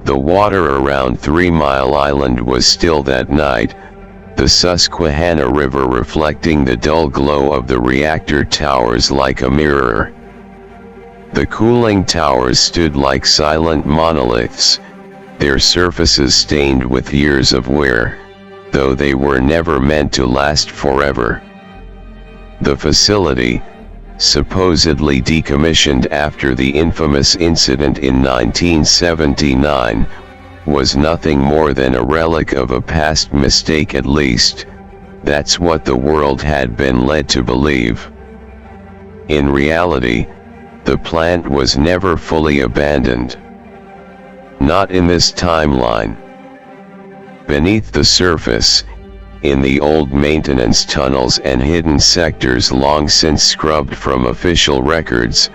The water around 3 Mile Island was still that night, the Susquehanna River reflecting the dull glow of the reactor towers like a mirror. The cooling towers stood like silent monoliths, their surfaces stained with years of wear, though they were never meant to last forever. The facility, supposedly decommissioned after the infamous incident in 1979, was nothing more than a relic of a past mistake. At least, that's what the world had been led to believe. In reality, the plant was never fully abandoned. Not in this timeline. Beneath the surface, in the old maintenance tunnels and hidden sectors long since scrubbed from official records,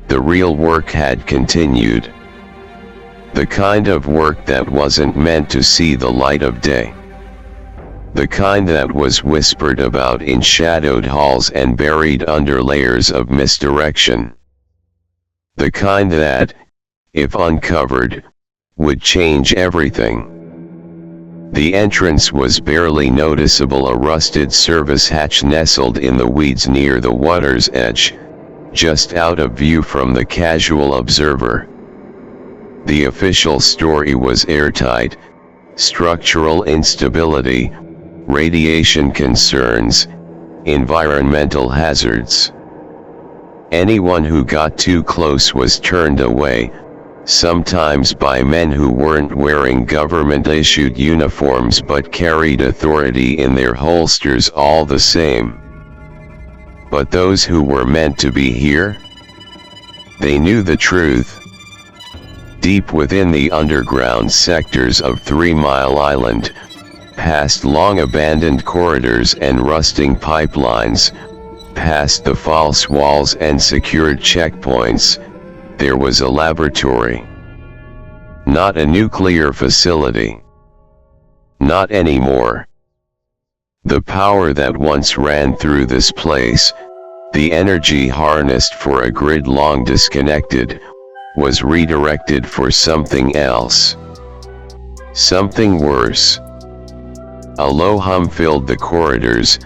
the real work had continued. The kind of work that wasn't meant to see the light of day. The kind that was whispered about in shadowed halls and buried under layers of misdirection. The kind that, if uncovered, would change everything. The entrance was barely noticeable, a rusted service hatch nestled in the weeds near the water's edge, just out of view from the casual observer. The official story was airtight: structural instability, radiation concerns, environmental hazards. Anyone who got too close was turned away, sometimes by men who weren't wearing government-issued uniforms but carried authority in their holsters all the same. But those who were meant to be here? They knew the truth. Deep within the underground sectors of 3 Mile Island, past long-abandoned corridors and rusting pipelines, past the false walls and secured checkpoints, there was a laboratory. Not a nuclear facility. Not anymore. The power that once ran through this place, the energy harnessed for a grid long disconnected, was redirected for something else. Something worse. A low hum filled the corridors,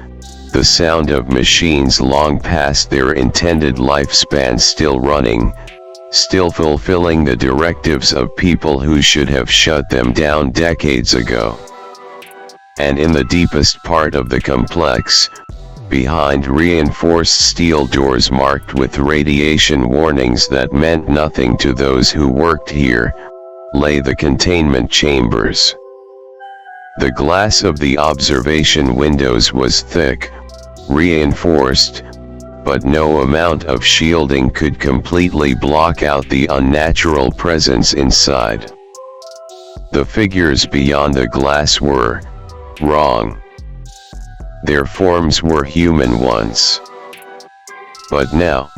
the sound of machines long past their intended lifespan still running, still fulfilling the directives of people who should have shut them down decades ago. And in the deepest part of the complex, behind reinforced steel doors marked with radiation warnings that meant nothing to those who worked here, lay the containment chambers. The glass of the observation windows was thick, reinforced, but no amount of shielding could completely block out the unnatural presence inside. The figures beyond the glass were wrong. Their forms were human once. But now,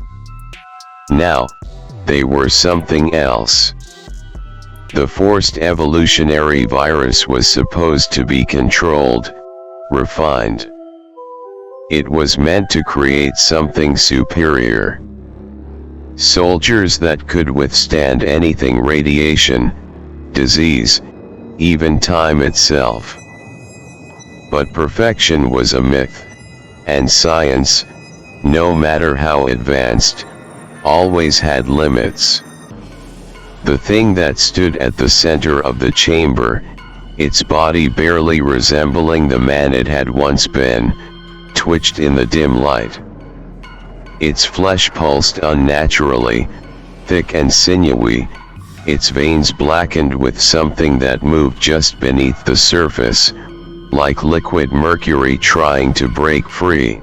they were something else. The Forced Evolutionary Virus was supposed to be controlled, refined. It was meant to create something superior. Soldiers that could withstand anything: radiation, disease, even time itself. But perfection was a myth, and science, no matter how advanced, always had limits. The thing that stood at the center of the chamber, its body barely resembling the man it had once been, twitched in the dim light. Its flesh pulsed unnaturally, thick and sinewy, its veins blackened with something that moved just beneath the surface, like liquid mercury trying to break free.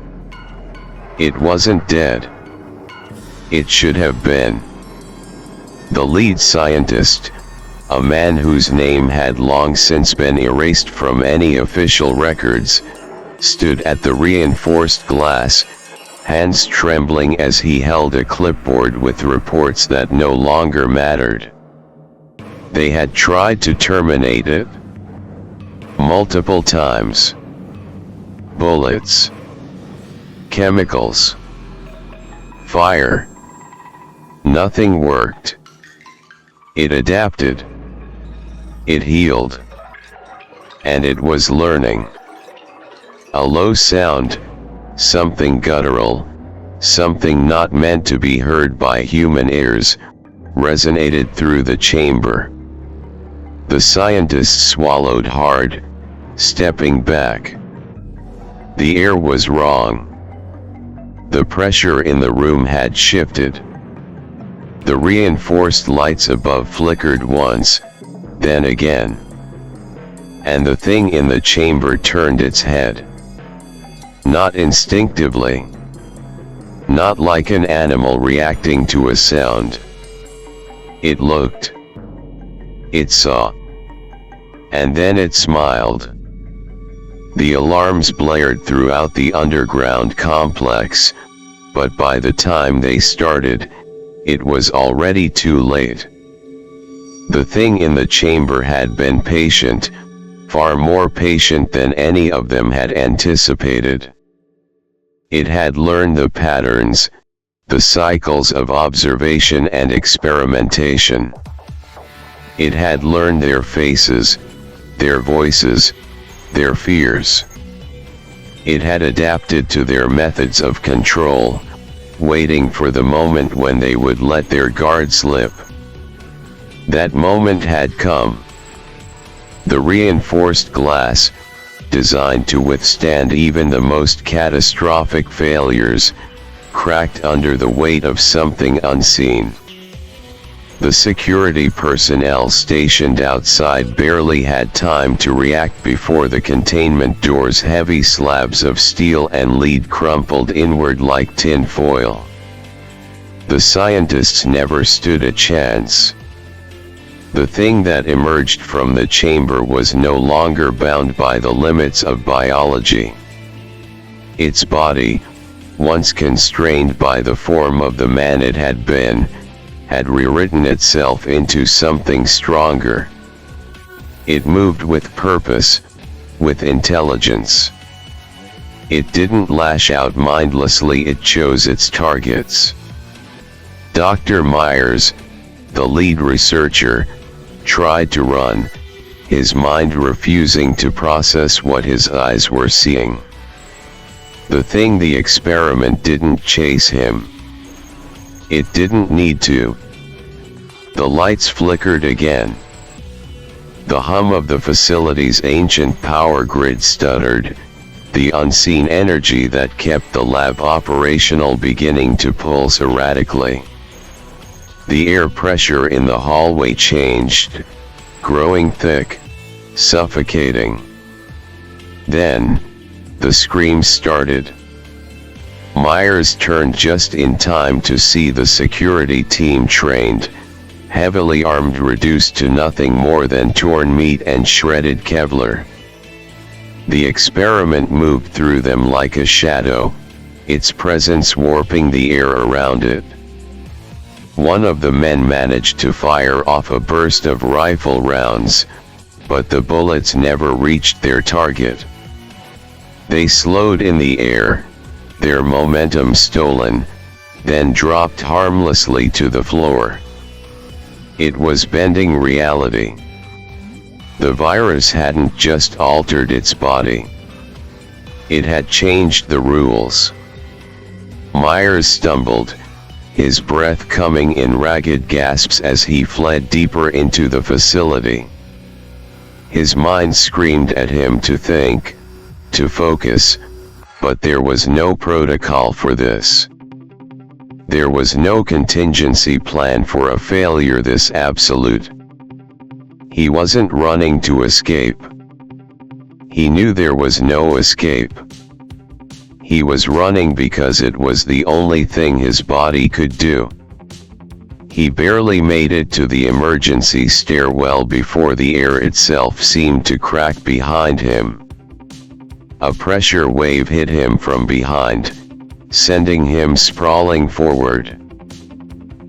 It wasn't dead. It should have been. The lead scientist, a man whose name had long since been erased from any official records, stood at the reinforced glass, hands trembling as he held a clipboard with reports that no longer mattered. They had tried to terminate it multiple times. Bullets, chemicals, fire. Nothing worked. It adapted. It healed. And it was learning. A low sound, something guttural, something not meant to be heard by human ears, resonated through the chamber. The scientists swallowed hard, stepping back. The air was wrong. The pressure in the room had shifted. The reinforced lights above flickered once, then again. And the thing in the chamber turned its head. Not instinctively. Not like an animal reacting to a sound. It looked. It saw. And then it smiled. The alarms blared throughout the underground complex, but by the time they started, it was already too late. The thing in the chamber had been patient, far more patient than any of them had anticipated. It had learned the patterns, the cycles of observation and experimentation. It had learned their faces, their voices, their fears. It had adapted to their methods of control, waiting for the moment when they would let their guard slip. That moment had come. The reinforced glass, designed to withstand even the most catastrophic failures, cracked under the weight of something unseen. The security personnel stationed outside barely had time to react before the containment door's heavy slabs of steel and lead crumpled inward like tin foil. The scientists never stood a chance. The thing that emerged from the chamber was no longer bound by the limits of biology. Its body, once constrained by the form of the man it had been, had rewritten itself into something stronger. It moved with purpose, with intelligence. It didn't lash out mindlessly, it chose its targets. Dr. Myers, the lead researcher, tried to run, his mind refusing to process what his eyes were seeing. The experiment didn't chase him. It didn't need to. The lights flickered again. The hum of the facility's ancient power grid stuttered, the unseen energy that kept the lab operational beginning to pulse erratically. The air pressure in the hallway changed, growing thick, suffocating. Then, the screams started. Myers turned just in time to see the security team, trained, heavily armed, reduced to nothing more than torn meat and shredded Kevlar. The experiment moved through them like a shadow, its presence warping the air around it. One of the men managed to fire off a burst of rifle rounds, but the bullets never reached their target. They slowed in the air, their momentum stolen, then dropped harmlessly to the floor. It was bending reality. The virus hadn't just altered its body. It had changed the rules. Myers stumbled, his breath coming in ragged gasps as he fled deeper into the facility. His mind screamed at him to think, to focus, but there was no protocol for this. There was no contingency plan for a failure this absolute. He wasn't running to escape. He knew there was no escape. He was running because it was the only thing his body could do. He barely made it to the emergency stairwell before the air itself seemed to crack behind him. A pressure wave hit him from behind, sending him sprawling forward.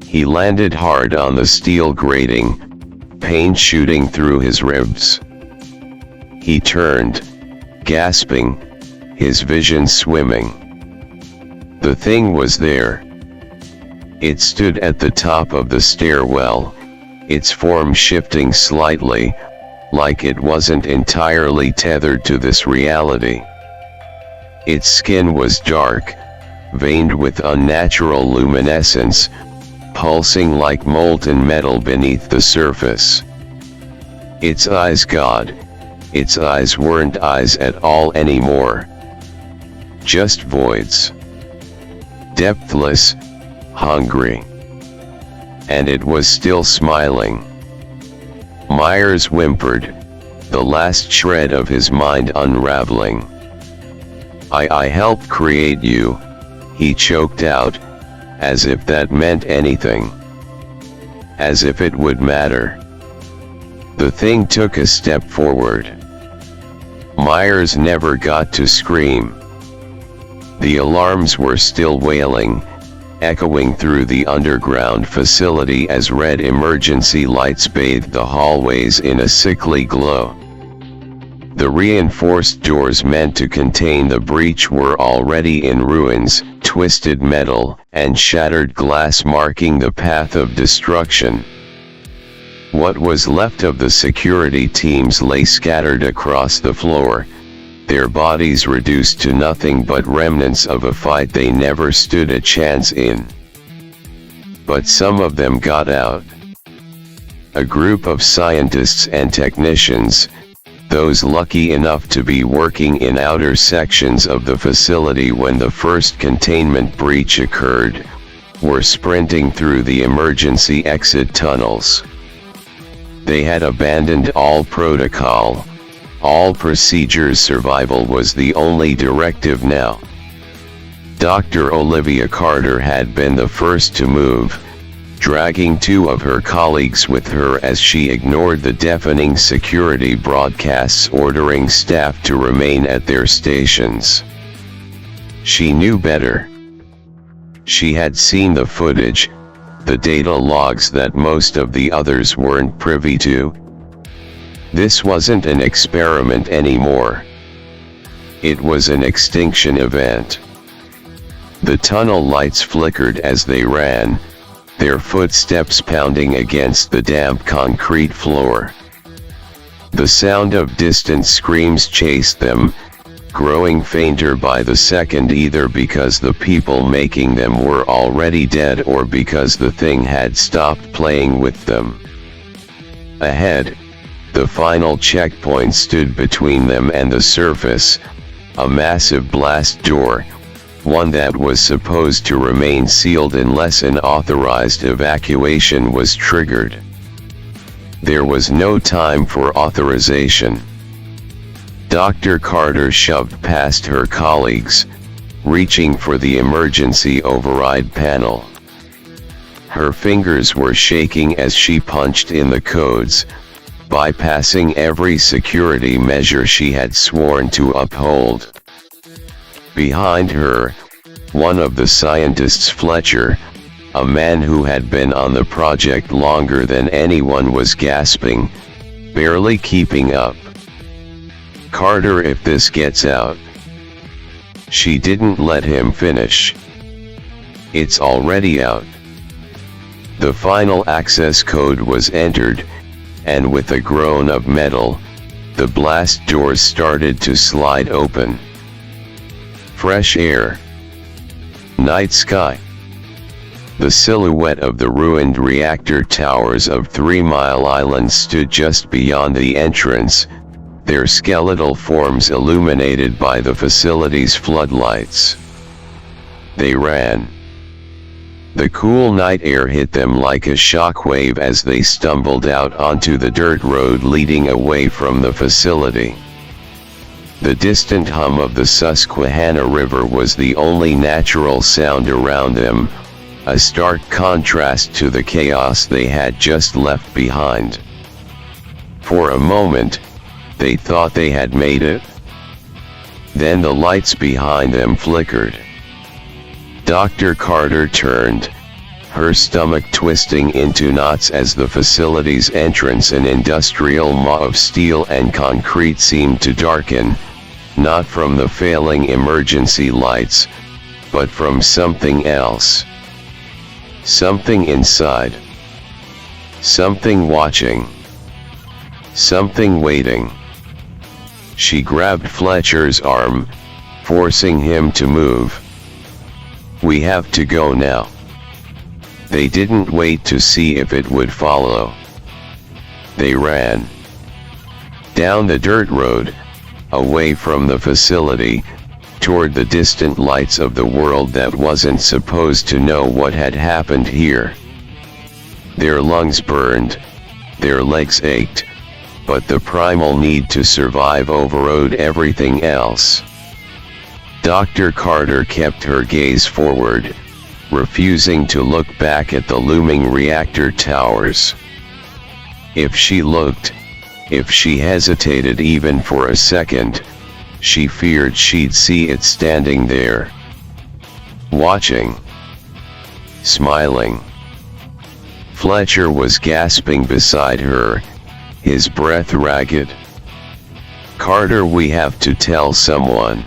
He landed hard on the steel grating, pain shooting through his ribs. He turned, gasping, his vision swimming. The thing was there. It stood at the top of the stairwell, its form shifting slightly, like it wasn't entirely tethered to this reality. Its skin was dark, veined with unnatural luminescence, pulsing like molten metal beneath the surface. Its eyes, God, its eyes weren't eyes at all anymore. Just voids. Depthless, hungry. And it was still smiling. Myers whimpered, the last shred of his mind unraveling. I helped create you, he choked out, as if that meant anything. As if it would matter. The thing took a step forward. Myers never got to scream. The alarms were still wailing, echoing through the underground facility as red emergency lights bathed the hallways in a sickly glow. The reinforced doors meant to contain the breach were already in ruins, twisted metal and shattered glass marking the path of destruction. What was left of the security teams lay scattered across the floor, their bodies reduced to nothing but remnants of a fight they never stood a chance in. But some of them got out. A group of scientists and technicians, those lucky enough to be working in outer sections of the facility when the first containment breach occurred, were sprinting through the emergency exit tunnels. They had abandoned all protocol, all procedures. Survival was the only directive now. Dr. Olivia Carter had been the first to move, dragging two of her colleagues with her as she ignored the deafening security broadcasts ordering staff to remain at their stations. She knew better. She had seen the footage, the data logs that most of the others weren't privy to. This wasn't an experiment anymore. It was an extinction event. The tunnel lights flickered as they ran, their footsteps pounding against the damp concrete floor. The sound of distant screams chased them, growing fainter by the second, either because the people making them were already dead or because the thing had stopped playing with them. Ahead, the final checkpoint stood between them and the surface, a massive blast door, one that was supposed to remain sealed unless an authorized evacuation was triggered. There was no time for authorization. Dr. Carter shoved past her colleagues, reaching for the emergency override panel. Her fingers were shaking as she punched in the codes, bypassing every security measure she had sworn to uphold. Behind her, one of the scientists, Fletcher, a man who had been on the project longer than anyone, was gasping, barely keeping up. Carter, if this gets out. She didn't let him finish. It's already out. The final access code was entered, and with a groan of metal, the blast doors started to slide open. Fresh air. Night sky. The silhouette of the ruined reactor towers of 3 Mile Island stood just beyond the entrance, their skeletal forms illuminated by the facility's floodlights. They ran. The cool night air hit them like a shockwave as they stumbled out onto the dirt road leading away from the facility. The distant hum of the Susquehanna River was the only natural sound around them, a stark contrast to the chaos they had just left behind. For a moment, they thought they had made it. Then the lights behind them flickered. Dr. Carter turned, her stomach twisting into knots as the facility's entrance, an industrial maw of steel and concrete, seemed to darken, not from the failing emergency lights, but from something else. Something inside. Something watching. Something waiting. She grabbed Fletcher's arm, forcing him to move. We have to go now. They didn't wait to see if it would follow. They ran. Down the dirt road, away from the facility, toward the distant lights of the world that wasn't supposed to know what had happened here. Their lungs burned, their legs ached, but the primal need to survive overrode everything else. Dr. Carter kept her gaze forward, refusing to look back at the looming reactor towers. If she looked, if she hesitated even for a second, she feared she'd see it standing there. Watching. Smiling. Fletcher was gasping beside her, his breath ragged. Carter, we have to tell someone.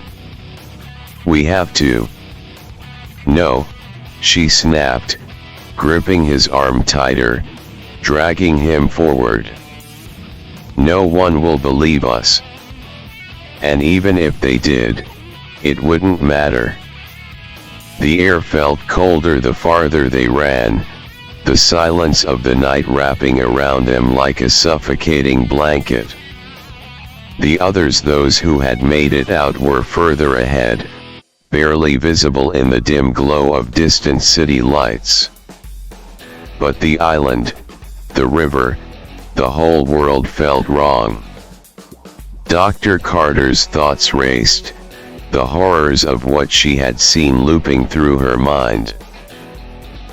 We have to. No, she snapped, gripping his arm tighter, dragging him forward. No one will believe us. And even if they did, it wouldn't matter. The air felt colder the farther they ran, the silence of the night wrapping around them like a suffocating blanket. The others, those who had made it out, were further ahead, barely visible in the dim glow of distant city lights. But the island, the river, the whole world felt wrong. Dr. Carter's thoughts raced, the horrors of what she had seen looping through her mind.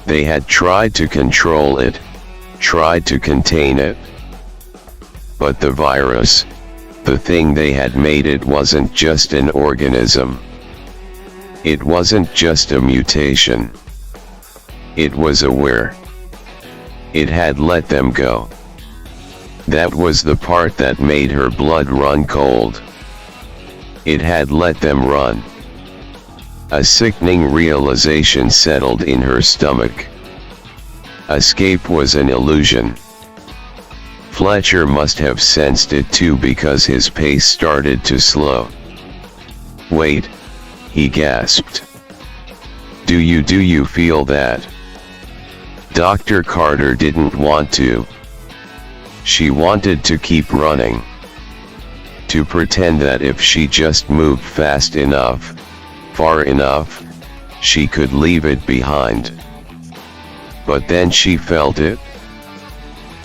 They had tried to control it, tried to contain it. But the virus, the thing they had made it, wasn't just an organism. It wasn't just a mutation. It was aware. It had let them go. That was the part that made her blood run cold. It had let them run. A sickening realization settled in her stomach. Escape was an illusion. Fletcher must have sensed it too, because his pace started to slow. Wait, he gasped. Do you feel that? Dr. Carter didn't want to. She wanted to keep running. To pretend that if she just moved fast enough, far enough, she could leave it behind. But then she felt it.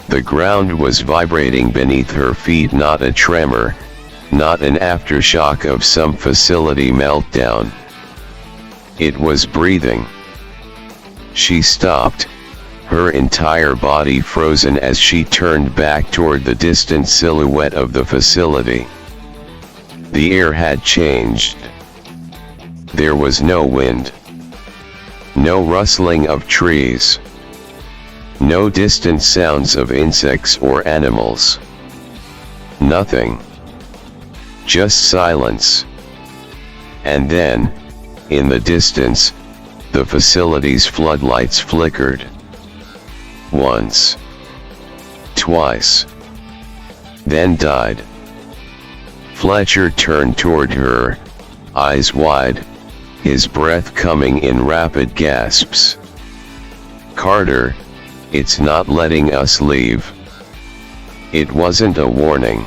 The ground was vibrating beneath her feet, not a tremor, not an aftershock of some facility meltdown. It was breathing. She stopped, her entire body frozen as she turned back toward the distant silhouette of the facility. The air had changed. There was no wind. No rustling of trees. No distant sounds of insects or animals. Nothing. Just silence. And then, in the distance, the facility's floodlights flickered. Once. Twice. Then died. Fletcher turned toward her, eyes wide, his breath coming in rapid gasps. Carter, it's not letting us leave. It wasn't a warning.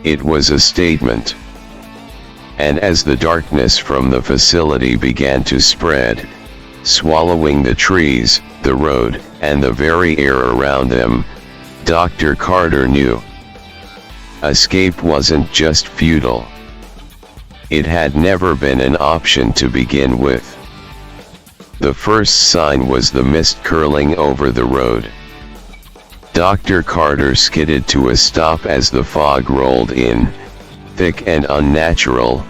It was a statement. And as the darkness from the facility began to spread, swallowing the trees, the road, and the very air around them, Dr. Carter knew. Escape wasn't just futile. It had never been an option to begin with. The first sign was the mist curling over the road. Dr. Carter skidded to a stop as the fog rolled in, thick and unnatural,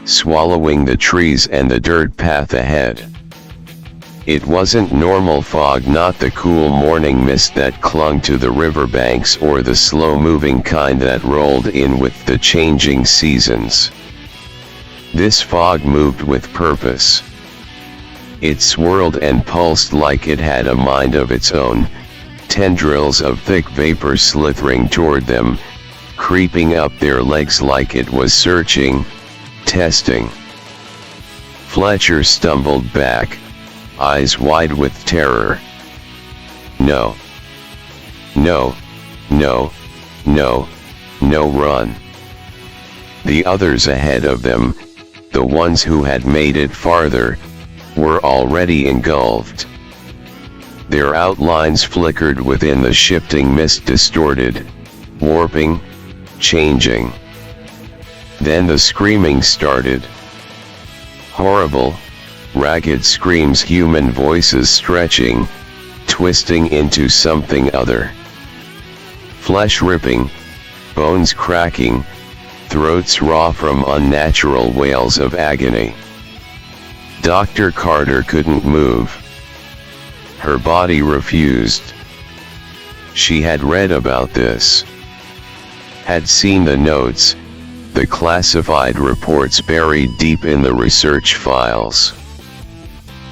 swallowing the trees and the dirt path ahead. It wasn't normal fog, not the cool morning mist that clung to the riverbanks or the slow-moving kind that rolled in with the changing seasons. This fog moved with purpose. It swirled and pulsed like it had a mind of its own, tendrils of thick vapor slithering toward them, creeping up their legs like it was searching, testing. Fletcher stumbled back, eyes wide with terror. No. No, no, no, no, run. The others ahead of them, the ones who had made it farther, were already engulfed. Their outlines flickered within the shifting mist, distorted, warping, changing. Then the screaming started. Horrible, ragged screams, human voices stretching, twisting into something other. Flesh ripping, bones cracking, throats raw from unnatural wails of agony. Dr. Carter couldn't move. Her body refused. She had read about this. Had seen the notes, the classified reports buried deep in the research files.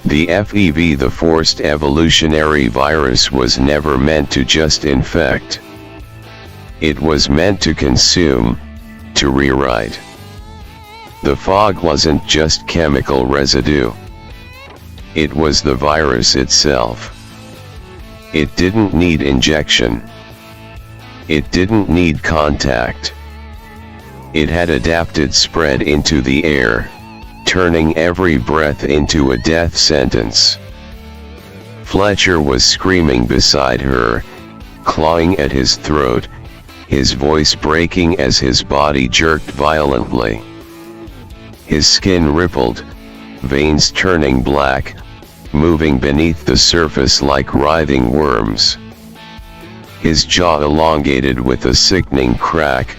The FEV, the Forced Evolutionary Virus, was never meant to just infect. It was meant to consume, to rewrite. The fog wasn't just chemical residue. It was the virus itself. It didn't need injection. It didn't need contact. It had adapted, spread into the air, turning every breath into a death sentence. Fletcher was screaming beside her, clawing at his throat, his voice breaking as his body jerked violently. His skin rippled, veins turning black, moving beneath the surface like writhing worms. His jaw elongated with a sickening crack,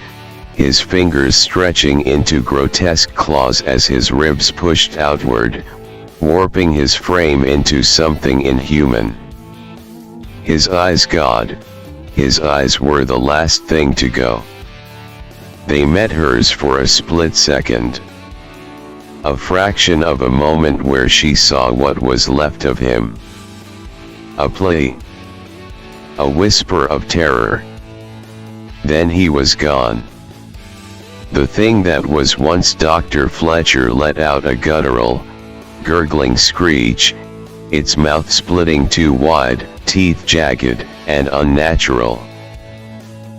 his fingers stretching into grotesque claws as his ribs pushed outward, warping his frame into something inhuman. His eyes, God, his eyes were the last thing to go. They met hers for a split second. A fraction of a moment where she saw what was left of him. A plea. A whisper of terror. Then he was gone. The thing that was once Dr. Fletcher let out a guttural, gurgling screech, its mouth splitting too wide, teeth jagged and unnatural.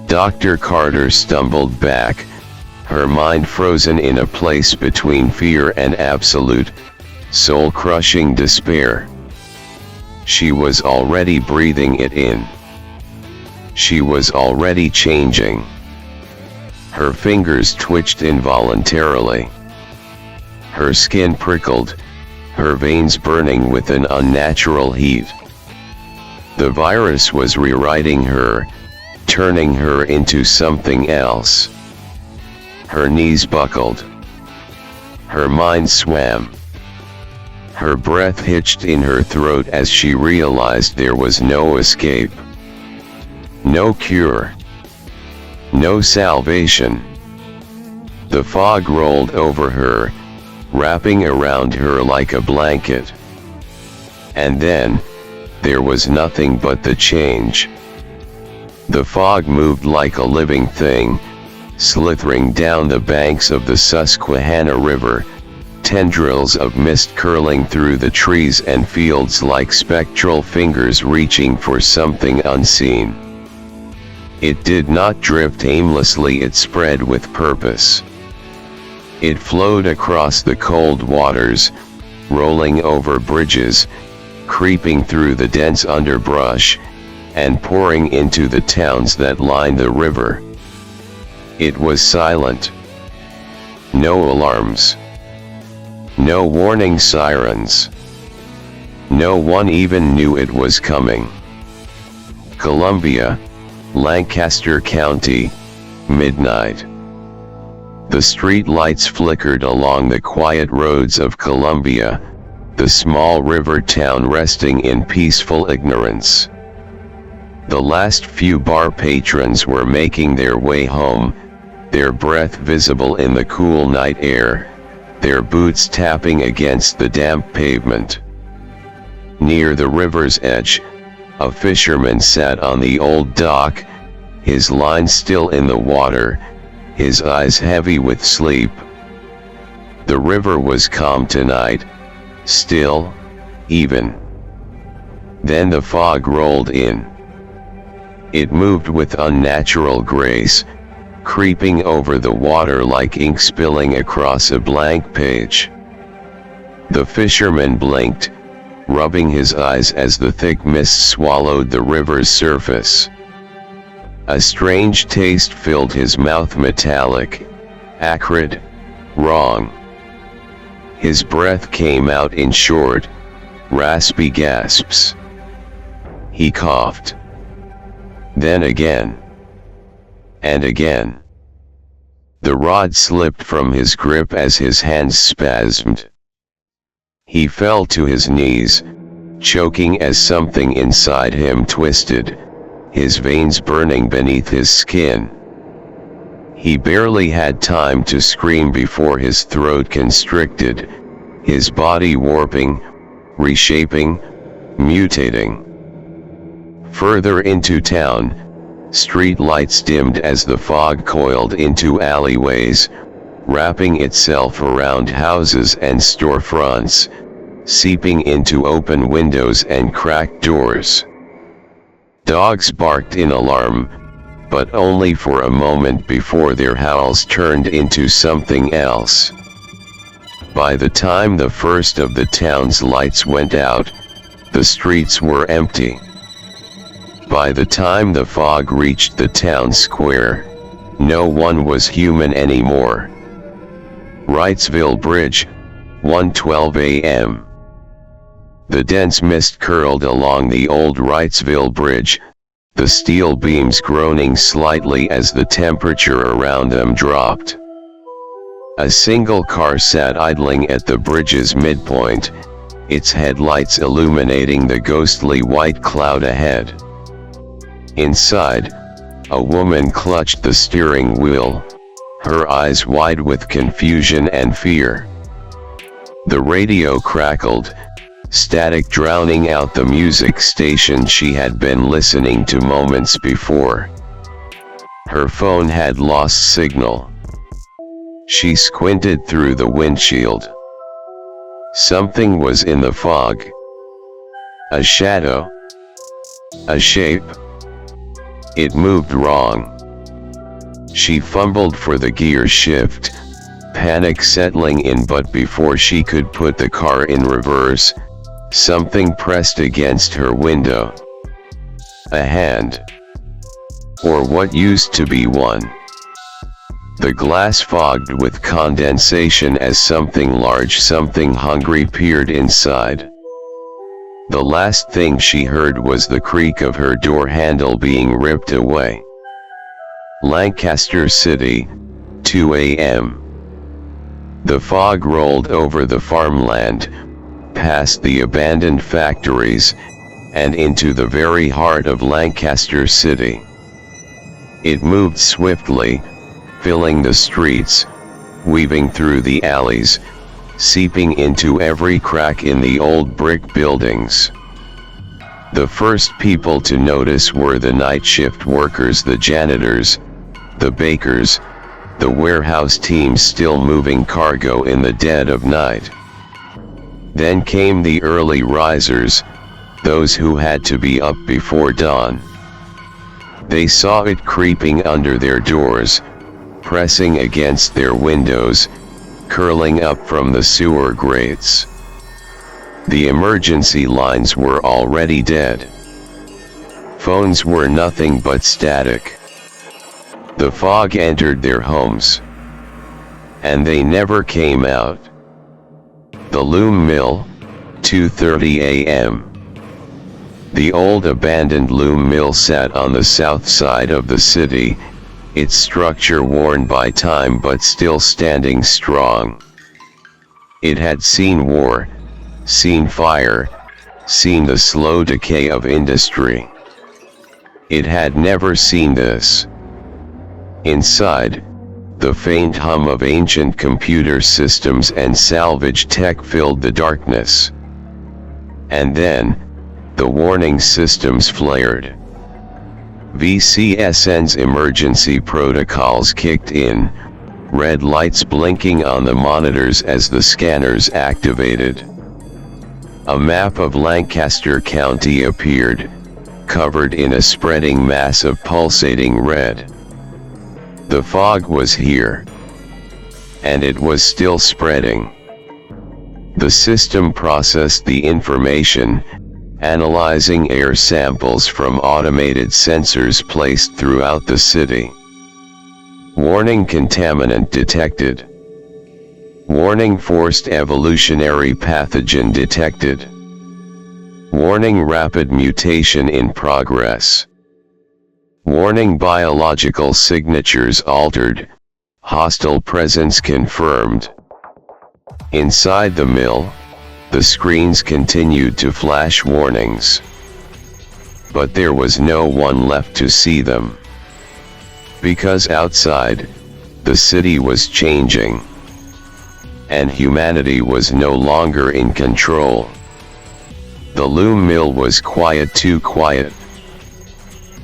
Dr. Carter stumbled back, her mind frozen in a place between fear and absolute, soul-crushing despair. She was already breathing it in. She was already changing. Her fingers twitched involuntarily. Her skin prickled, her veins burning with an unnatural heat. The virus was rewriting her, turning her into something else. Her knees buckled. Her mind swam. Her breath hitched in her throat as she realized there was no escape. No cure. No salvation. The fog rolled over her, wrapping around her like a blanket. And then, there was nothing but the change. The fog moved like a living thing, slithering down the banks of the Susquehanna River, tendrils of mist curling through the trees and fields like spectral fingers reaching for something unseen. It did not drift aimlessly, it spread with purpose. It flowed across the cold waters, rolling over bridges, creeping through the dense underbrush, and pouring into the towns that lined the river. It was silent. No alarms. No warning sirens. No one even knew it was coming. Columbia, Lancaster County, midnight. The street lights flickered along the quiet roads of Columbia, the small river town resting in peaceful ignorance. The last few bar patrons were making their way home, their breath visible in the cool night air, their boots tapping against the damp pavement. Near the river's edge, a fisherman sat on the old dock, his line still in the water, his eyes heavy with sleep. The river was calm tonight, still, even. Then the fog rolled in. It moved with unnatural grace, creeping over the water like ink spilling across a blank page. The fisherman blinked, rubbing his eyes as the thick mist swallowed the river's surface. A strange taste filled his mouth, metallic, acrid, wrong. His breath came out in short, raspy gasps. He coughed. Then again. And again. The rod slipped from his grip as his hands spasmed. He fell to his knees, choking as something inside him twisted, his veins burning beneath his skin. He barely had time to scream before his throat constricted, his body warping, reshaping, mutating. Further into town, street lights dimmed as the fog coiled into alleyways, wrapping itself around houses and storefronts, seeping into open windows and cracked doors. Dogs barked in alarm, but only for a moment before their howls turned into something else. By the time the first of the town's lights went out, the streets were empty. By the time the fog reached the town square, no one was human anymore. Wrightsville Bridge, 1:12 a.m. The dense mist curled along the old Wrightsville Bridge, the steel beams groaning slightly as the temperature around them dropped. A single car sat idling at the bridge's midpoint, its headlights illuminating the ghostly white cloud ahead. Inside, a woman clutched the steering wheel, her eyes wide with confusion and fear. The radio crackled, static drowning out the music station she had been listening to moments before. Her phone had lost signal. She squinted through the windshield. Something was in the fog. A shadow. A shape. It moved wrong. She fumbled for the gear shift, panic settling in, but before she could put the car in reverse, something pressed against her window. A hand. Or what used to be one. The glass fogged with condensation as something large, something hungry peered inside. The last thing she heard was the creak of her door handle being ripped away. Lancaster City, 2 a.m. The fog rolled over the farmland, past the abandoned factories, and into the very heart of Lancaster City. It moved swiftly, filling the streets, weaving through the alleys, seeping into every crack in the old brick buildings. The first people to notice were the night shift workers, the janitors, the bakers, the warehouse teams still moving cargo in the dead of night. Then came the early risers, those who had to be up before dawn. They saw it creeping under their doors, pressing against their windows, curling up from the sewer grates. The emergency lines were already dead. Phones were nothing but static. The fog entered their homes. And they never came out. The loom mill, 2:30 a.m. The old abandoned loom mill sat on the south side of the city, its structure worn by time but still standing strong. It had seen war, seen fire, seen the slow decay of industry. It had never seen this. Inside, the faint hum of ancient computer systems and salvage tech filled the darkness. And then, the warning systems flared. VCSN's emergency protocols kicked in, red lights blinking on the monitors as the scanners activated. A map of Lancaster County appeared, covered in a spreading mass of pulsating red. The fog was here. And it was still spreading. The system processed the information, analyzing air samples from automated sensors placed throughout the city. Warning: contaminant detected. Warning: forced evolutionary pathogen detected. Warning: rapid mutation in progress. Warning: biological signatures altered. Hostile presence confirmed. Inside the mill, the screens continued to flash warnings. But there was no one left to see them. Because outside, the city was changing. And humanity was no longer in control. The loom mill was quiet, too quiet.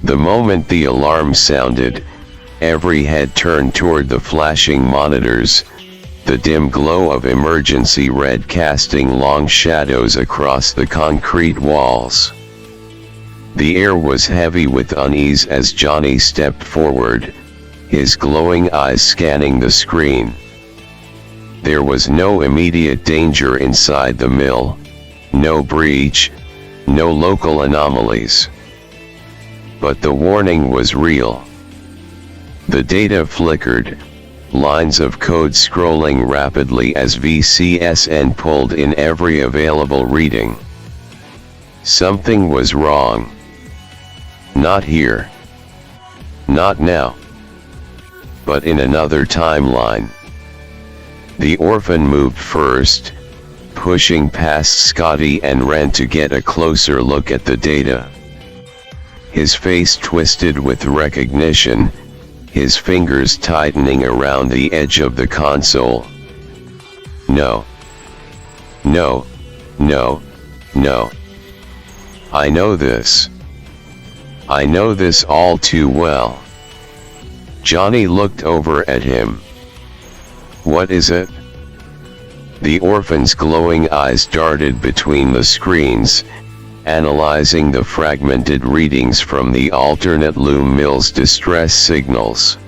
The moment the alarm sounded, every head turned toward the flashing monitors, the dim glow of emergency red casting long shadows across the concrete walls. The air was heavy with unease as Johnny stepped forward, his glowing eyes scanning the screen. There was no immediate danger inside the mill, no breach, no local anomalies. But the warning was real. The data flickered, lines of code scrolling rapidly as VCSN pulled in every available reading. Something was wrong. Not here. Not now. But in another timeline. The orphan moved first, pushing past Scotty and ran to get a closer look at the data. His face twisted with recognition, his fingers tightening around the edge of the console. No. No. No. No. I know this. I know this all too well. Johnny looked over at him. What is it? The orphan's glowing eyes darted between the screens, analyzing the fragmented readings from the alternate loom mill's distress signals.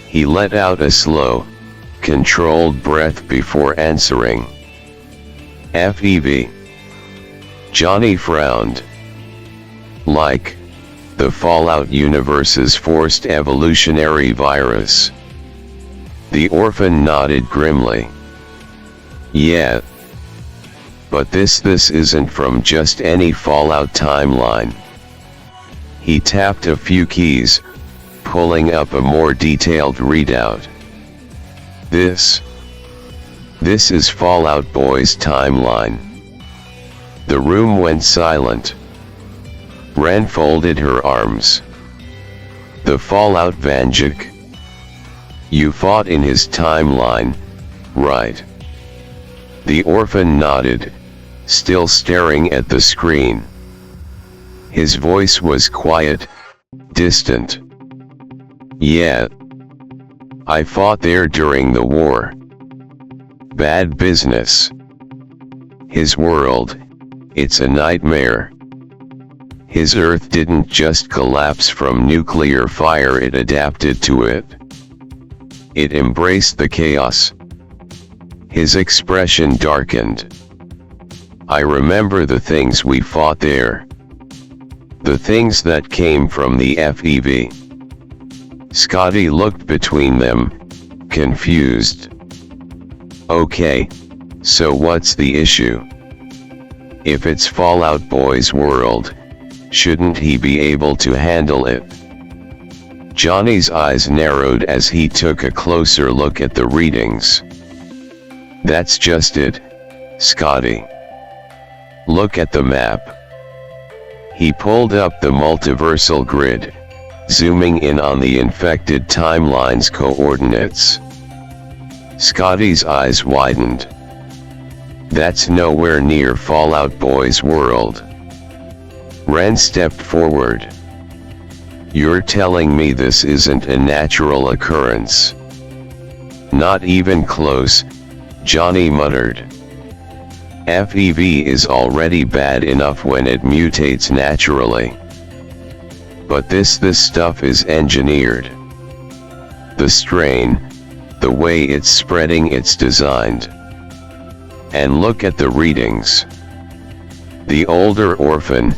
He let out a slow, controlled breath before answering. FEV. Johnny frowned. Like the Fallout universe's forced evolutionary virus. The orphan nodded grimly. Yeah. But this isn't from just any Fallout timeline. He tapped a few keys, pulling up a more detailed readout. This is Fallout Boy's timeline. The room went silent. Ren folded her arms. The Fallout Vanduke? You fought in his timeline, right? The orphan nodded, still staring at the screen. His voice was quiet, distant. Yeah. I fought there during the war. Bad business. His world, it's a nightmare. His Earth didn't just collapse from nuclear fire, it adapted to it. It embraced the chaos. His expression darkened. I remember the things we fought there. The things that came from the FEV. Scotty looked between them, confused. Okay, so what's the issue? If it's Fallout Boy's world, shouldn't he be able to handle it? Johnny's eyes narrowed as he took a closer look at the readings. That's just it, Scotty. Look at the map. He pulled up the multiversal grid, zooming in on the infected timeline's coordinates. Scotty's eyes widened. That's nowhere near Fallout Boy's world. Ren stepped forward. "You're telling me this isn't a natural occurrence?" "Not even close," Johnny muttered. "FEV is already bad enough when it mutates naturally. But this stuff is engineered. The strain, the way it's spreading, it's designed. And look at the readings." The older orphan,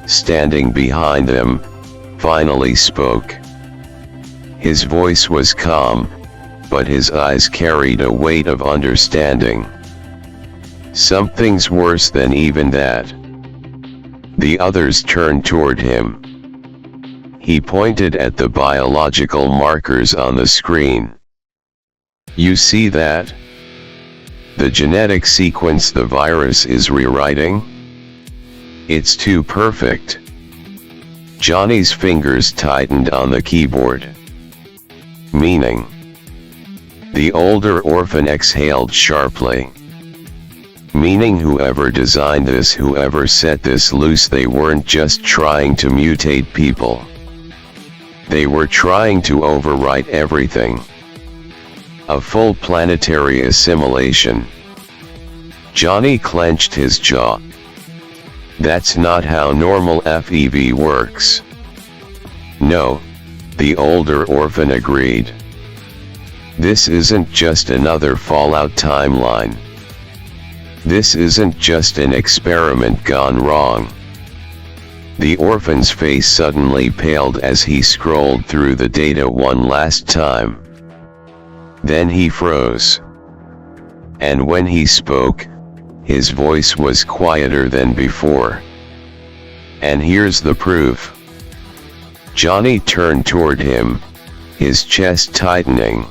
standing behind them, finally spoke. His voice was calm, but his eyes carried a weight of understanding. "Something's worse than even that." The others turned toward him. He pointed at the biological markers on the screen. "You see that? The genetic sequence the virus is rewriting? It's too perfect." Johnny's fingers tightened on the keyboard. "Meaning?" The older orphan exhaled sharply. "Meaning whoever designed this, whoever set this loose, they weren't just trying to mutate people. They were trying to overwrite everything. A full planetary assimilation." Johnny clenched his jaw. "That's not how normal FEV works." "No," the older orphan agreed. "This isn't just another Fallout timeline. This isn't just an experiment gone wrong." The orphan's face suddenly paled as he scrolled through the data one last time. Then he froze. And when he spoke, his voice was quieter than before. "And here's the proof." Johnny turned toward him, his chest tightening.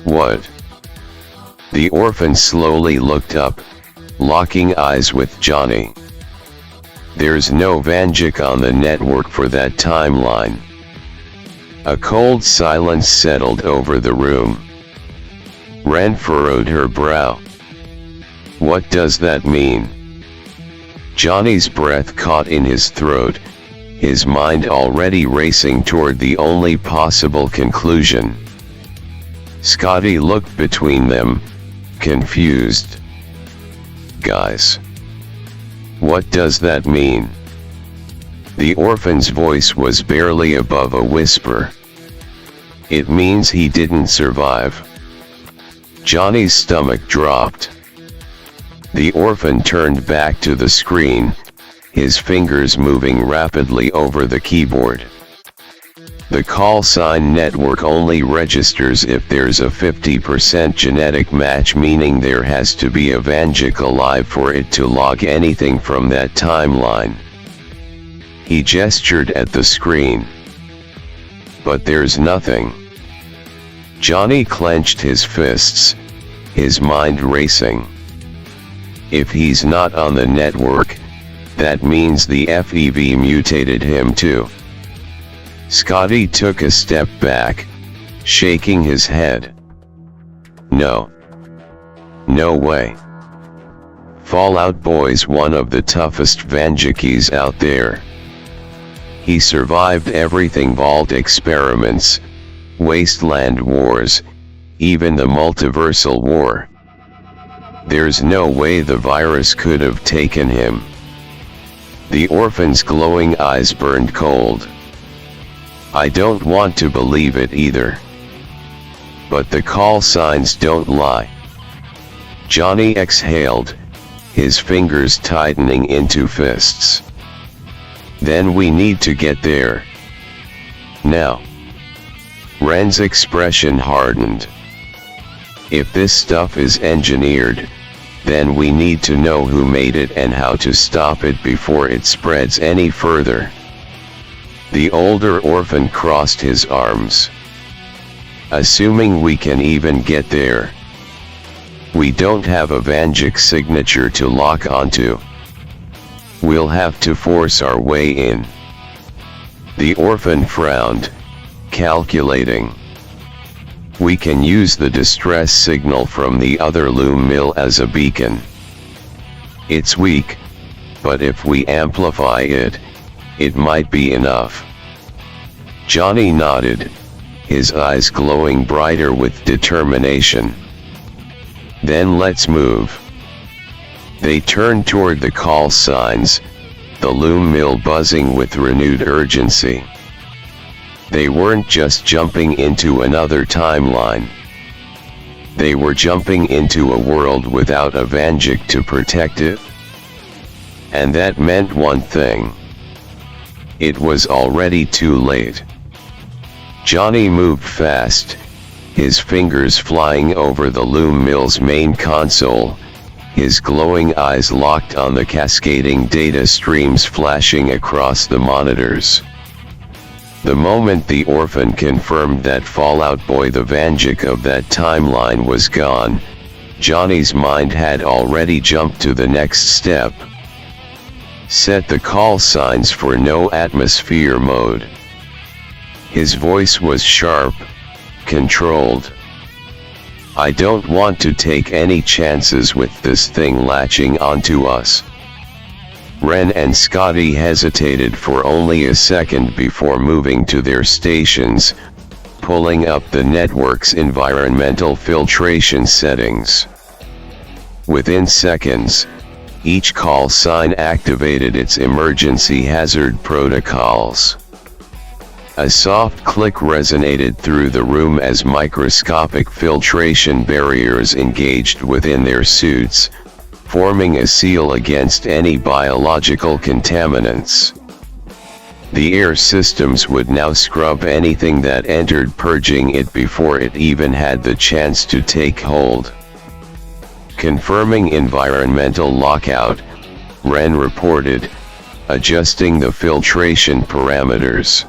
"What?" The orphan slowly looked up, locking eyes with Johnny. "There's no Vanduke on the network for that timeline." A cold silence settled over the room. Ren furrowed her brow. "What does that mean?" Johnny's breath caught in his throat, his mind already racing toward the only possible conclusion. Scotty looked between them, confused. "Guys, what does that mean?" The orphan's voice was barely above a whisper. "It means he didn't survive." Johnny's stomach dropped. The orphan turned back to the screen, his fingers moving rapidly over the keyboard. "The call sign network only registers if there's a 50% genetic match, meaning there has to be a Vanduke alive for it to log anything from that timeline." He gestured at the screen. "But there's nothing." Johnny clenched his fists, his mind racing. If he's not on the network, that means the FEV mutated him too. Scotty took a step back, shaking his head. "No. No way. Fallout Boy's one of the toughest Vandukes out there. He survived everything: Vault experiments, wasteland wars, even the multiversal war. There's no way the virus could have taken him." The orphan's glowing eyes burned cold. "I don't want to believe it either. But the call signs don't lie." Johnny exhaled, his fingers tightening into fists. "Then we need to get there. Now." Ren's expression hardened. "If this stuff is engineered, then we need to know who made it and how to stop it before it spreads any further." The older orphan crossed his arms. "Assuming we can even get there. We don't have a Vanduke signature to lock onto. We'll have to force our way in." The orphan frowned, calculating. "We can use the distress signal from the other loom mill as a beacon. It's weak, but if we amplify it, it might be enough. Johnny nodded, his eyes glowing brighter with determination. Then let's move. They turned toward the call signs, the loom mill buzzing with renewed urgency. They weren't just jumping into another timeline. They were jumping into a world without a Vanduke to protect it. And that meant one thing. It was already too late. Johnny moved fast, his fingers flying over the loom mill's main console, his glowing eyes locked on the cascading data streams flashing across the monitors. The moment the orphan confirmed that Fallout Boy, the Vanduke of that timeline, was gone, Johnny's mind had already jumped to the next step. Set the call signs for no atmosphere mode. His voice was sharp, controlled. I don't want to take any chances with this thing latching onto us. Ren and Scotty hesitated for only a second before moving to their stations, pulling up the network's environmental filtration settings. Within seconds, each call sign activated its emergency hazard protocols. A soft click resonated through the room as microscopic filtration barriers engaged within their suits, forming a seal against any biological contaminants. The air systems would now scrub anything that entered, purging it before it even had the chance to take hold. Confirming environmental lockout, Ren reported, adjusting the filtration parameters.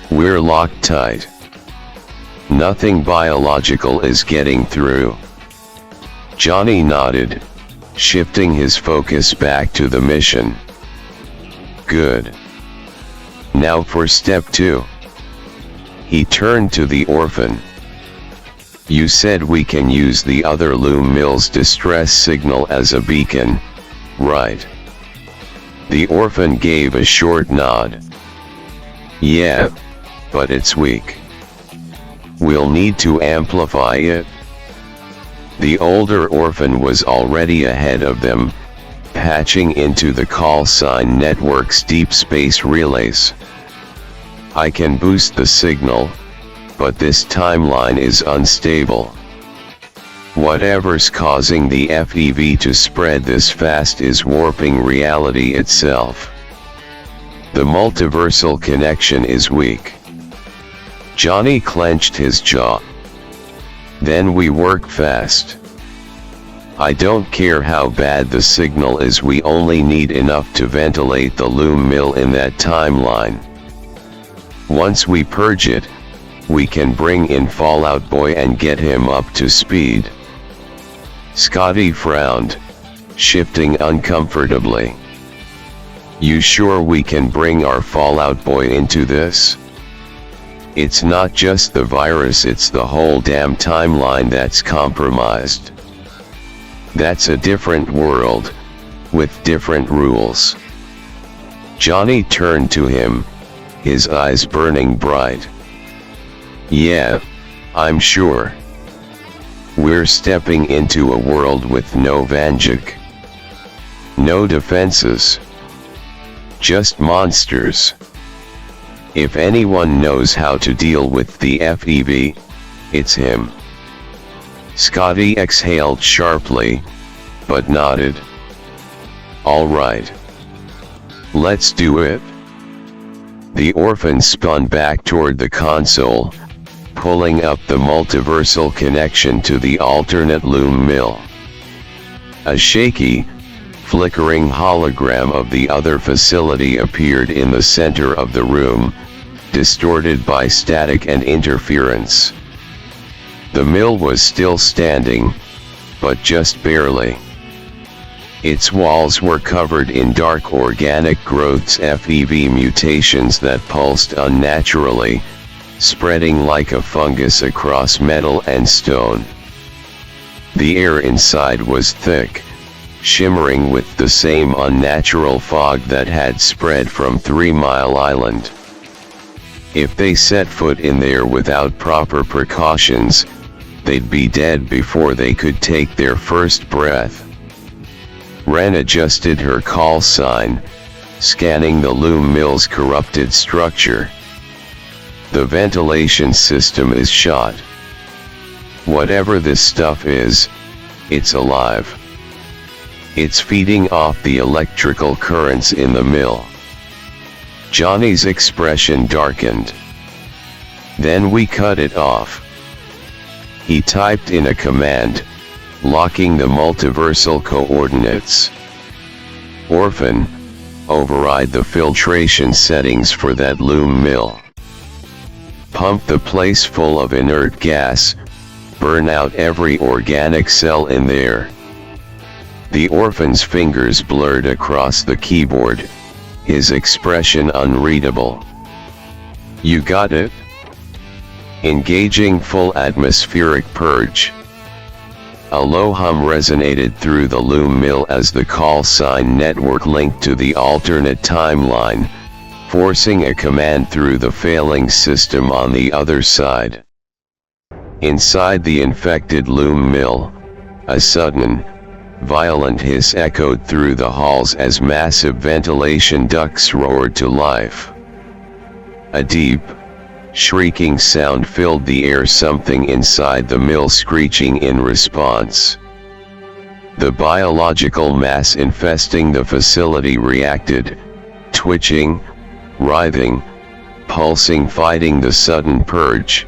We're locked tight. Nothing biological is getting through. Johnny nodded, shifting his focus back to the mission. Good. Now for step 2. He turned to the orphan. You said we can use the other loom mill's distress signal as a beacon, right? The orphan gave a short nod. Yeah, but it's weak. We'll need to amplify it. The older orphan was already ahead of them, patching into the call sign network's deep space relays. I can boost the signal, but this timeline is unstable. Whatever's causing the FEV to spread this fast is warping reality itself. The multiversal connection is weak. Johnny clenched his jaw. Then we work fast. I don't care how bad the signal is, we only need enough to ventilate the loom mill in that timeline. Once we purge it, we can bring in Fallout Boy and get him up to speed. Scotty frowned, shifting uncomfortably. You sure we can bring our Fallout Boy into this? It's not just the virus, it's the whole damn timeline that's compromised. That's a different world, with different rules. Johnny turned to him, his eyes burning bright. Yeah, I'm sure. We're stepping into a world with no Vanduke. No defenses. Just monsters. If anyone knows how to deal with the FEV, it's him. Scotty exhaled sharply, but nodded. All right. Let's do it. The orphan spun back toward the console, pulling up the multiversal connection to the alternate loom mill. A shaky, flickering hologram of the other facility appeared in the center of the room, distorted by static and interference. The mill was still standing, but just barely. Its walls were covered in dark organic growths, FEV mutations that pulsed unnaturally, spreading like a fungus across metal and stone. The air inside was thick, shimmering with the same unnatural fog that had spread from 3 Mile Island. If they set foot in there without proper precautions, they'd be dead before they could take their first breath. Wren adjusted her call sign, scanning the loom mill's corrupted structure. The ventilation system is shot. Whatever this stuff is, it's alive. It's feeding off the electrical currents in the mill. Johnny's expression darkened. Then we cut it off. He typed in a command, locking the multiversal coordinates. Orphan, override the filtration settings for that loom mill. Pump the place full of inert gas, burn out every organic cell in there. The orphan's fingers blurred across the keyboard, his expression unreadable. You got it? Engaging full atmospheric purge. A low hum resonated through the loom mill as the call sign network linked to the alternate timeline, forcing a command through the failing system on the other side. Inside the infected loom mill, a sudden, violent hiss echoed through the halls as massive ventilation ducts roared to life. A deep, shrieking sound filled the air, something inside the mill screeching in response. The biological mass infesting the facility reacted, twitching, writhing, pulsing, fighting the sudden purge.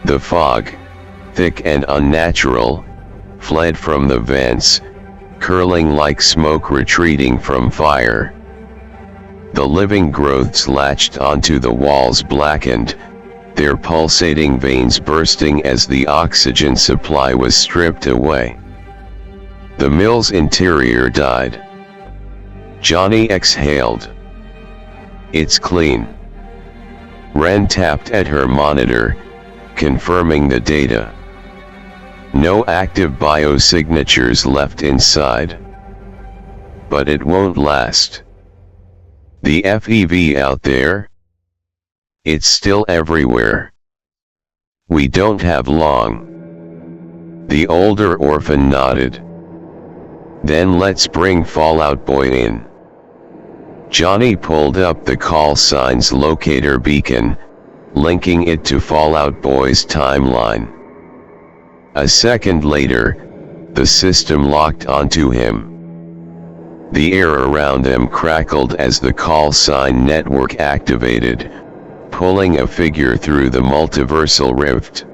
The fog, thick and unnatural, fled from the vents, curling like smoke retreating from fire. The living growths latched onto the walls, blackened, their pulsating veins bursting as the oxygen supply was stripped away. The mill's interior died. Johnny exhaled. It's clean. Wren tapped at her monitor, confirming the data. No active biosignatures left inside. But it won't last. The FEV out there? It's still everywhere. We don't have long. The older orphan nodded. Then let's bring Fallout Boy in. Johnny pulled up the call sign's locator beacon, linking it to Fallout Boy's timeline. A second later, the system locked onto him. The air around them crackled as the call sign network activated, pulling a figure through the multiversal rift.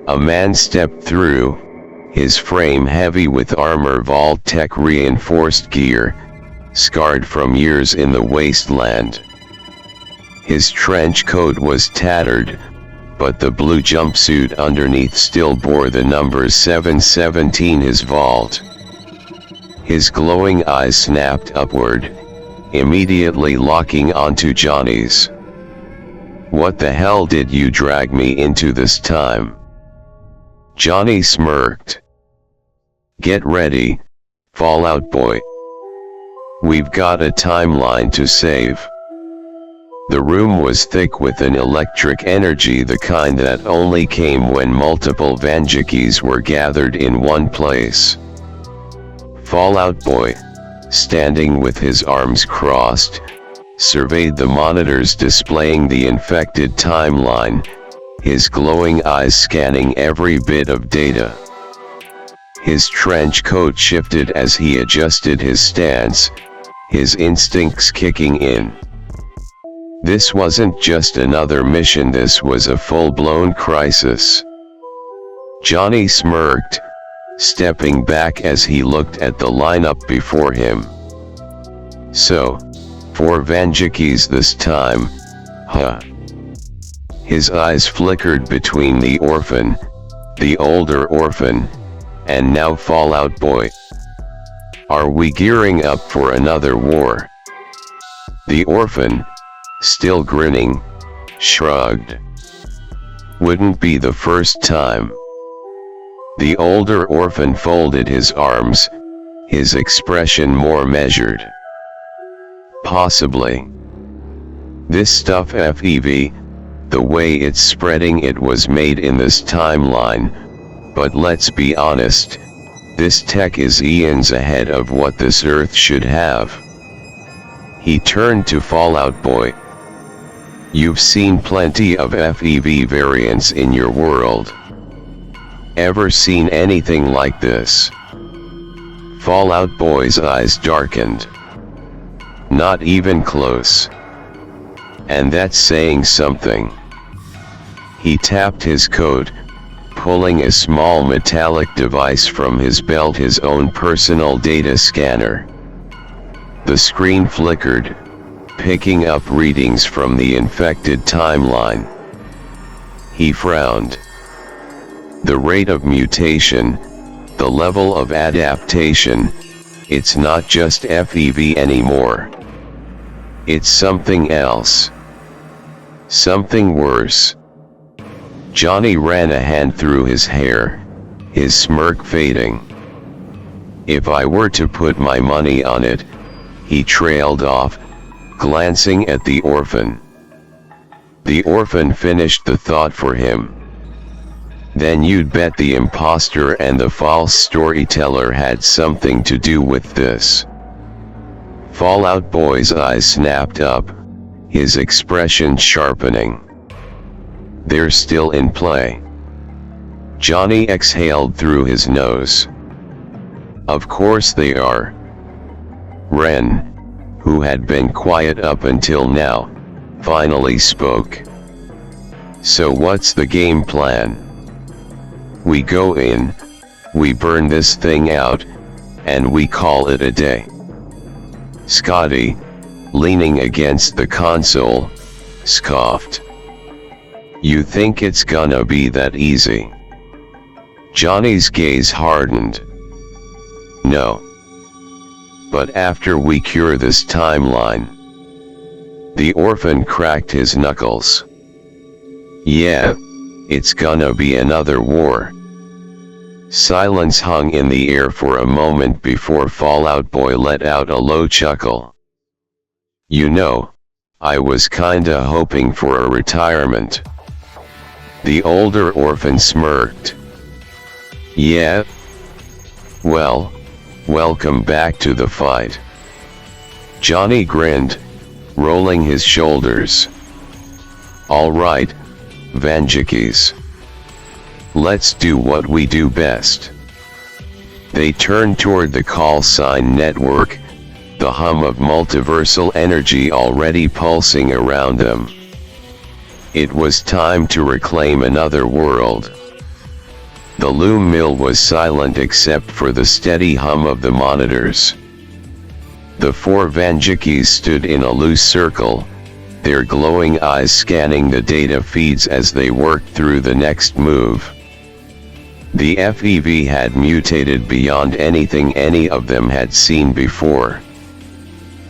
A man stepped through, his frame heavy with armor, Vault-Tec reinforced gear, scarred from years in the wasteland. His trench coat was tattered, but the blue jumpsuit underneath still bore the number 717, his vault. His glowing eyes snapped upward, immediately locking onto Johnny's. What the hell did you drag me into this time? Johnny smirked. Get ready, Fallout Boy. We've got a timeline to save. The room was thick with an electric energy, the kind that only came when multiple Vandukes were gathered in one place. Fallout Boy, standing with his arms crossed, surveyed the monitors displaying the infected timeline, his glowing eyes scanning every bit of data. His trench coat shifted as he adjusted his stance, his instincts kicking in. This wasn't just another mission, this was a full-blown crisis. Johnny smirked, stepping back as he looked at the lineup before him. So, 4 Vandukes this time, huh? His eyes flickered between the orphan, the older orphan, and now Fallout Boy. Are we gearing up for another war? The orphan, still grinning, shrugged. Wouldn't be the first time. The older orphan folded his arms, his expression more measured. Possibly. This stuff FEV, the way it's spreading, it was made in this timeline, but let's be honest, this tech is eons ahead of what this Earth should have. He turned to Fallout Boy. You've seen plenty of FEV variants in your world. Ever seen anything like this? Fallout Boy's eyes darkened. Not even close. And that's saying something. He tapped his coat, pulling a small metallic device from his belt, his own personal data scanner. The screen flickered, picking up readings from the infected timeline. He frowned. The rate of mutation, the level of adaptation, it's not just FEV anymore. It's something else. Something worse. Johnny ran a hand through his hair, his smirk fading. If I were to put my money on it, he trailed off, glancing at the orphan. The orphan finished the thought for him. Then you'd bet the imposter and the false storyteller had something to do with this. Fallout Boy's eyes snapped up, his expression sharpening. They're still in play. Johnny exhaled through his nose. Of course they are. Ren, who had been quiet up until now, finally spoke. So what's the game plan? We go in, we burn this thing out, and we call it a day. Scotty, leaning against the console, scoffed. You think it's gonna be that easy? Johnny's gaze hardened. No. But after we cure this timeline. The orphan cracked his knuckles. Yeah, it's gonna be another war. Silence hung in the air for a moment before Fallout Boy let out a low chuckle. You know, I was kinda hoping for a retirement. The older orphan smirked. Yeah? Well, welcome back to the fight. Johnny grinned, rolling his shoulders. All right, Vandukes. Let's do what we do best. They turned toward the call sign network, the hum of multiversal energy already pulsing around them. It was time to reclaim another world. The loom mill was silent except for the steady hum of the monitors. The four Vandukes stood in a loose circle, their glowing eyes scanning the data feeds as they worked through the next move. The FEV had mutated beyond anything any of them had seen before.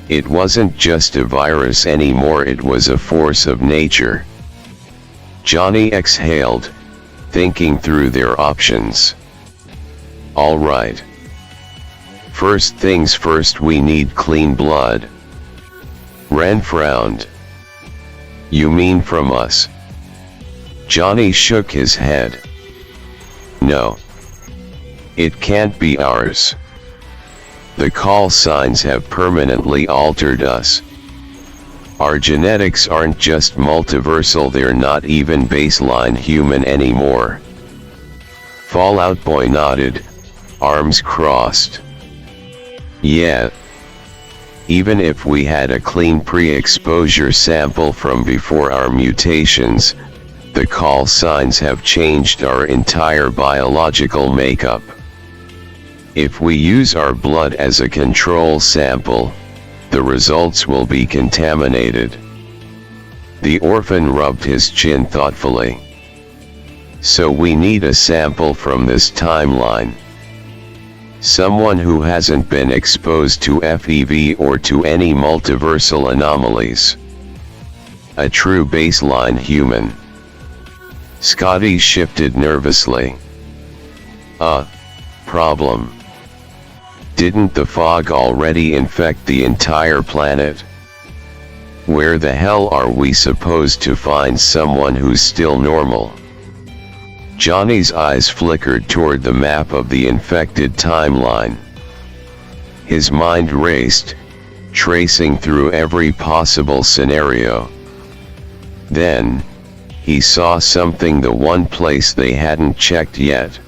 It wasn't just a virus anymore, it was a force of nature. Johnny exhaled, thinking through their options. All right. First things first, we need clean blood. Ren frowned. You mean from us? Johnny shook his head. No. It can't be ours. The call signs have permanently altered us. Our genetics aren't just multiversal, they're not even baseline human anymore. Fallout Boy nodded, arms crossed. Yeah. Even if we had a clean pre-exposure sample from before our mutations, the call signs have changed our entire biological makeup. If we use our blood as a control sample, the results will be contaminated. The orphan rubbed his chin thoughtfully. So we need a sample from this timeline. Someone who hasn't been exposed to FEV or to any multiversal anomalies. A true baseline human. Scotty shifted nervously. Problem. Didn't the fog already infect the entire planet? Where the hell are we supposed to find someone who's still normal? Johnny's eyes flickered toward the map of the infected timeline. His mind raced, tracing through every possible scenario. Then, he saw something, the one place they hadn't checked yet.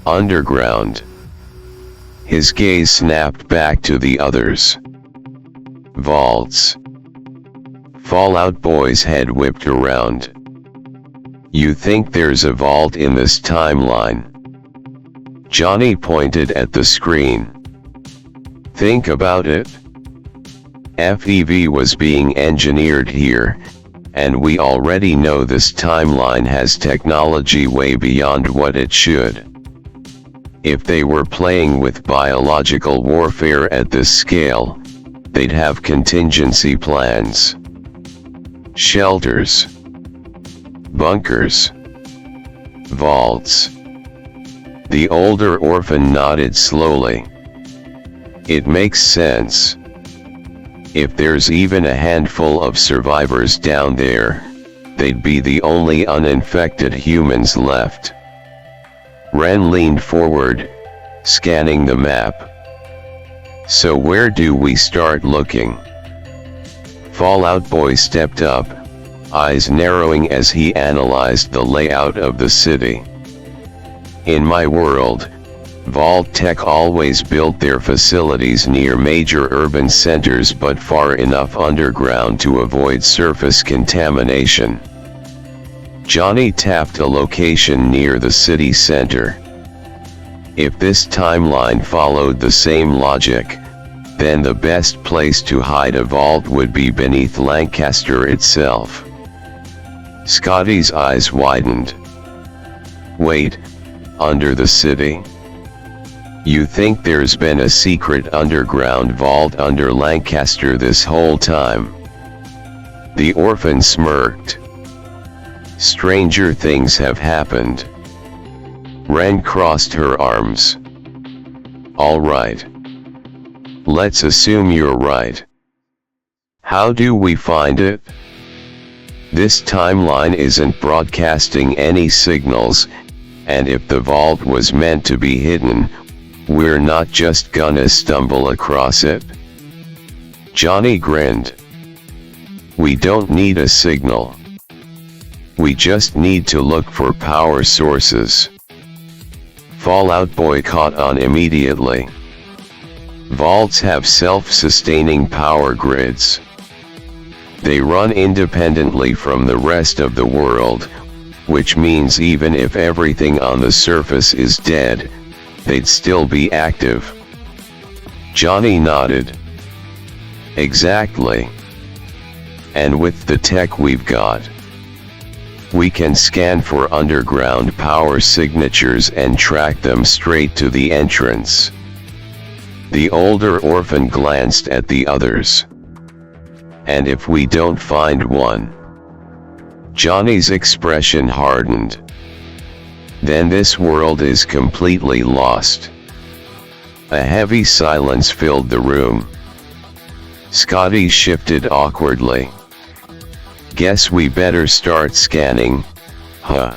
Underground. His gaze snapped back to the others. Vaults. Fallout Boy's head whipped around. You think there's a vault in this timeline? Johnny pointed at the screen. Think about it. FEV was being engineered here, and we already know this timeline has technology way beyond what it should. If they were playing with biological warfare at this scale, they'd have contingency plans. Shelters. Bunkers. Vaults. The older orphan nodded slowly. It makes sense. If there's even a handful of survivors down there, they'd be the only uninfected humans left. Ren leaned forward, scanning the map. So where do we start looking? Fallout Boy stepped up, eyes narrowing as he analyzed the layout of the city. In my world, Vault Tech always built their facilities near major urban centers but far enough underground to avoid surface contamination. Johnny tapped a location near the city center. If this timeline followed the same logic, then the best place to hide a vault would be beneath Lancaster itself. Scotty's eyes widened. Wait, under the city? You think there's been a secret underground vault under Lancaster this whole time? The orphan smirked. Stranger things have happened. Ren crossed her arms. All right. Let's assume you're right. How do we find it? This timeline isn't broadcasting any signals, and if the vault was meant to be hidden, we're not just gonna stumble across it. Johnny grinned. We don't need a signal. We just need to look for power sources. Fallout Boy caught on immediately. Vaults have self-sustaining power grids. They run independently from the rest of the world, which means even if everything on the surface is dead, they'd still be active. Johnny nodded. Exactly. And with the tech we've got, we can scan for underground power signatures and track them straight to the entrance. The older orphan glanced at the others. And if we don't find one? Johnny's expression hardened. Then this world is completely lost. A heavy silence filled the room. Scotty shifted awkwardly. Guess we better start scanning, huh?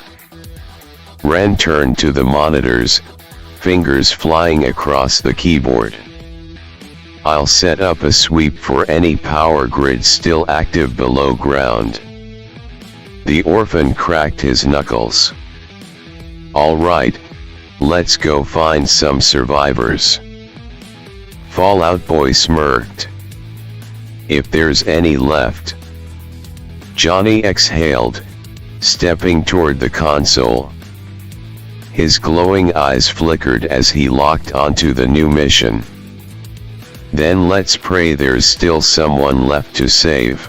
Ren turned to the monitors, fingers flying across the keyboard. I'll set up a sweep for any power grid still active below ground. The orphan cracked his knuckles. All right, let's go find some survivors. Fallout Boy smirked. If there's any left. Johnny exhaled, stepping toward the console. His glowing eyes flickered as he locked onto the new mission. Then let's pray there's still someone left to save.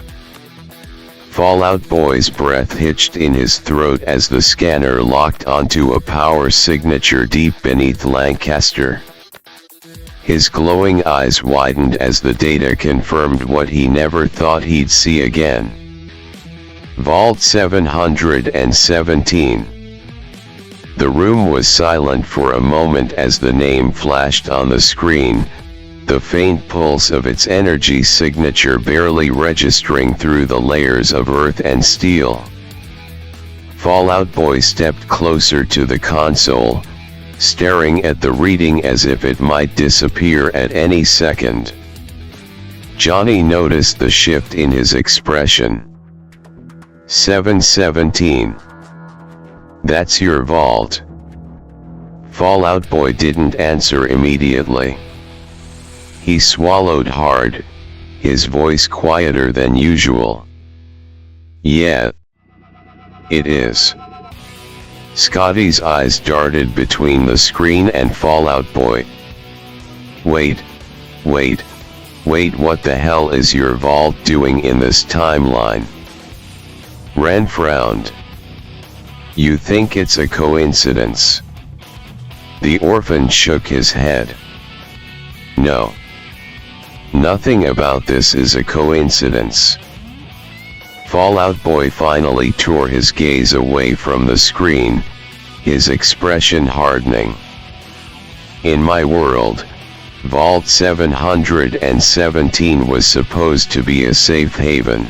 Fallout Boy's breath hitched in his throat as the scanner locked onto a power signature deep beneath Lancaster. His glowing eyes widened as the data confirmed what he never thought he'd see again. Vault 717. The room was silent for a moment as the name flashed on the screen, the faint pulse of its energy signature barely registering through the layers of earth and steel. Fallout Boy stepped closer to the console, staring at the reading as if it might disappear at any second. Johnny noticed the shift in his expression. 717. That's your vault. Fallout Boy didn't answer immediately. He swallowed hard, his voice quieter than usual. Yeah. It is. Scotty's eyes darted between the screen and Fallout Boy. Wait, what the hell is your vault doing in this timeline? Ren frowned. You think it's a coincidence? The orphan shook his head. No. Nothing about this is a coincidence. Fallout Boy finally tore his gaze away from the screen, his expression hardening. In my world, Vault 717 was supposed to be a safe haven.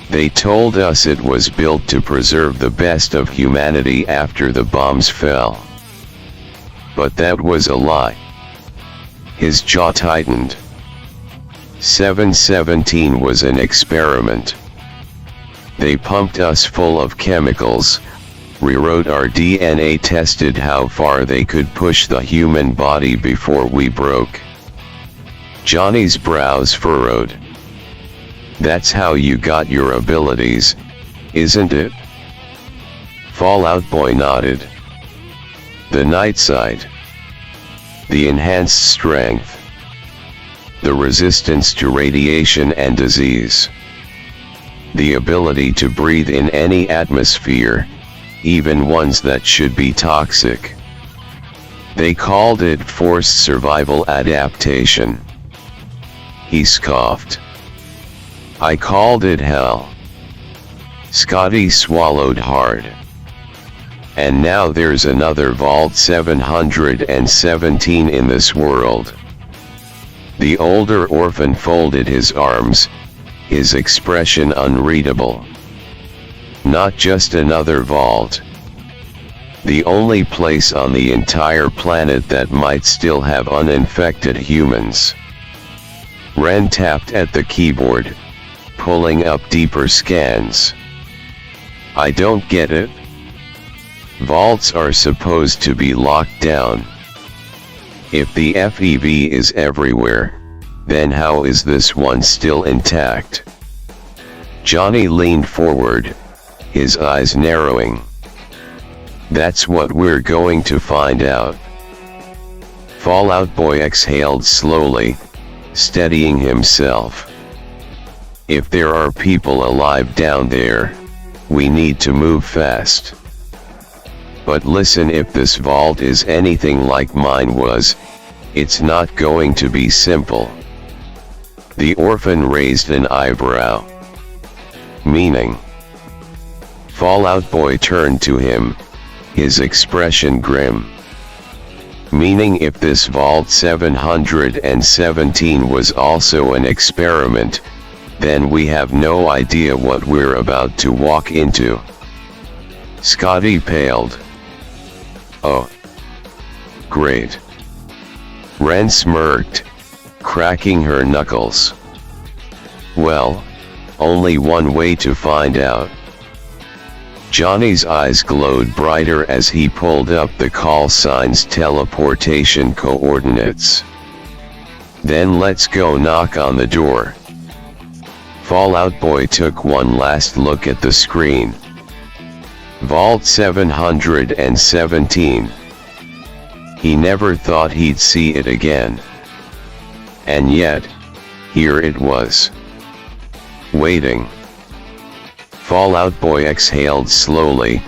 They told us it was built to preserve the best of humanity after the bombs fell. But that was a lie. His jaw tightened. 717 was an experiment. They pumped us full of chemicals, rewrote our DNA, tested how far they could push the human body before we broke. Johnny's brows furrowed. That's how you got your abilities, isn't it? Fallout Boy nodded. The night sight. The enhanced strength. The resistance to radiation and disease. The ability to breathe in any atmosphere, even ones that should be toxic. They called it forced survival adaptation. He scoffed. I called it hell. Scotty swallowed hard. And now there's another Vault 717 in this world. The older orphan folded his arms, his expression unreadable. Not just another vault. The only place on the entire planet that might still have uninfected humans. Ren tapped at the keyboard, pulling up deeper scans. I don't get it. Vaults are supposed to be locked down. If the FEV is everywhere, then how is this one still intact? Johnny leaned forward, his eyes narrowing. That's what we're going to find out. Fallout Boy exhaled slowly, steadying himself. If there are people alive down there, we need to move fast. But listen, if this vault is anything like mine was, it's not going to be simple. The orphan raised an eyebrow. Meaning? Fallout Boy turned to him, his expression grim. Meaning, if this Vault 717 was also an experiment, then we have no idea what we're about to walk into. Scotty paled. Oh. Great. Ren smirked, cracking her knuckles. Well, only one way to find out. Johnny's eyes glowed brighter as he pulled up the call sign's teleportation coordinates. Then let's go knock on the door. Fallout Boy took one last look at the screen. Vault 717. He never thought he'd see it again. And yet, here it was. Waiting. Fallout Boy exhaled slowly,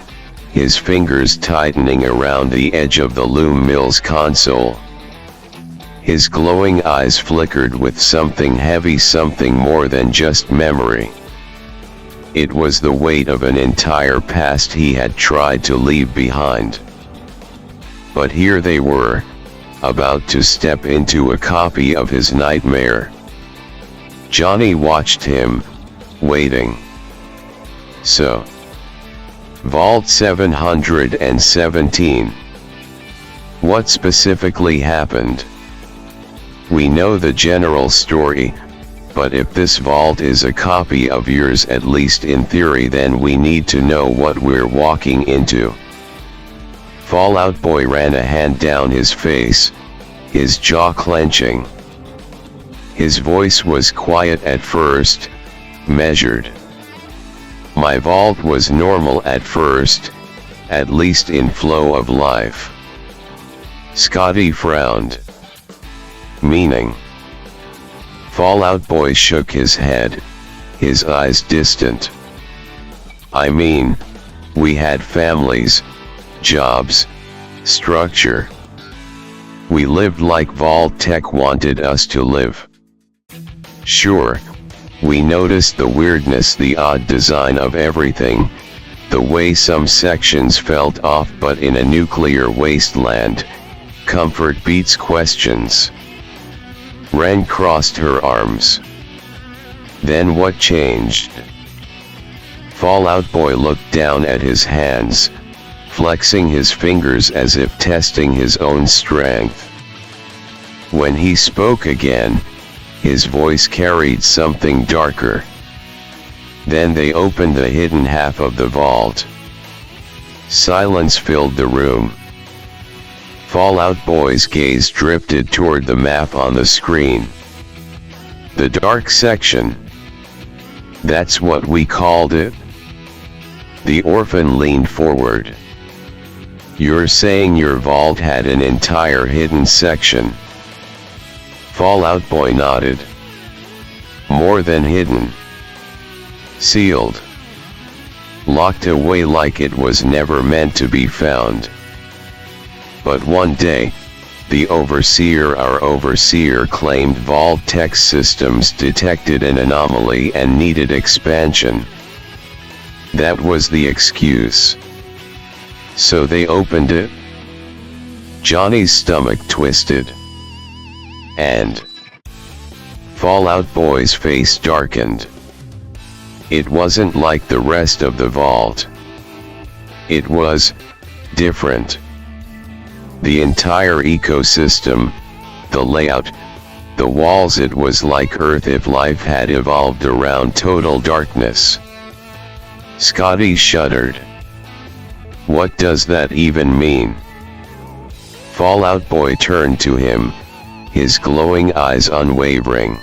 his fingers tightening around the edge of the Loom Mills console. His glowing eyes flickered with something heavy, something more than just memory. It was the weight of an entire past he had tried to leave behind. But here they were, about to step into a copy of his nightmare. Johnny watched him, waiting. So, Vault 717. What specifically happened? We know the general story, but if this vault is a copy of yours, at least in theory, then we need to know what we're walking into. Fallout Boy ran a hand down his face, his jaw clenching. His voice was quiet at first, measured. My vault was normal at first, at least in flow of life. Scotty frowned. Meaning? Fallout Boy shook his head, his eyes distant. I mean, we had families, jobs, structure. We lived like Vault Tech wanted us to live. Sure, we noticed the weirdness, the odd design of everything, the way some sections felt off, but in a nuclear wasteland, comfort beats questions. Ren crossed her arms. Then what changed? Fallout Boy looked down at his hands, flexing his fingers as if testing his own strength. When he spoke again, his voice carried something darker. Then they opened the hidden half of the vault. Silence filled the room. Fallout Boy's gaze drifted toward the map on the screen. The dark section. That's what we called it? The orphan leaned forward. You're saying your vault had an entire hidden section? Fallout Boy nodded. More than hidden. Sealed. Locked away like it was never meant to be found. But one day, our overseer claimed Vault Tech Systems detected an anomaly and needed expansion. That was the excuse. So they opened it? Johnny's stomach twisted. And Fallout Boy's face darkened. It wasn't like the rest of the vault. It was different. The entire ecosystem, the layout, the walls, it was like Earth if life had evolved around total darkness. Scotty shuddered. What does that even mean? Fallout Boy turned to him, his glowing eyes unwavering.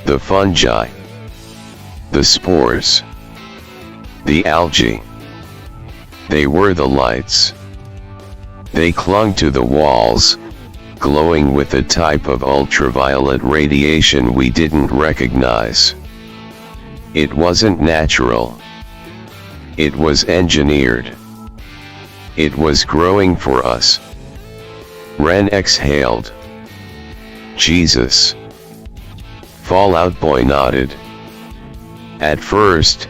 The fungi. The spores. The algae. They were the lights. They clung to the walls, glowing with a type of ultraviolet radiation we didn't recognize. It wasn't natural. It was engineered. It was growing for us. Ren exhaled. Jesus. Fallout Boy nodded. At first,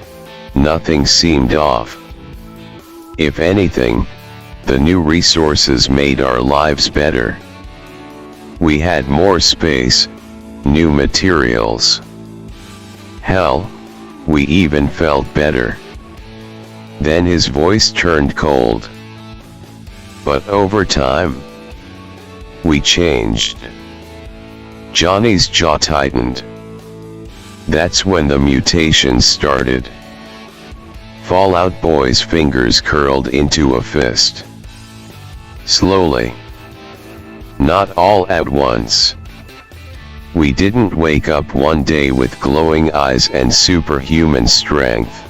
nothing seemed off. If anything, the new resources made our lives better. We had more space, new materials. Hell, we even felt better. Then his voice turned cold. But over time, we changed. Johnny's jaw tightened. That's when the mutations started. Fallout Boy's fingers curled into a fist. Slowly. Not all at once. We didn't wake up one day with glowing eyes and superhuman strength.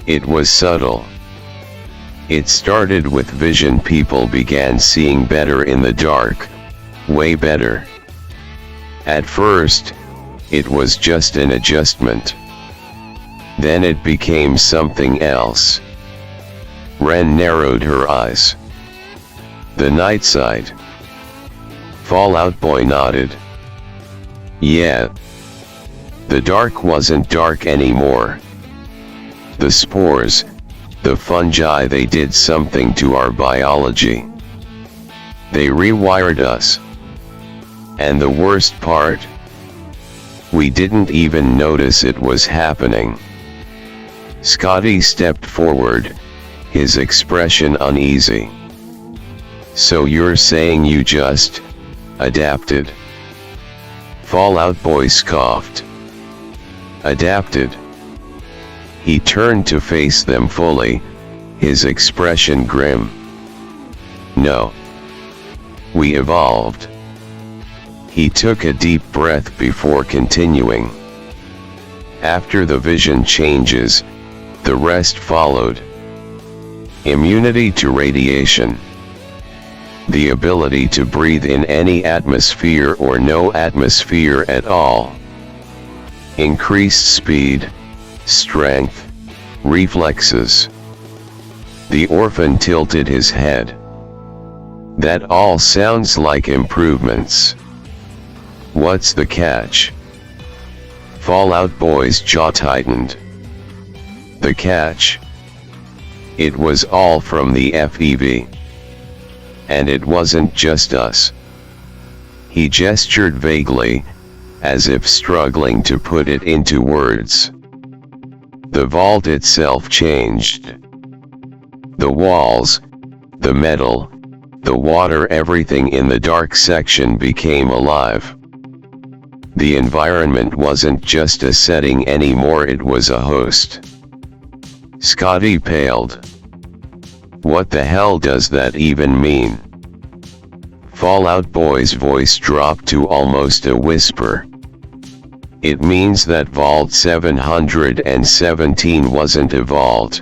It was subtle. It started with vision. People began seeing better in the dark, way better. At first, it was just an adjustment. Then it became something else. Ren narrowed her eyes. The night side. Fallout Boy nodded. Yeah. The dark wasn't dark anymore. The spores, the fungi, they did something to our biology. They rewired us. And the worst part? We didn't even notice it was happening. Scotty stepped forward, his expression uneasy. So you're saying you just adapted? Fallout Boy scoffed. Adapted? He turned to face them fully, his expression grim. No. We evolved. He took a deep breath before continuing. After the vision changes, the rest followed. Immunity to radiation. The ability to breathe in any atmosphere or no atmosphere at all. Increased speed, strength, reflexes. The orphan tilted his head. That all sounds like improvements. What's the catch? Fallout Boy's jaw tightened. The catch? It was all from the FEV. And it wasn't just us. He gestured vaguely, as if struggling to put it into words. The vault itself changed. The walls, the metal, the water, everything in the dark section became alive. The environment wasn't just a setting anymore, it was a host. Scotty paled. What the hell does that even mean? Fallout Boy's voice dropped to almost a whisper. It means that Vault 717 wasn't a vault.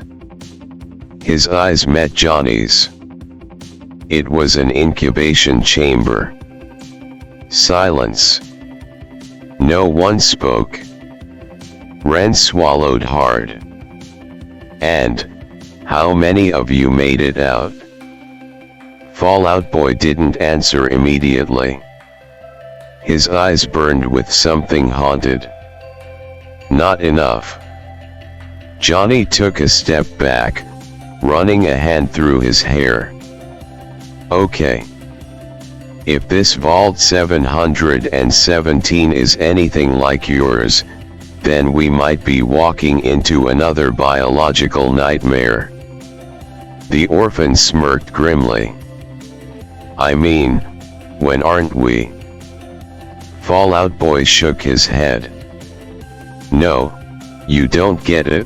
His eyes met Johnny's. It was an incubation chamber. Silence. No one spoke. Ren swallowed hard. And, how many of you made it out? Fallout Boy didn't answer immediately. His eyes burned with something haunted. Not enough. Johnny took a step back, running a hand through his hair. Okay. If this Vault 717 is anything like yours, then we might be walking into another biological nightmare. The orphan smirked grimly. I mean, when aren't we? Fallout Boy shook his head. No, you don't get it.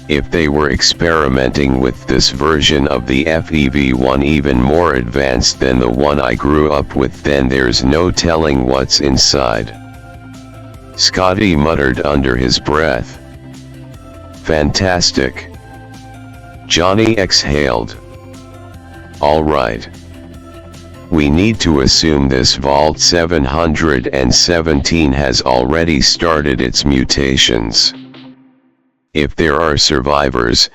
If they were experimenting with this version of the FEV1 even more advanced than the one I grew up with, then there's no telling what's inside. Scotty muttered under his breath. Fantastic. Johnny exhaled. All right. We need to assume this Vault 717 has already started its mutations. If there are survivors,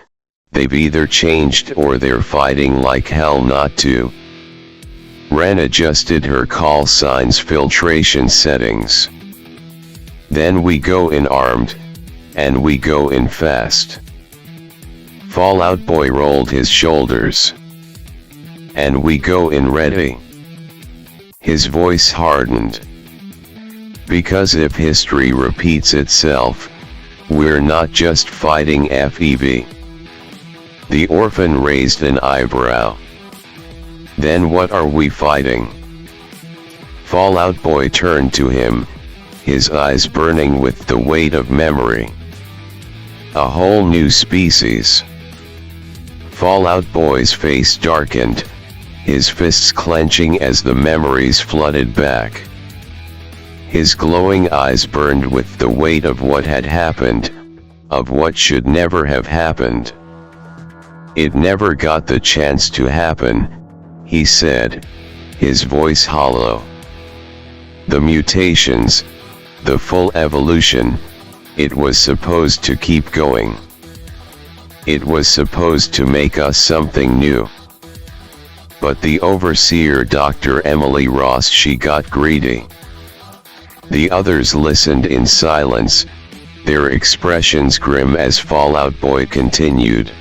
they've either changed or they're fighting like hell not to. Ren adjusted her call signs filtration settings. Then we go in armed, and we go in fast. Fallout Boy rolled his shoulders. And we go in ready. His voice hardened. Because if history repeats itself, we're not just fighting FEV. The orphan raised an eyebrow. Then what are we fighting? Fallout Boy turned to him, his eyes burning with the weight of memory. A whole new species. Fallout Boy's face darkened, his fists clenching as the memories flooded back. His glowing eyes burned with the weight of what had happened, of what should never have happened. It never got the chance to happen, he said, his voice hollow. The mutations, the full evolution, it was supposed to keep going. It was supposed to make us something new. But the overseer, Dr. Emily Ross, she got greedy. The others listened in silence, their expressions grim as Fallout Boy continued.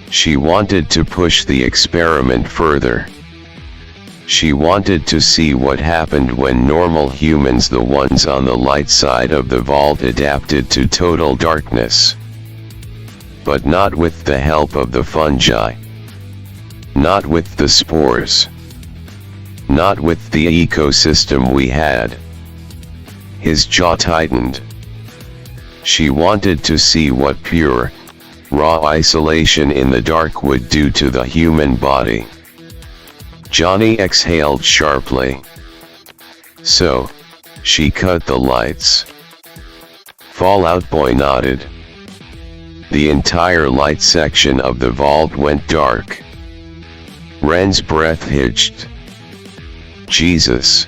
She wanted to push the experiment further. She wanted to see what happened when normal humans, the ones on the light side of the vault, adapted to total darkness. But not with the help of the fungi. Not with the spores. Not with the ecosystem we had. His jaw tightened. She wanted to see what pure, raw isolation in the dark would do to the human body. Johnny exhaled sharply. So, she cut the lights. Fallout Boy nodded. The entire light section of the vault went dark. Ren's breath hitched. Jesus.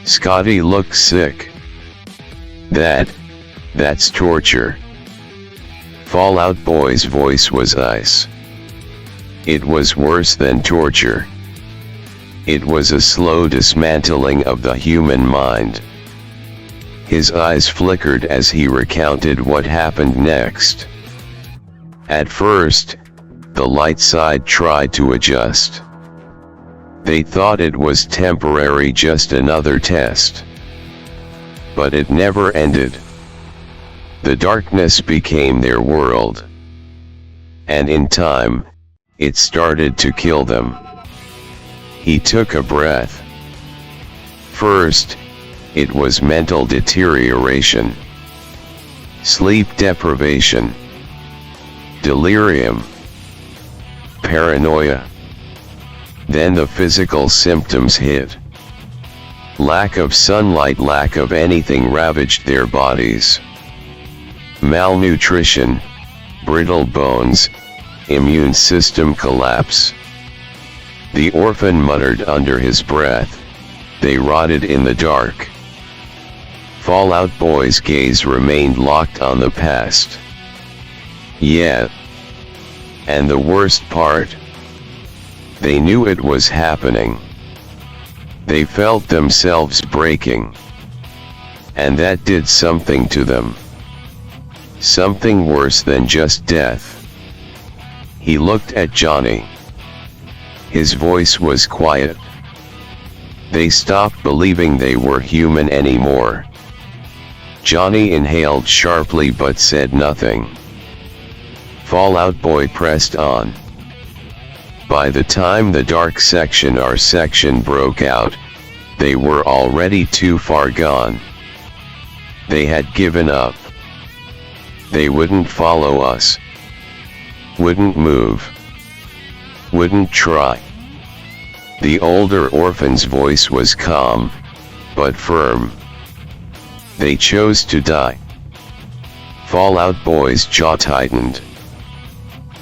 Scotty looked sick. That's torture. Fallout Boy's voice was ice. It was worse than torture. It was a slow dismantling of the human mind. His eyes flickered as he recounted what happened next. At first, the light side tried to adjust. They thought it was temporary, just another test. But it never ended. The darkness became their world. And in time, it started to kill them. He took a breath. First, it was mental deterioration. Sleep deprivation. Delirium. Paranoia. Then the physical symptoms hit. Lack of sunlight, lack of anything ravaged their bodies. Malnutrition, brittle bones, immune system collapse. The orphan muttered under his breath, "They rotted in the dark." Fallout Boy's gaze remained locked on the past. Yeah. And the worst part? They knew it was happening. They felt themselves breaking. And that did something to them. Something worse than just death. He looked at Johnny. His voice was quiet. They stopped believing they were human anymore. Johnny inhaled sharply but said nothing. Fallout Boy pressed on. By the time the dark section, our section, broke out, they were already too far gone. They had given up. They wouldn't follow us. Wouldn't move. Wouldn't try. The older orphan's voice was calm, but firm. They chose to die. Fallout Boy's jaw tightened.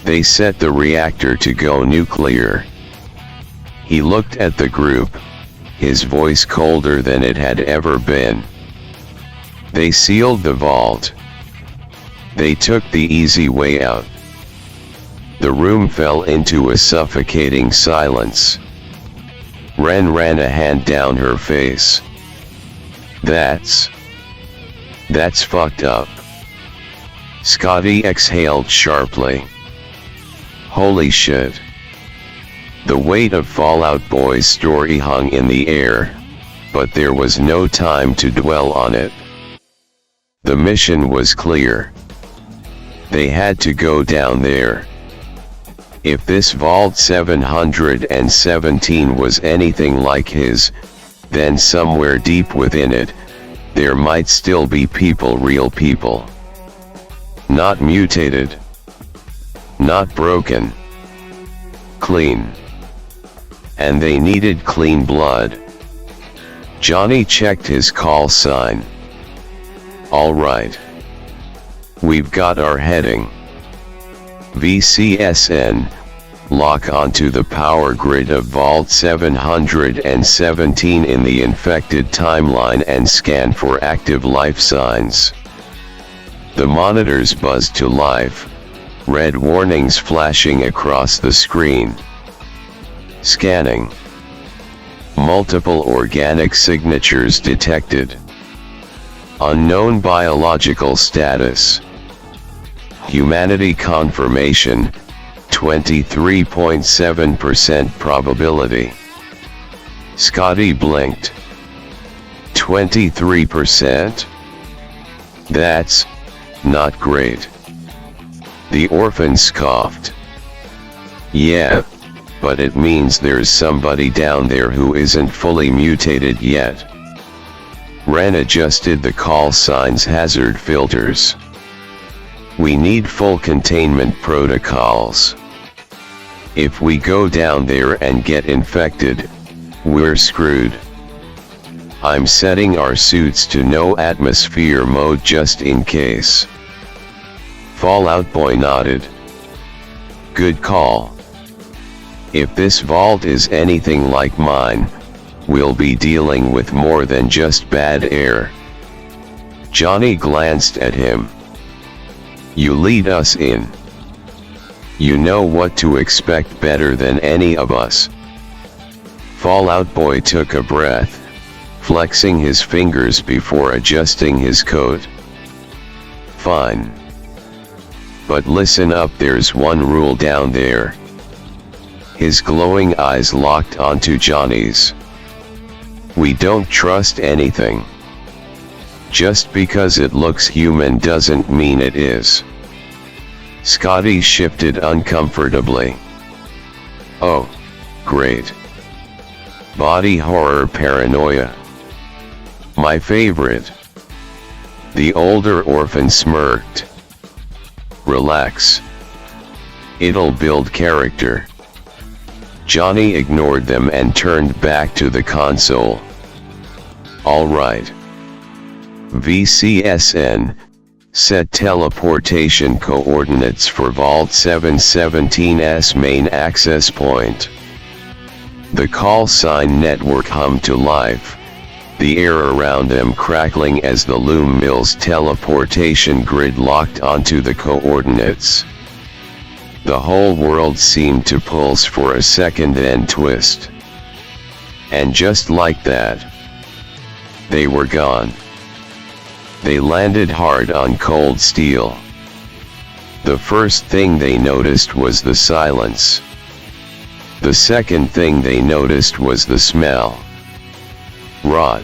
They set the reactor to go nuclear. He looked at the group, his voice colder than it had ever been. They sealed the vault. They took the easy way out. The room fell into a suffocating silence. Ren ran a hand down her face. That's fucked up. Scotty exhaled sharply. Holy shit. The weight of Fallout Boy's story hung in the air, but there was no time to dwell on it. The mission was clear. They had to go down there. If this Vault 717 was anything like his, then somewhere deep within it, there might still be people, real people. Not mutated. Not broken. Clean. And they needed clean blood. Johnny checked his call sign. All right. We've got our heading. VCSN, lock onto the power grid of Vault 717 in the infected timeline and scan for active life signs. The monitors buzzed to life, red warnings flashing across the screen. Scanning. Multiple organic signatures detected. Unknown biological status. Humanity confirmation, 23.7% probability. Scotty blinked. 23%? That's not great. The orphan scoffed. Yeah, but it means there's somebody down there who isn't fully mutated yet. Ren adjusted the call sign's hazard filters. We need full containment protocols. If we go down there and get infected, we're screwed. I'm setting our suits to no atmosphere mode just in case. Fallout Boy nodded. Good call. If this vault is anything like mine, we'll be dealing with more than just bad air. Johnny glanced at him. You lead us in. You know what to expect better than any of us. Fallout Boy took a breath, flexing his fingers before adjusting his coat. Fine. But listen up, there's one rule down there. His glowing eyes locked onto Johnny's. We don't trust anything. Just because it looks human doesn't mean it is. Scotty shifted uncomfortably. Oh, great. Body horror paranoia. My favorite. The older orphan smirked. Relax. It'll build character. Johnny ignored them and turned back to the console. All right. VCSN, set teleportation coordinates for Vault 717's main access point. The call sign network hummed to life, the air around them crackling as the loom mill's teleportation grid locked onto the coordinates. The whole world seemed to pulse for a second then twist. And just like that, they were gone. They landed hard on cold steel. The first thing they noticed was the silence. The second thing they noticed was the smell. Rot.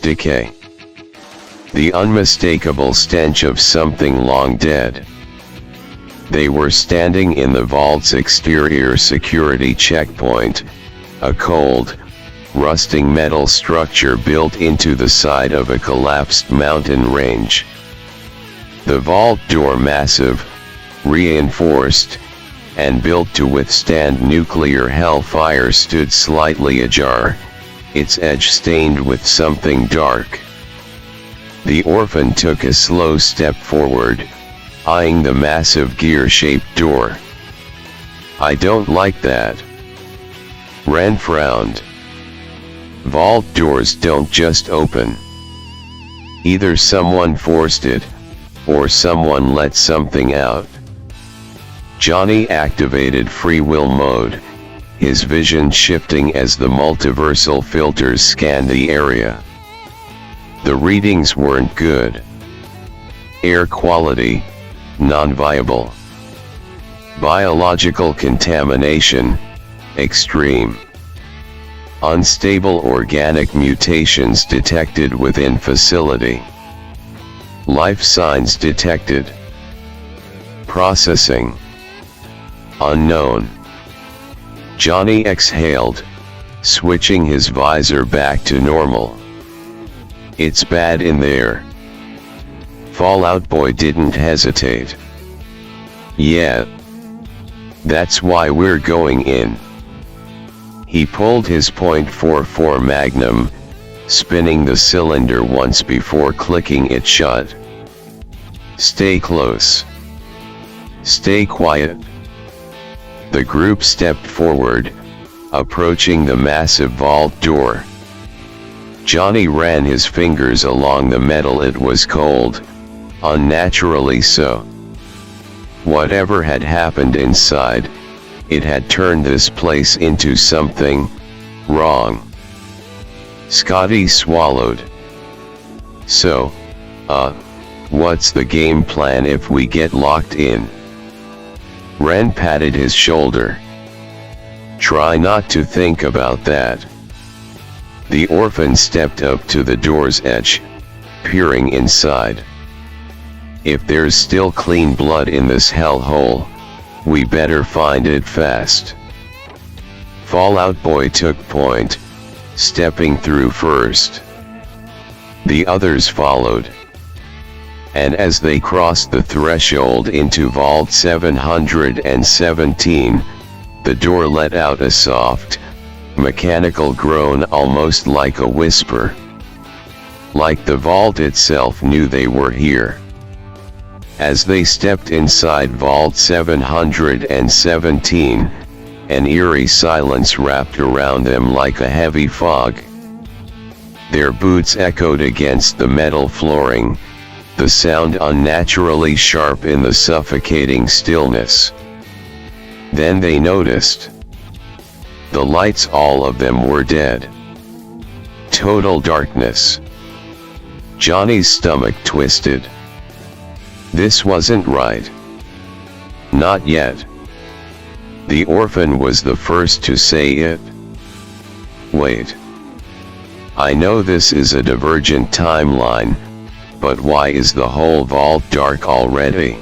Decay. The unmistakable stench of something long dead. They were standing in the vault's exterior security checkpoint, a cold, rusting metal structure built into the side of a collapsed mountain range. The vault door, massive, reinforced, and built to withstand nuclear hellfire, stood slightly ajar, its edge stained with something dark. The orphan took a slow step forward, eyeing the massive gear-shaped door. I don't like that. Ren frowned. Vault doors don't just open. Either someone forced it, or someone let something out. Johnny activated free will mode, his vision shifting as the multiversal filters scanned the area. The readings weren't good. Air quality, non-viable. Biological contamination, extreme. Unstable organic mutations detected within facility. Life signs detected. Processing. Unknown. Johnny exhaled, switching his visor back to normal. It's bad in there. Fallout Boy didn't hesitate. Yeah. That's why we're going in. He pulled his .44 Magnum, spinning the cylinder once before clicking it shut. Stay close. Stay quiet. The group stepped forward, approaching the massive vault door. Johnny ran his fingers along the metal. It was cold, unnaturally so. Whatever had happened inside, it had turned this place into something wrong. Scotty swallowed. So, what's the game plan if we get locked in? Ren patted his shoulder. Try not to think about that. The orphan stepped up to the door's edge, peering inside. If there's still clean blood in this hellhole, we better find it fast. Fallout Boy took point, stepping through first. The others followed. And as they crossed the threshold into Vault 717, the door let out a soft, mechanical groan almost like a whisper. Like the vault itself knew they were here. As they stepped inside Vault 717, an eerie silence wrapped around them like a heavy fog. Their boots echoed against the metal flooring, the sound unnaturally sharp in the suffocating stillness. Then they noticed. The lights, all of them, were dead. Total darkness. Johnny's stomach twisted. This wasn't right. Not yet. The orphan was the first to say it. Wait. I know this is a divergent timeline, but why is the whole vault dark already?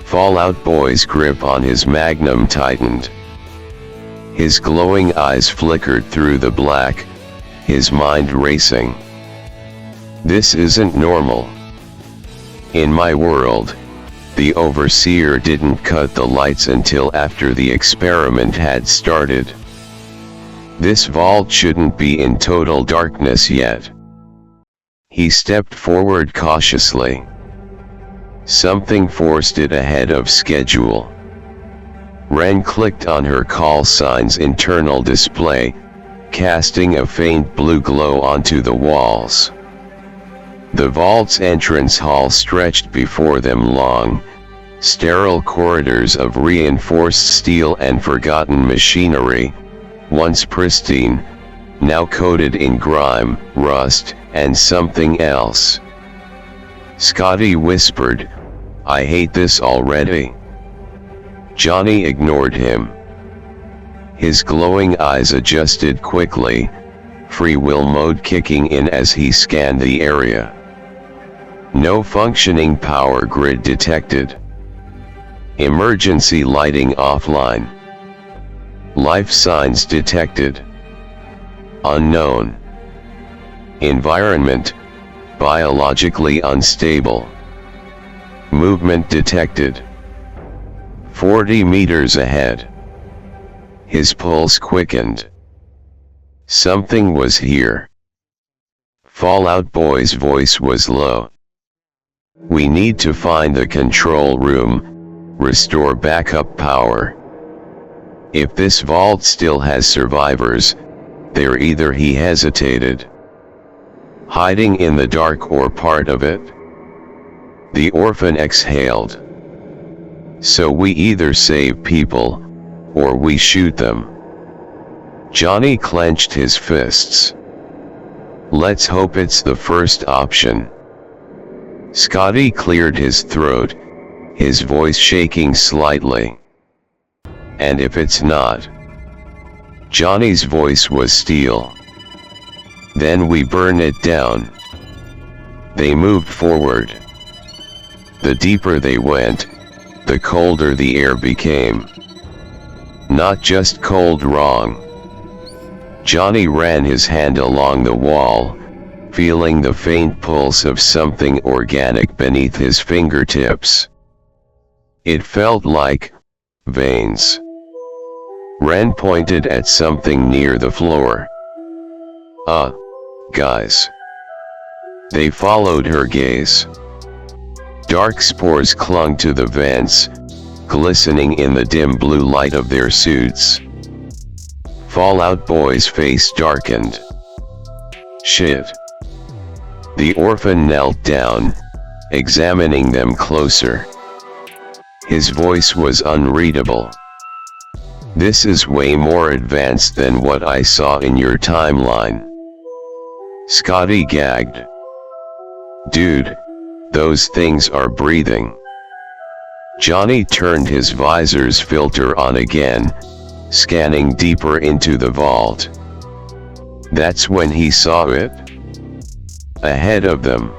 Fallout Boy's grip on his magnum tightened. His glowing eyes flickered through the black, his mind racing. This isn't normal. In my world, the overseer didn't cut the lights until after the experiment had started. This vault shouldn't be in total darkness yet. He stepped forward cautiously. Something forced it ahead of schedule. Ren clicked on her call sign's internal display, casting a faint blue glow onto the walls. The vault's entrance hall stretched before them, long, sterile corridors of reinforced steel and forgotten machinery, once pristine, now coated in grime, rust, and something else. Scotty whispered, "I hate this already." Johnny ignored him. His glowing eyes adjusted quickly, free will mode kicking in as he scanned the area. No functioning power grid detected. Emergency lighting offline. Life signs detected. Unknown. Environment, biologically unstable. Movement detected. 40 meters ahead. His pulse quickened. Something was here. Fallout Boy's voice was low. We need to find the control room, restore backup power. If this vault still has survivors, they're either, he hesitated, hiding in the dark or part of it. The orphan exhaled. So we either save people, or we shoot them. Johnny clenched his fists. Let's hope it's the first option. Scotty cleared his throat, his voice shaking slightly. And if it's not? Johnny's voice was steel. Then we burn it down. They moved forward. The deeper they went, the colder the air became. Not just cold, wrong. Johnny ran his hand along the wall, feeling the faint pulse of something organic beneath his fingertips. It felt like veins. Ren pointed at something near the floor. Guys. They followed her gaze. Dark spores clung to the vents, glistening in the dim blue light of their suits. Fallout Boy's face darkened. Shit. The orphan knelt down, examining them closer. His voice was unreadable. This is way more advanced than what I saw in your timeline. Scotty gagged. Dude, those things are breathing. Johnny turned his visor's filter on again, scanning deeper into the vault. That's when he saw it. Ahead of them.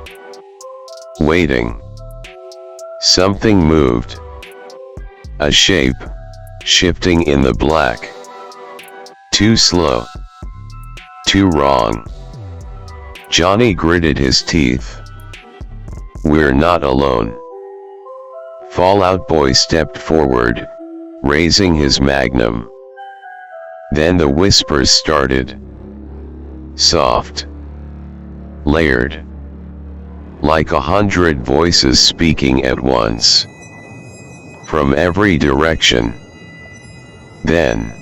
Waiting. Something moved. A shape, shifting in the black. Too slow. Too wrong. Johnny gritted his teeth. We're not alone. Fallout Boy stepped forward, raising his magnum. Then the whispers started. Soft. Layered. Like 100 voices speaking at once. From every direction. Then,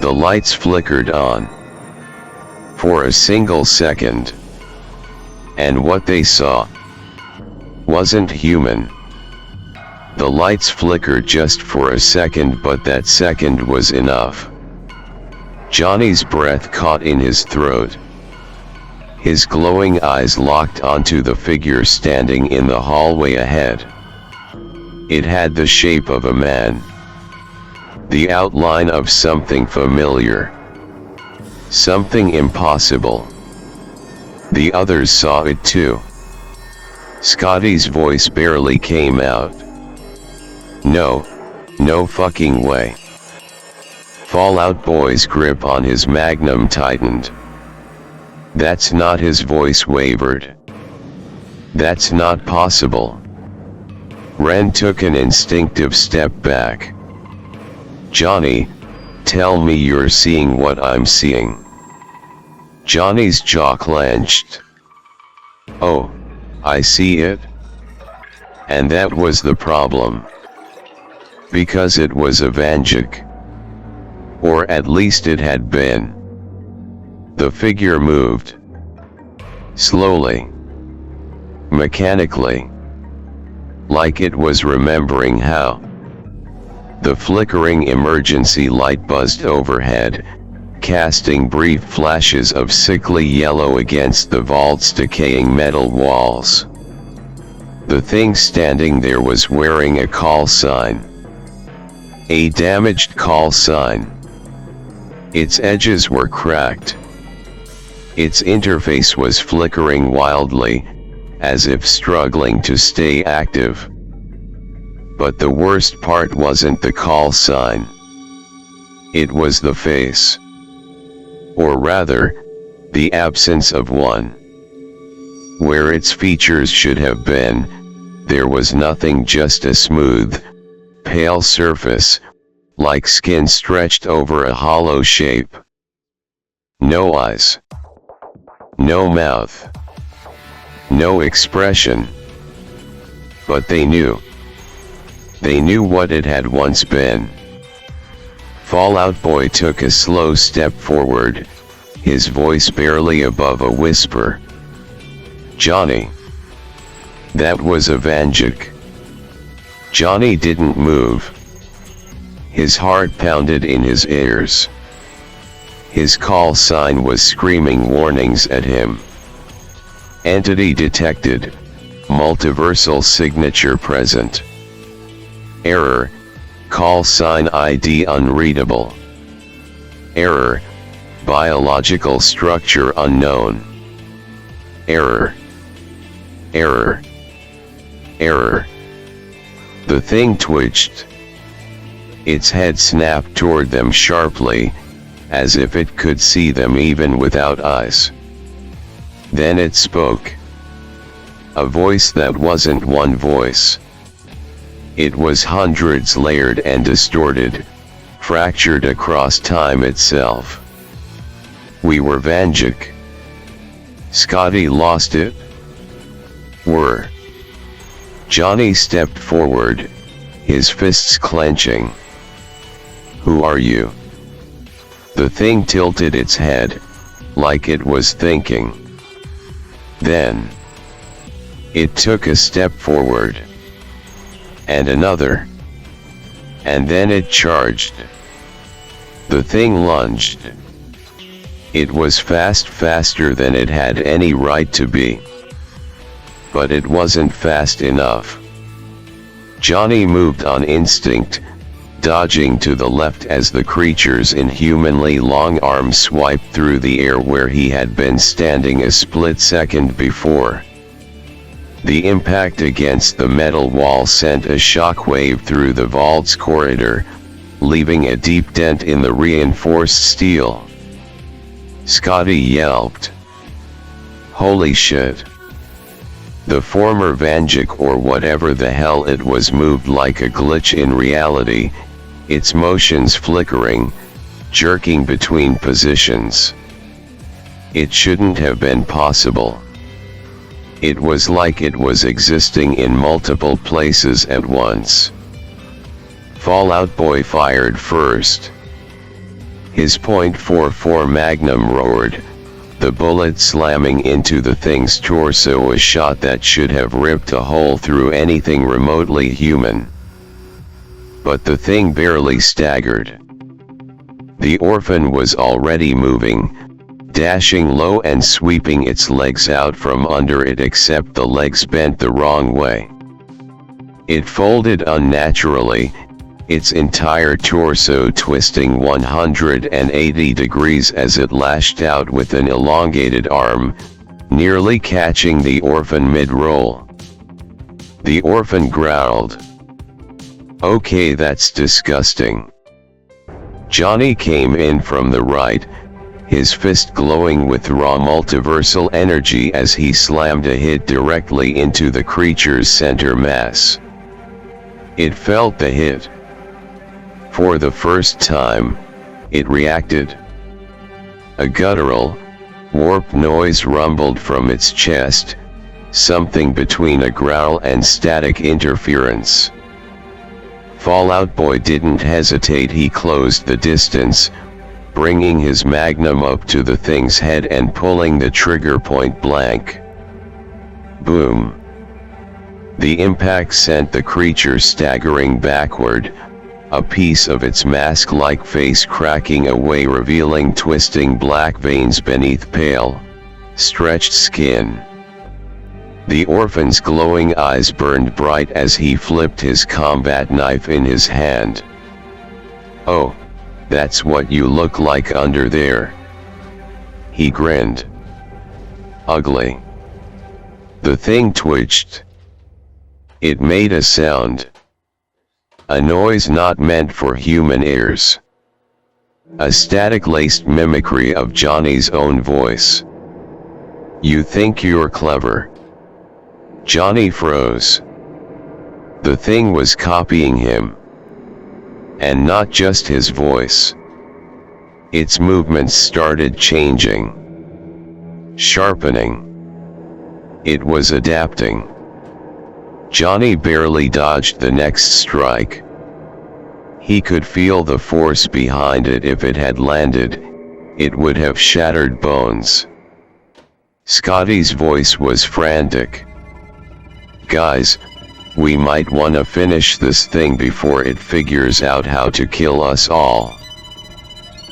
the lights flickered on. For a single second. And what they saw wasn't human. The lights flickered just for a second, but that second was enough. Johnny's breath caught in his throat. His glowing eyes locked onto the figure standing in the hallway ahead. It had the shape of a man. The outline of something familiar. Something impossible. The others saw it too. Scotty's voice barely came out. No fucking way. Fallout Boy's grip on his magnum tightened. That's not, his voice wavered. That's not possible. Ren took an instinctive step back. Johnny, tell me you're seeing what I'm seeing. Johnny's jaw clenched. Oh, I see it. And that was the problem. Because it was a Vanduke. Or at least it had been. The figure moved. Slowly. Mechanically. Like it was remembering how. The flickering emergency light buzzed overhead, casting brief flashes of sickly yellow against the vault's decaying metal walls. The thing standing there was wearing a call sign. A damaged call sign. Its edges were cracked. Its interface was flickering wildly, as if struggling to stay active. But the worst part wasn't the call sign. It was the face. Or rather, the absence of one. Where its features should have been, there was nothing, just a smooth, pale surface, like skin stretched over a hollow shape. No eyes. No mouth. No expression. But they knew. They knew what it had once been. Fallout Boy took a slow step forward, his voice barely above a whisper. Johnny. That was a Vanduke. Johnny didn't move. His heart pounded in his ears. His call sign was screaming warnings at him. Entity detected. Multiversal signature present. Error. Call sign ID unreadable. Error. Biological structure unknown. Error. Error. Error. The thing twitched. Its head snapped toward them sharply, as if it could see them even without eyes. Then it spoke. A voice that wasn't one voice. It was hundreds, layered and distorted, fractured across time itself. We were Vanduke. Scotty lost it? Were. Johnny stepped forward, his fists clenching. Who are you? The thing tilted its head, like it was thinking. Then, it took a step forward. And another. And then it charged. The thing lunged. It was faster than it had any right to be. but it wasn't fast enough. Johnny moved on instinct, dodging to the left as the creature's inhumanly long arms swiped through the air where he had been standing a split second before. The impact against the metal wall sent a shockwave through the vault's corridor, leaving a deep dent in the reinforced steel. Scotty yelped. "Holy shit." The former Vanduke, or whatever the hell it was, moved like a glitch in reality, its motions flickering, jerking between positions. It shouldn't have been possible. It was like it was existing in multiple places at once. Fallout Boy fired first. His .44 Magnum roared, the bullet slamming into the thing's torso, a shot that should have ripped a hole through anything remotely human. But the thing barely staggered. The orphan was already moving, dashing low and sweeping its legs out from under it, except the legs bent the wrong way. It folded unnaturally, its entire torso twisting 180 degrees as it lashed out with an elongated arm, nearly catching the orphan mid-roll. The orphan growled. "Okay, that's disgusting." Johnny came in from the right, his fist glowing with raw multiversal energy as he slammed a hit directly into the creature's center mass. It felt the hit. For the first time, it reacted. A guttural, warped noise rumbled from its chest, something between a growl and static interference. Fallout Boy didn't hesitate. He closed the distance, bringing his magnum up to the thing's head and pulling the trigger point blank. Boom. The impact sent the creature staggering backward, a piece of its mask-like face cracking away, revealing twisting black veins beneath pale, stretched skin. The orphan's glowing eyes burned bright as he flipped his combat knife in his hand. "Oh, that's what you look like under there." He grinned. "Ugly." The thing twitched. It made a sound. A noise not meant for human ears. A static-laced mimicry of Johnny's own voice. "You think you're clever?" Johnny froze. The thing was copying him. And not just his voice. Its movements started changing. Sharpening. It was adapting. Johnny barely dodged the next strike. He could feel the force behind it. If it had landed, it would have shattered bones. Scotty's voice was frantic. "Guys, we might wanna finish this thing before it figures out how to kill us all."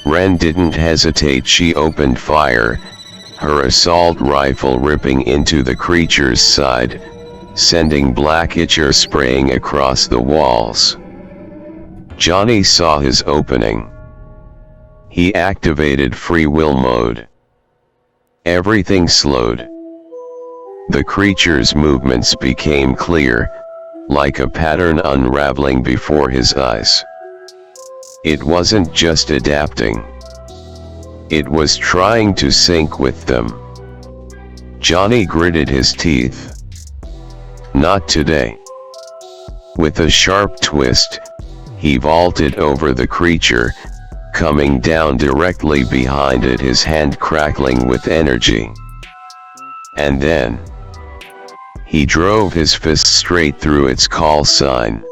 Ren didn't hesitate. She opened fire, her assault rifle ripping into the creature's side, sending black ichor spraying across the walls. Johnny saw his opening. He activated free will mode. Everything slowed. The creature's movements became clear, like a pattern unraveling before his eyes. It wasn't just adapting. It was trying to sync with them. Johnny gritted his teeth. Not today. With a sharp twist, he vaulted over the creature, coming down directly behind it, his hand crackling with energy. And then, he drove his fist straight through its call sign.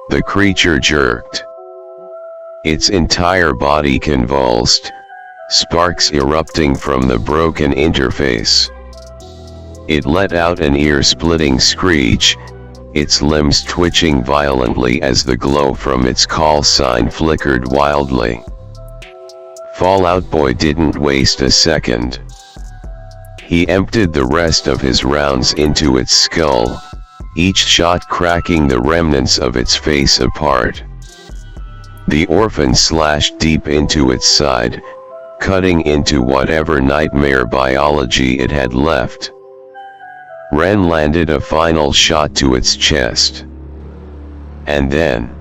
The creature jerked. Its entire body convulsed, sparks erupting from the broken interface. It let out an ear-splitting screech, its limbs twitching violently as the glow from its call sign flickered wildly. Fallout Boy didn't waste a second. He emptied the rest of his rounds into its skull, each shot cracking the remnants of its face apart. The orphan slashed deep into its side, cutting into whatever nightmare biology it had left. Ren landed a final shot to its chest. And then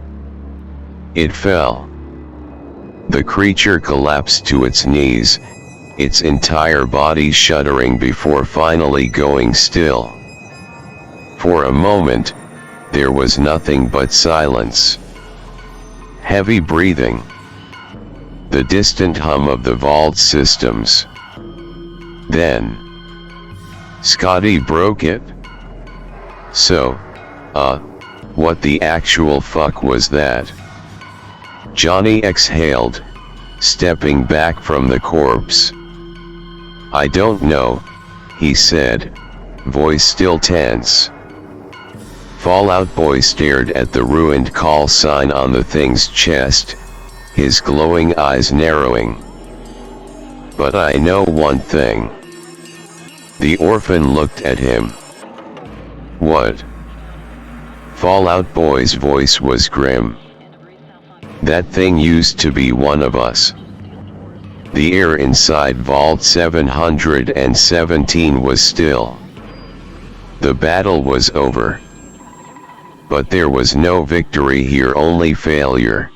it fell. The creature collapsed to its knees, its entire body shuddering before finally going still. For a moment, there was nothing but silence. Heavy breathing. The distant hum of the vault systems. Then Scotty broke it. So, what the actual fuck was that? Johnny exhaled, stepping back from the corpse. I don't know, he said, voice still tense. Fallout Boy stared at the ruined call sign on the thing's chest, his glowing eyes narrowing. But I know one thing. The orphan looked at him. What? Fallout Boy's voice was grim. That thing used to be one of us. The air inside Vault 717 was still. The battle was over. But there was no victory here, only failure.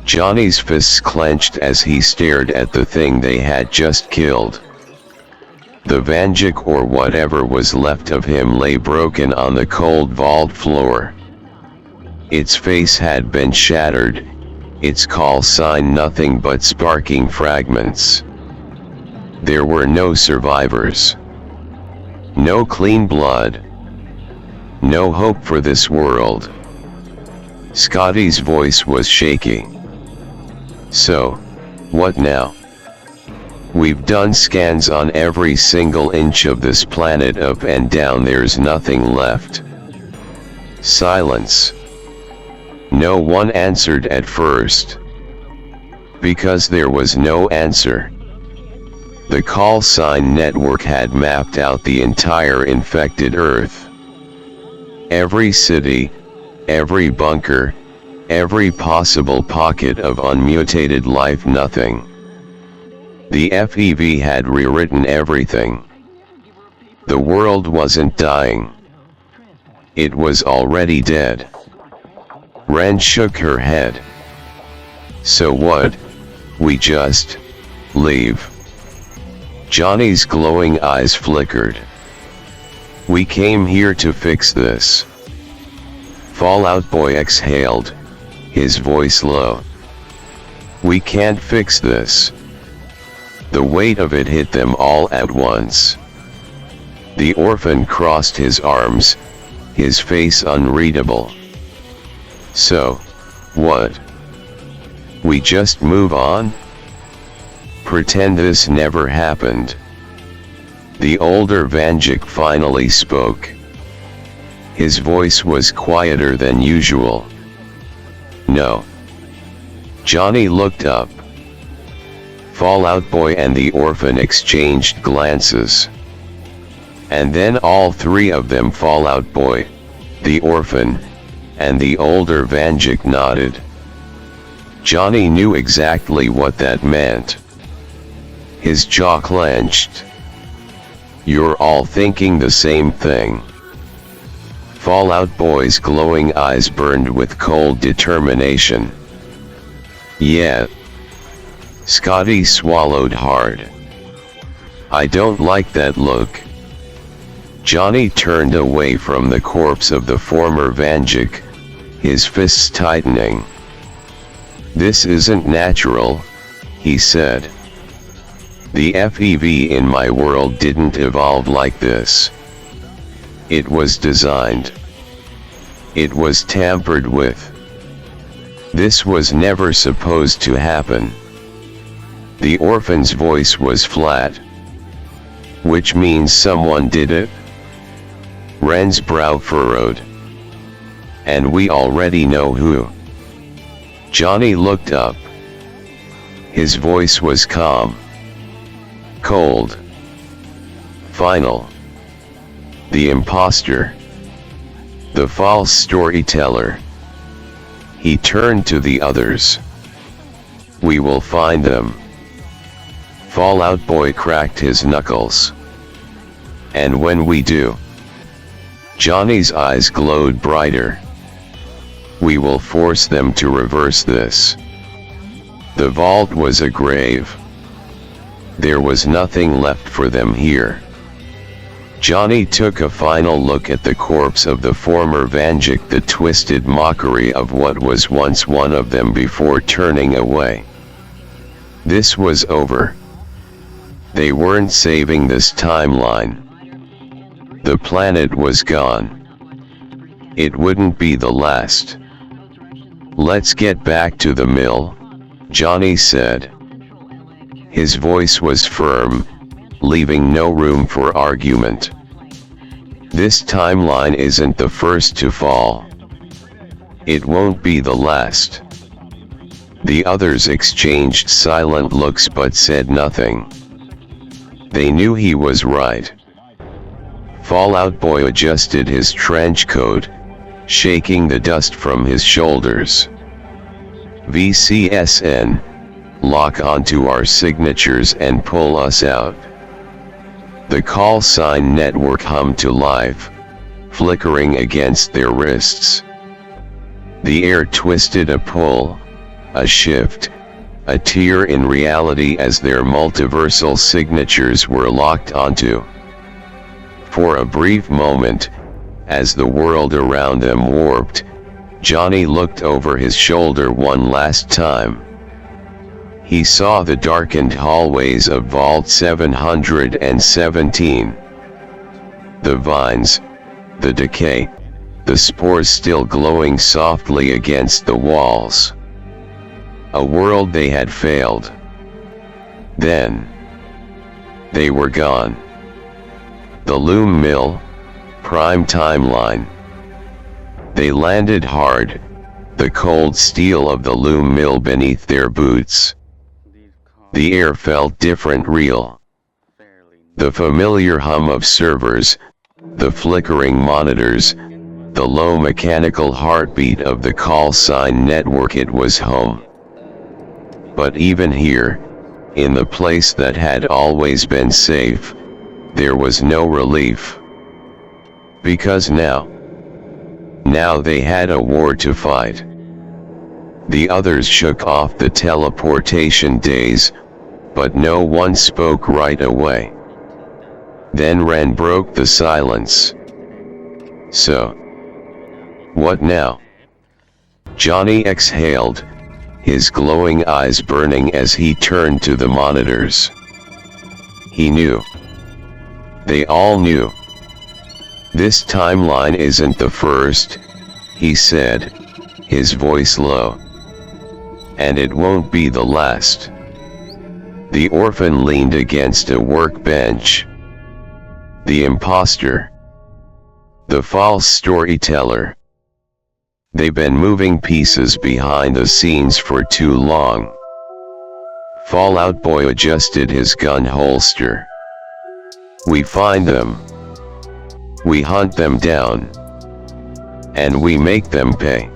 Johnny's fists clenched as he stared at the thing they had just killed. The Vanduke, or whatever was left of him, lay broken on the cold vault floor. Its face had been shattered, its call sign nothing but sparking fragments. There were no survivors. No clean blood. No hope for this world. Scotty's voice was shaky. So, what now? We've done scans on every single inch of this planet up and down, there's nothing left. Silence. No one answered at first. Because there was no answer. The call sign network had mapped out the entire infected Earth. Every city, every bunker, every possible pocket of unmutated life, nothing. The FEV had rewritten everything. The world wasn't dying. It was already dead. Ren shook her head. So what? We just leave? Johnny's glowing eyes flickered. We came here to fix this. Fallout Boy exhaled, his voice low. We can't fix this. The weight of it hit them all at once. The orphan crossed his arms, his face unreadable. So, what? We just move on? Pretend this never happened. The older Vanduke finally spoke. His voice was quieter than usual. No. Johnny looked up. Fallout Boy and the orphan exchanged glances. And then all three of them, Fallout Boy, the orphan, and the older Vanduke, nodded. Johnny knew exactly what that meant. His jaw clenched. You're all thinking the same thing. Fallout Boy's glowing eyes burned with cold determination. Yeah. Scotty swallowed hard. I don't like that look. Johnny turned away from the corpse of the former Vanduke, his fists tightening. This isn't natural, he said. The FEV in my world didn't evolve like this. It was designed. It was tampered with. This was never supposed to happen. The orphan's voice was flat. Which means someone did it? Ren's brow furrowed. And we already know who. Johnny looked up. His voice was calm. Cold. final. The imposter. The false storyteller. He turned to the others. We will find them. Fallout Boy cracked his knuckles. And when we do, Johnny's eyes glowed brighter. We will force them to reverse this. The vault was a grave. There was nothing left for them here. Johnny took a final look at the corpse of the former Vanduke, the twisted mockery of what was once one of them, before turning away. This was over. They weren't saving this timeline. The planet was gone. It wouldn't be the last. Let's get back to the mill, Johnny said. His voice was firm, leaving no room for argument. This timeline isn't the first to fall. It won't be the last. The others exchanged silent looks but said nothing. They knew he was right. Fallout Boy adjusted his trench coat, shaking the dust from his shoulders. VCSN, lock onto our signatures and pull us out. The call sign network hummed to life, flickering against their wrists. The air twisted, a pull, a shift, a tear in reality as their multiversal signatures were locked onto. For a brief moment, as the world around them warped, Johnny looked over his shoulder one last time. He saw the darkened hallways of Vault 717. The vines, the decay, the spores still glowing softly against the walls. A world they had failed. Then they were gone. The loom mill, prime timeline. They landed hard, the cold steel of the loom mill beneath their boots. The air felt different, real. The familiar hum of servers, the flickering monitors, the low mechanical heartbeat of the call sign network. It was home. But even here, in the place that had always been safe, there was no relief. Because now they had a war to fight. The others shook off the teleportation daze, but no one spoke right away. Then Ren broke the silence. So, what now? Johnny exhaled, his glowing eyes burning as he turned to the monitors. He knew. They all knew. This timeline isn't the first, he said, his voice low. And it won't be the last. The orphan leaned against a workbench. The imposter. The false storyteller. They've been moving pieces behind the scenes for too long. Fallout Boy adjusted his gun holster. We find them. We hunt them down. And we make them pay.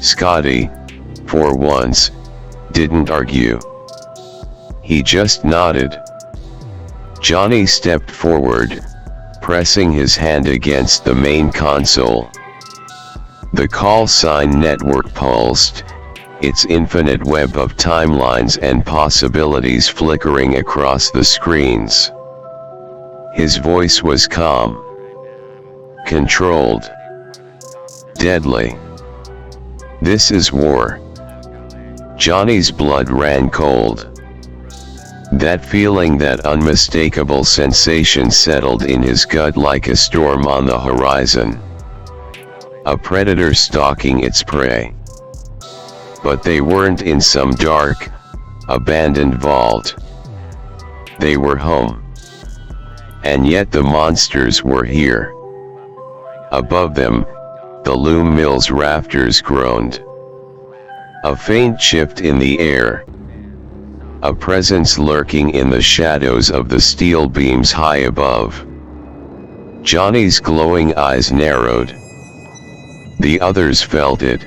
Scotty, for once, didn't argue. He just nodded. Johnny stepped forward, pressing his hand against the main console. The call sign network pulsed, its infinite web of timelines and possibilities flickering across the screens. His voice was calm, controlled, deadly. This is war. Johnny's blood ran cold. That feeling, that unmistakable sensation settled in his gut like a storm on the horizon. A predator stalking its prey. But they weren't in some dark, abandoned vault. They were home. And yet the monsters were here. Above them, the loom mill's rafters groaned. A faint shift in the air. a presence lurking in the shadows of the steel beams high above. Johnny's glowing eyes narrowed. The others felt it,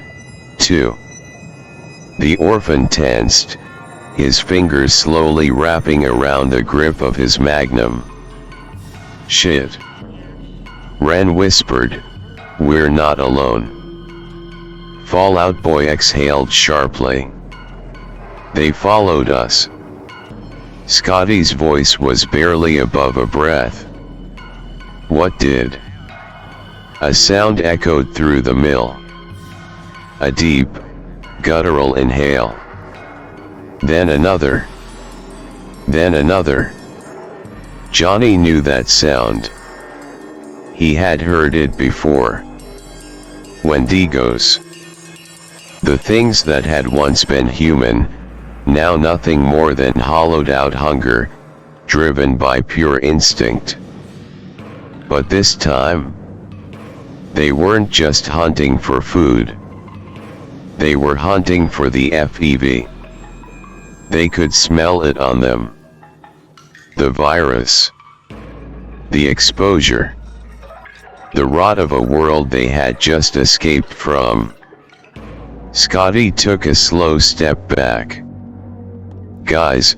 too. The orphan tensed, his fingers slowly wrapping around the grip of his magnum. "Shit," Ren whispered, "we're not alone." Fallout Boy exhaled sharply. "They followed us." Scotty's voice was barely above a breath. "What did?" A sound echoed through the mill. A deep, guttural inhale. Then another. Then another. Johnny knew that sound. He had heard it before. Wendigos. The things that had once been human, now nothing more than hollowed-out hunger, driven by pure instinct. But this time, they weren't just hunting for food. They were hunting for the FEV. They could smell it on them. The virus. The exposure. The rot of a world they had just escaped from. Scotty took a slow step back. "Guys,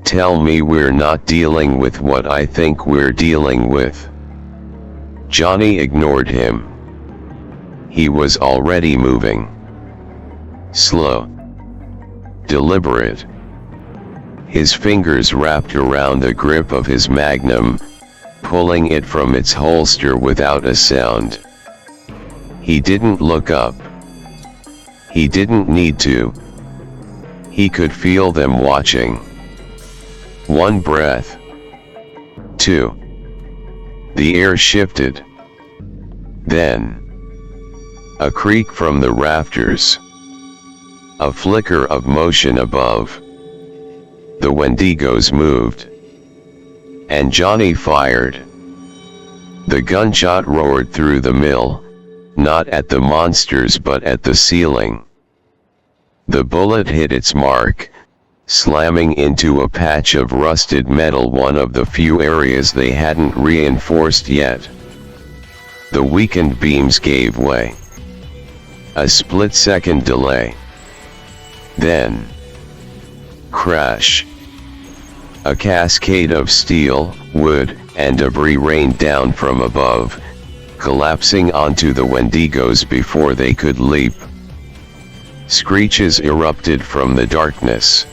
tell me we're not dealing with what I think we're dealing with." Johnny ignored him. He was already moving. Slow. Deliberate. His fingers wrapped around the grip of his magnum, pulling it from its holster without a sound. He didn't look up. He didn't need to. He could feel them watching. One breath. Two. The air shifted. Then, a creak from the rafters. A flicker of motion above. The Wendigos moved. And Johnny fired. The gunshot roared through the mill, not at the monsters but at the ceiling. The bullet hit its mark, slamming into a patch of rusted metal, one of the few areas they hadn't reinforced yet. The weakened beams gave way. A split-second delay. Then, crash. A cascade of steel, wood, and debris rained down from above, collapsing onto the Wendigos before they could leap. Screeches erupted from the darkness.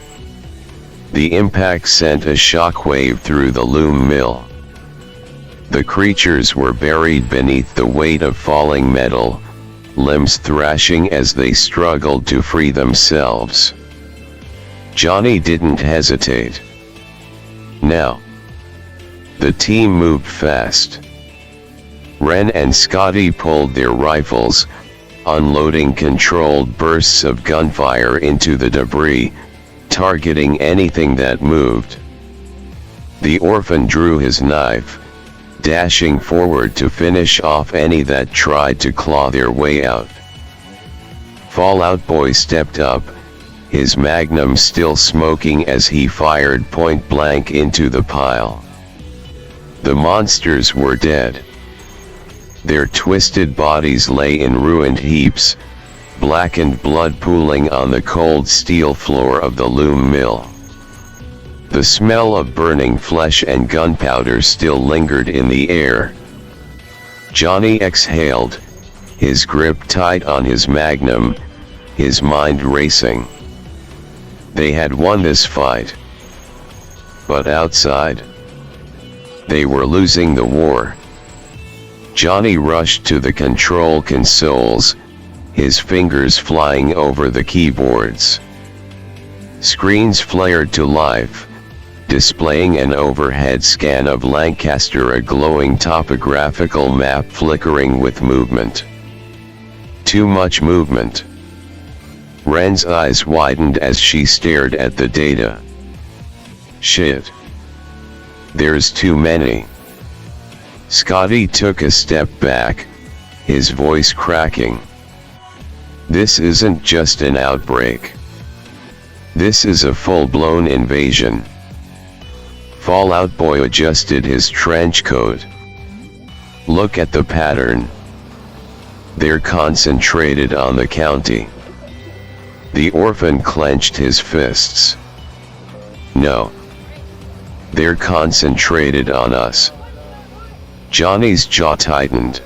The impact sent a shockwave through the loom mill. The creatures were buried beneath the weight of falling metal, limbs thrashing as they struggled to free themselves. Johnny didn't hesitate. Now. The team moved fast. Ren and Scotty pulled their rifles, unloading controlled bursts of gunfire into the debris, targeting anything that moved. The orphan drew his knife, dashing forward to finish off any that tried to claw their way out. Fallout Boy stepped up, his magnum still smoking as he fired point blank into the pile. The monsters were dead. Their twisted bodies lay in ruined heaps, blackened blood pooling on the cold steel floor of the loom mill. The smell of burning flesh and gunpowder still lingered in the air. Johnny exhaled, his grip tight on his magnum, his mind racing. They had won this fight. But outside, they were losing the war. Johnny rushed to the control consoles, his fingers flying over the keyboards. Screens flared to life, displaying an overhead scan of Lancaster, a glowing topographical map flickering with movement. Too much movement. Ren's eyes widened as she stared at the data. Shit. There's too many. Scotty took a step back, his voice cracking. This isn't just an outbreak. This is a full-blown invasion. Fallout Boy adjusted his trench coat. Look at the pattern. They're concentrated on the county. The orphan clenched his fists. No. They're concentrated on us. Johnny's jaw tightened.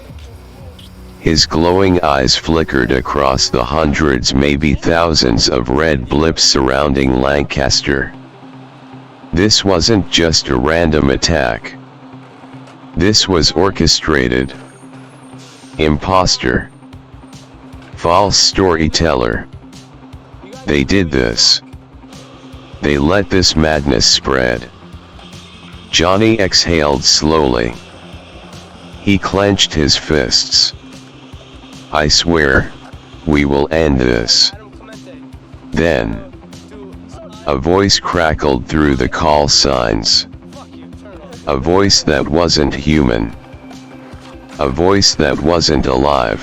His glowing eyes flickered across the hundreds, maybe thousands of red blips surrounding Lancaster. This wasn't just a random attack. This was orchestrated. Imposter. False storyteller. They did this. They let this madness spread. Johnny exhaled slowly. He clenched his fists. I swear, we will end this. Then, a voice crackled through the call signs. A voice that wasn't human. A voice that wasn't alive.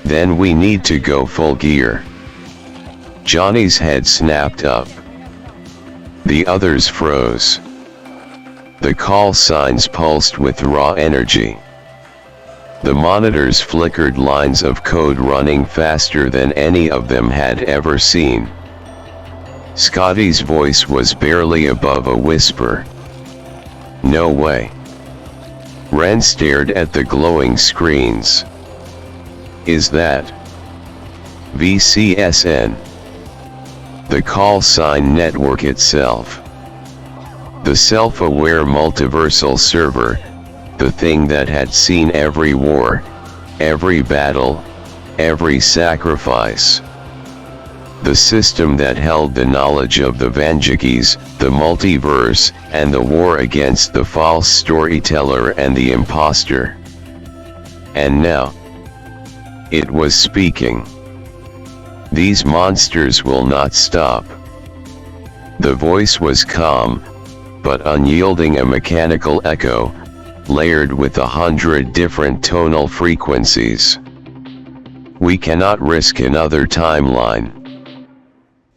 Then we need to go full gear. Johnny's head snapped up. The others froze. The call signs pulsed with raw energy. The monitors flickered lines of code running faster than any of them had ever seen. Scotty's voice was barely above a whisper. No way. Ren stared at the glowing screens. Is that VCSN? The call sign network itself. The self-aware multiversal server, the thing that had seen every war, every battle, every sacrifice. The system that held the knowledge of the Vandukes, the multiverse, and the war against the false storyteller and the imposter. And now, it was speaking. These monsters will not stop. The voice was calm, but unyielding, a mechanical echo, layered with 100 different tonal frequencies. We cannot risk another timeline.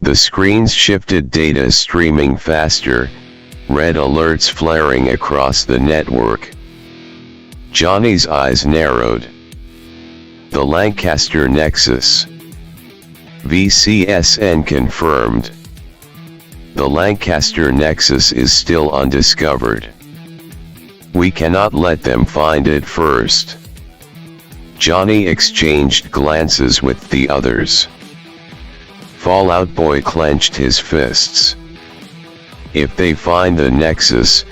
The screens shifted, data streaming faster, red alerts flaring across the network. Johnny's eyes narrowed. The Lancaster Nexus. VCSN confirmed. The Lancaster Nexus is still undiscovered. We cannot let them find it first. Johnny exchanged glances with the others. Fallout Boy clenched his fists. If they find the Nexus,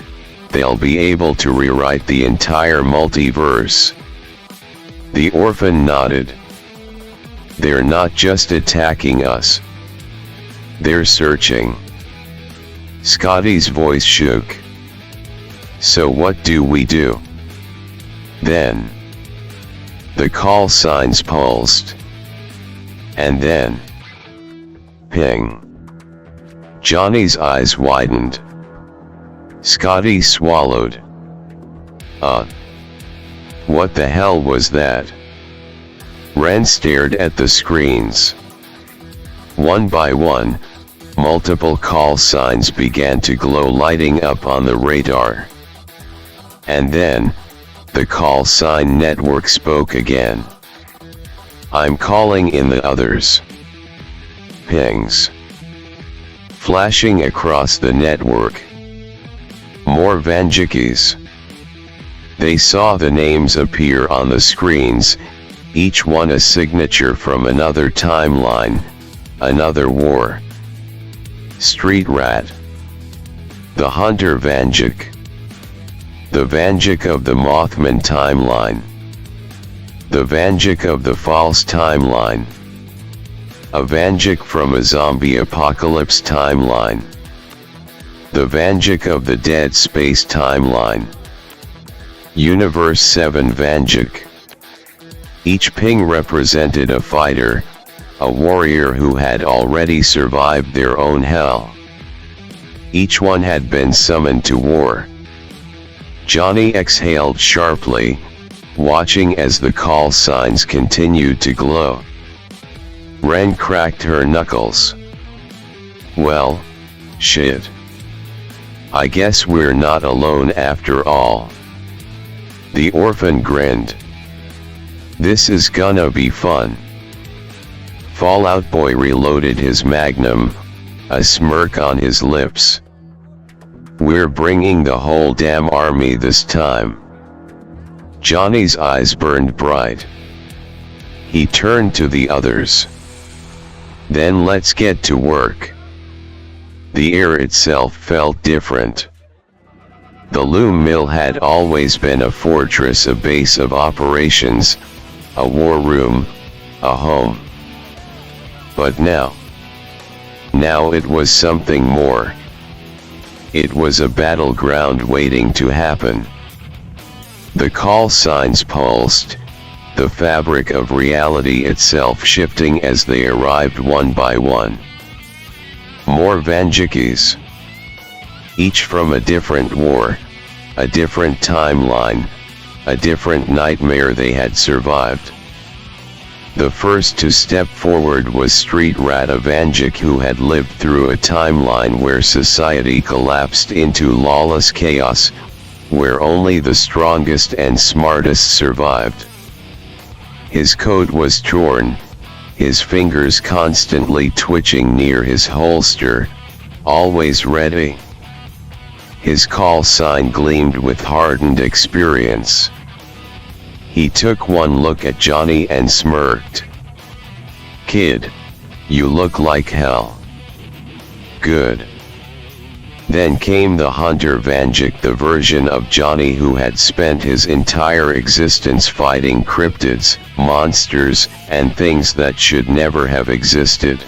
they'll be able to rewrite the entire multiverse. The orphan nodded. They're not just attacking us. They're searching. Scotty's voice shook. So what do we do? Then, the call signs pulsed. And then, ping. Johnny's eyes widened. Scotty swallowed. What the hell was that? Ren stared at the screens. One by one, multiple call signs began to glow, lighting up on the radar. And then, the call sign network spoke again. I'm calling in the others. Pings. Flashing across the network. More Vandukes. They saw the names appear on the screens, each one a signature from another timeline, another war. Street Rat. The Hunter Vanduke. The Vanduke of the Mothman timeline. The Vanduke of the false timeline. A Vanduke from a zombie apocalypse timeline. The Vanduke of the Dead Space timeline. Universe 7 Vanduke. Each ping represented a fighter, a warrior who had already survived their own hell. Each one had been summoned to war. Johnny exhaled sharply, watching as the call signs continued to glow. Ren cracked her knuckles. Well, shit. I guess we're not alone after all. The orphan grinned. This is gonna be fun. Fallout Boy reloaded his magnum, a smirk on his lips. We're bringing the whole damn army this time. Johnny's eyes burned bright. He turned to the others. Then let's get to work. The air itself felt different. The loom mill had always been a fortress, a base of operations, a war room, a home. But now it was something more. It was a battleground waiting to happen. The call signs pulsed, the fabric of reality itself shifting as they arrived one by one. More Vandukes. Each from a different war, a different timeline, a different nightmare they had survived. The first to step forward was Street Rat, a Vanduke who had lived through a timeline where society collapsed into lawless chaos, where only the strongest and smartest survived. His coat was torn, his fingers constantly twitching near his holster, always ready. His call sign gleamed with hardened experience. He took one look at Johnny and smirked. Kid, you look like hell. Good. Then came the Hunter Vanduke, the version of Johnny who had spent his entire existence fighting cryptids, monsters, and things that should never have existed.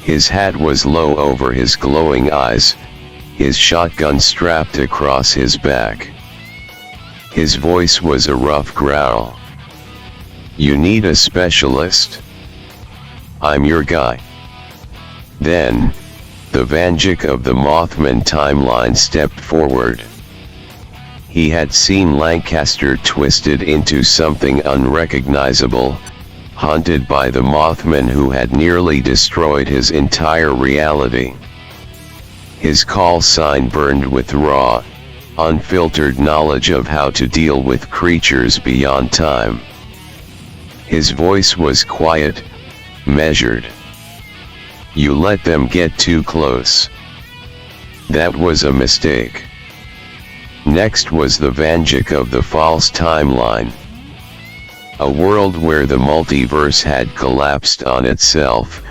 His hat was low over his glowing eyes, his shotgun strapped across his back. His voice was a rough growl. You need a specialist? I'm your guy. Then, the Vanduke of the Mothman timeline stepped forward. He had seen Lancaster twisted into something unrecognizable, haunted by the Mothman who had nearly destroyed his entire reality. His call sign burned with raw, unfiltered knowledge of how to deal with creatures beyond time. His voice was quiet, measured. You let them get too close. That was a mistake. Next was the Vanduke of the false timeline. A world where the multiverse had collapsed on itself,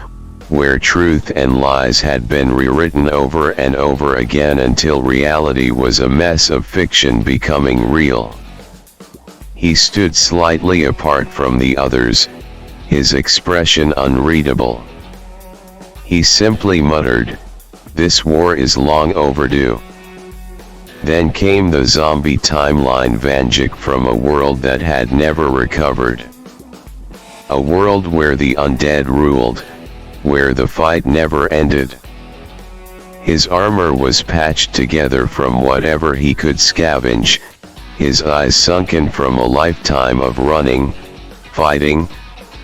where truth and lies had been rewritten over and over again until reality was a mess of fiction becoming real. He stood slightly apart from the others, his expression unreadable. He simply muttered, "This war is long overdue." Then came the zombie timeline Vanduke from a world that had never recovered. A world where the undead ruled, where the fight never ended. His armor was patched together from whatever he could scavenge, his eyes sunken from a lifetime of running, fighting,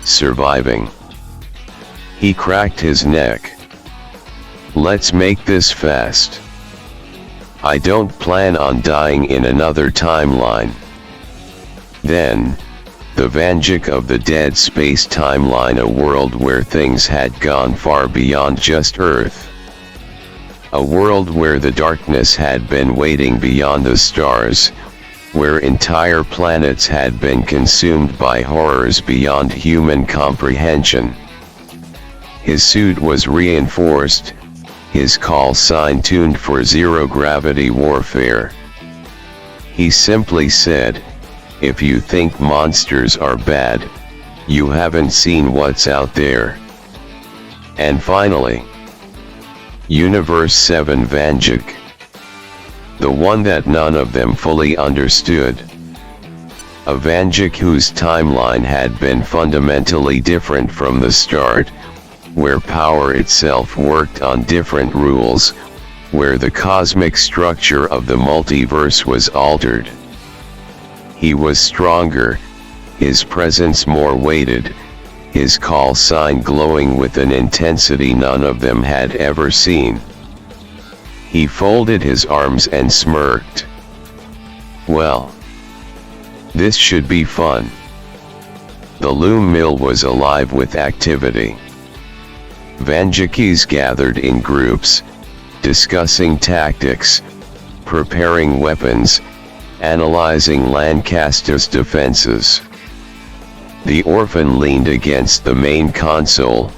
surviving. He cracked his neck. Let's make this fast. I don't plan on dying in another timeline. Then, the Vanduke of the Dead Space timeline, a world where things had gone far beyond just Earth. A world where the darkness had been waiting beyond the stars, where entire planets had been consumed by horrors beyond human comprehension. His suit was reinforced, his call sign tuned for zero-gravity warfare. He simply said, "If you think monsters are bad, you haven't seen what's out there." And finally, Universe 7 Vanduke. The one that none of them fully understood. A Vanduke whose timeline had been fundamentally different from the start, where power itself worked on different rules, where the cosmic structure of the multiverse was altered. He was stronger, his presence more weighted, his call sign glowing with an intensity none of them had ever seen. He folded his arms and smirked. Well, this should be fun. The loom mill was alive with activity. Vandukes gathered in groups, discussing tactics, preparing weapons, analyzing Lancaster's defenses. The orphan leaned against the main console,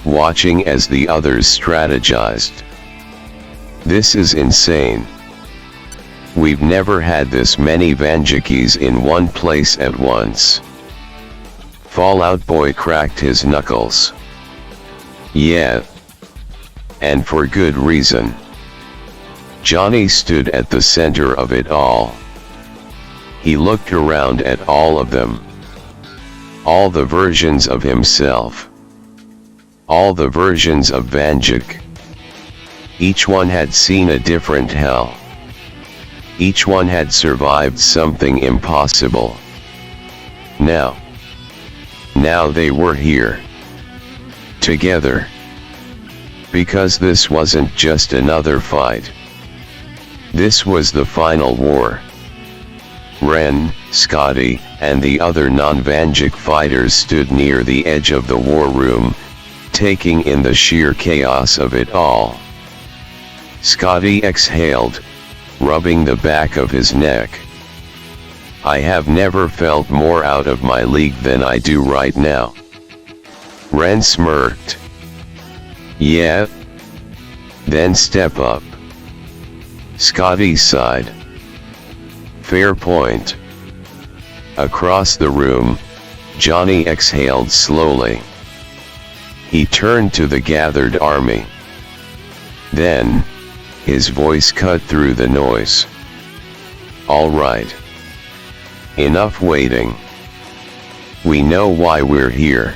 watching as the others strategized. This is insane. We've never had this many Vandukes in one place at once. Fallout Boy cracked his knuckles. Yeah. And for good reason. Johnny stood at the center of it all. He looked around at all of them. All the versions of himself. All the versions of Vanduke. Each one had seen a different hell. Each one had survived something impossible. Now they were here. Together. Because this wasn't just another fight. This was the final war. Ren, Scotty, and the other non-Vanduke fighters stood near the edge of the war room, taking in the sheer chaos of it all. Scotty exhaled, rubbing the back of his neck. I have never felt more out of my league than I do right now. Ren smirked. Yeah? Then step up. Scotty sighed. Fair point. Across the room, Johnny exhaled slowly. He turned to the gathered army. Then, his voice cut through the noise. All right. Enough waiting. We know why we're here.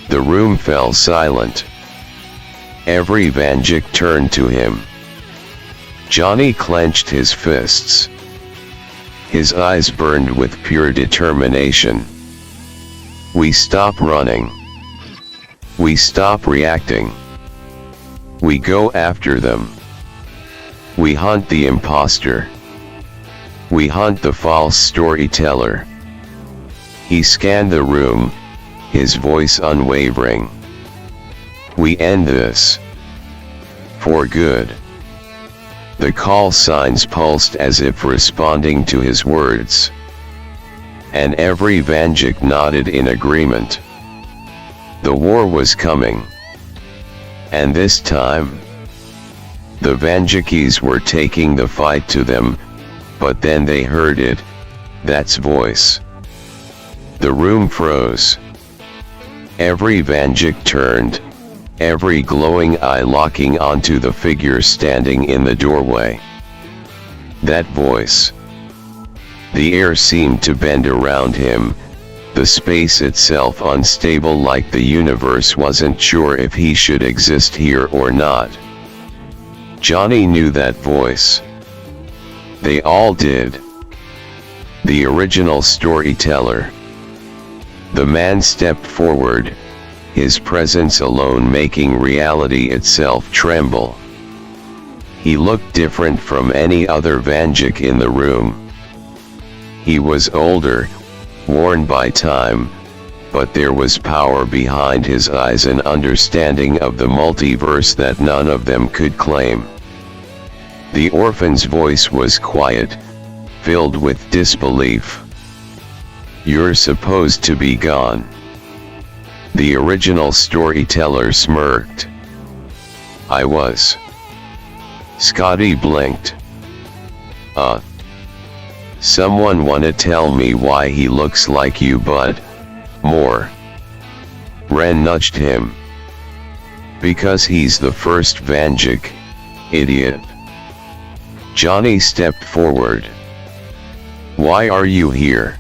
The room fell silent. Every Vanduke turned to him. Johnny clenched his fists. His eyes burned with pure determination. We stop running. We stop reacting. We go after them. We hunt the imposter. We hunt the false storyteller. He scanned the room, his voice unwavering. We end this. For good. The call signs pulsed as if responding to his words. And every Vanduke nodded in agreement. The war was coming. And this time, the Vandukes were taking the fight to them, but then they heard it, that's voice. The room froze. Every Vanduke turned, every glowing eye locking onto the figure standing in the doorway. That voice. The air seemed to bend around him, the space itself unstable, like the universe wasn't sure if he should exist here or not. Johnny knew that voice. They all did. The original storyteller. The man stepped forward, his presence alone making reality itself tremble. He looked different from any other Vanduke in the room. He was older, worn by time, but there was power behind his eyes, an understanding of the multiverse that none of them could claim. The orphan's voice was quiet, filled with disbelief. You're supposed to be gone. The original storyteller smirked. I was. Scotty blinked. Someone wanna tell me why he looks like you, bud? More. Ren nudged him. Because he's the first Vanduke, idiot. Johnny stepped forward. Why are you here?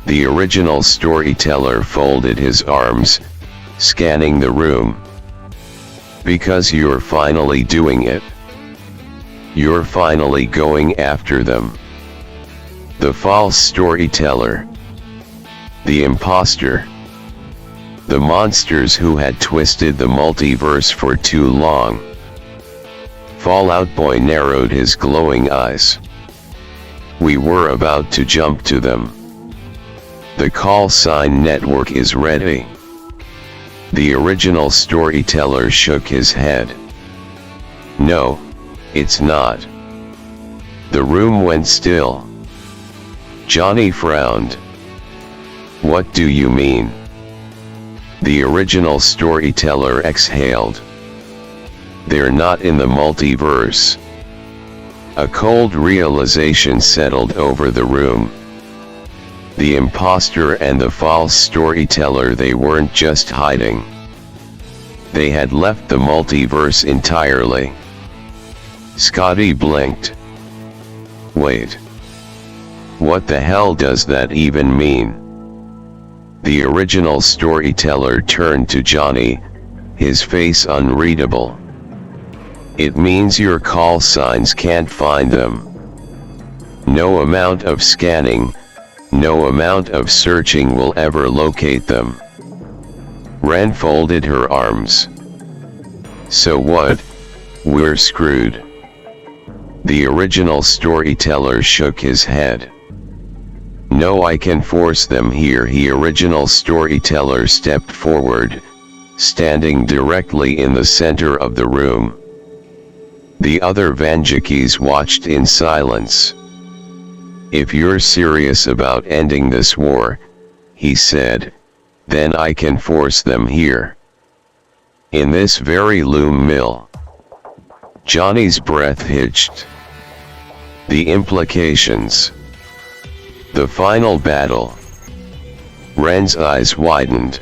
The original storyteller folded his arms, scanning the room. Because you're finally doing it. You're finally going after them. The false storyteller. The imposter. The monsters who had twisted the multiverse for too long. Fallout Boy narrowed his glowing eyes. We were about to jump to them. The call sign network is ready. The original storyteller shook his head. No, it's not. The room went still. Johnny frowned. What do you mean? The original storyteller exhaled. They're not in the multiverse. A cold realization settled over the room. The imposter and the false storyteller, they weren't just hiding. They had left the multiverse entirely. Scotty blinked. Wait. What the hell does that even mean? The original storyteller turned to Johnny, his face unreadable. It means your call signs can't find them. No amount of scanning, no amount of searching will ever locate them. Ren folded her arms. So what? We're screwed. The original storyteller shook his head. No, I can force them here. The original storyteller stepped forward, standing directly in the center of the room. The other Vandukes watched in silence. If you're serious about ending this war, he said, then I can force them here. In this very loom mill. Johnny's breath hitched. The implications. The final battle. Ren's eyes widened.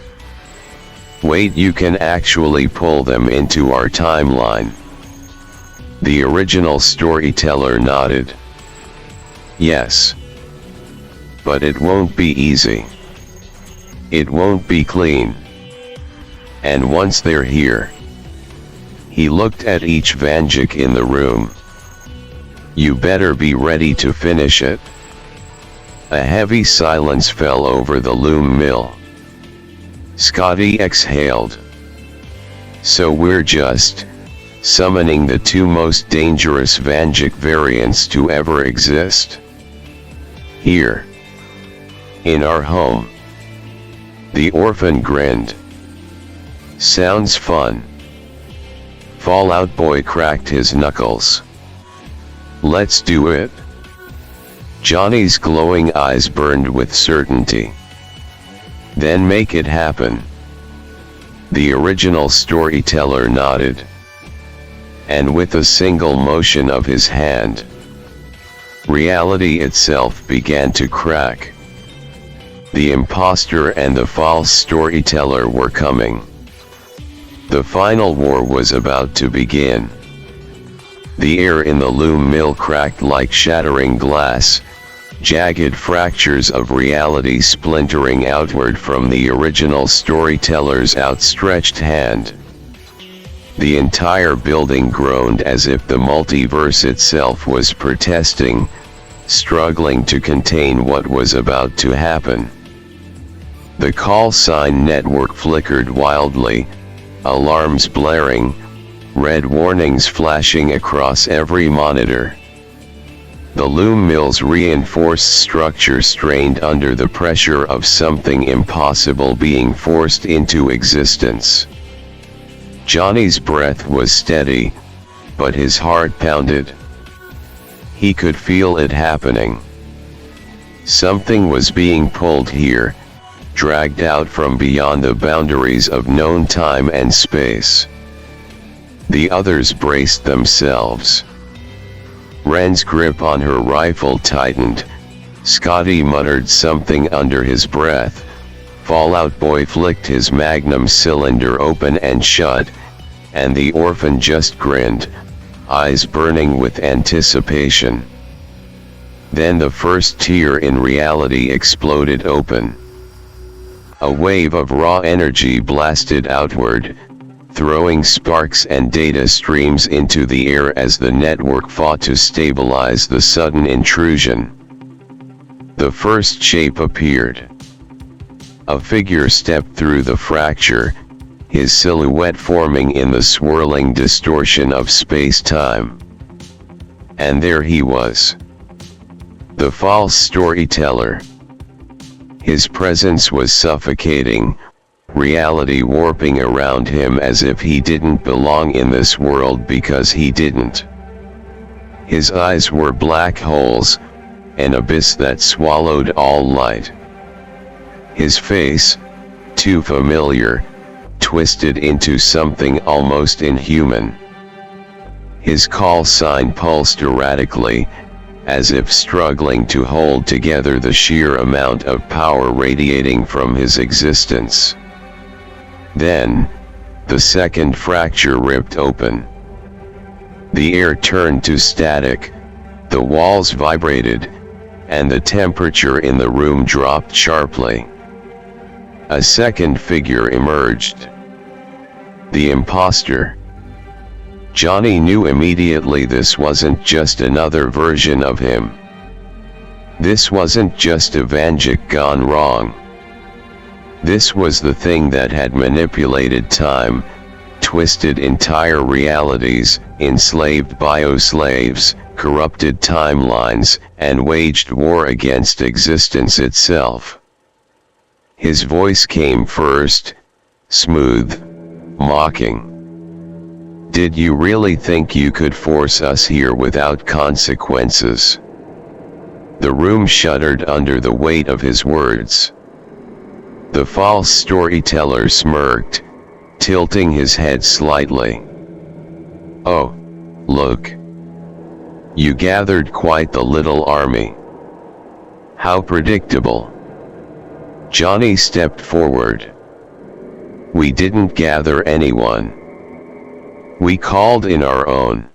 Wait, you can actually pull them into our timeline? The original storyteller nodded. Yes. But it won't be easy. It won't be clean. And once they're here. He looked at each Vanduke in the room. You better be ready to finish it. A heavy silence fell over the loom mill. Scotty exhaled. So we're just summoning the two most dangerous Vanduke variants to ever exist? Here. In our home. The orphan grinned. Sounds fun. Fallout Boy cracked his knuckles. Let's do it. Johnny's glowing eyes burned with certainty. Then make it happen. The original storyteller nodded. And with a single motion of his hand, reality itself began to crack. The imposter and the false storyteller were coming. The final war was about to begin. The air in the loom mill cracked like shattering glass, jagged fractures of reality splintering outward from the original storyteller's outstretched hand. The entire building groaned as if the multiverse itself was protesting, struggling to contain what was about to happen. The call sign network flickered wildly, alarms blaring, red warnings flashing across every monitor. The loom mill's reinforced structure strained under the pressure of something impossible being forced into existence. Johnny's breath was steady, but his heart pounded. He could feel it happening. Something was being pulled here, dragged out from beyond the boundaries of known time and space. The others braced themselves. Ren's grip on her rifle tightened. Scotty muttered something under his breath. Fallout Boy flicked his magnum cylinder open and shut, and the orphan just grinned, eyes burning with anticipation. Then the first tear in reality exploded open. A wave of raw energy blasted outward, throwing sparks and data streams into the air as the network fought to stabilize the sudden intrusion. The first shape appeared. A figure stepped through the fracture, his silhouette forming in the swirling distortion of space-time. And there he was. The false storyteller. His presence was suffocating, reality warping around him as if he didn't belong in this world because he didn't. His eyes were black holes, an abyss that swallowed all light. His face, too familiar, twisted into something almost inhuman. His call sign pulsed erratically, as if struggling to hold together the sheer amount of power radiating from his existence. Then, the second fracture ripped open. The air turned to static, the walls vibrated, and the temperature in the room dropped sharply. A second figure emerged. The imposter. Johnny knew immediately this wasn't just another version of him. This wasn't just a Vanduke gone wrong. This was the thing that had manipulated time, twisted entire realities, enslaved bioslaves, corrupted timelines, and waged war against existence itself. His voice came first, smooth, mocking. Did you really think you could force us here without consequences? The room shuddered under the weight of his words. The false storyteller smirked, tilting his head slightly. Oh, look. You gathered quite the little army. How predictable. Johnny stepped forward. We didn't gather anyone. We called in our own.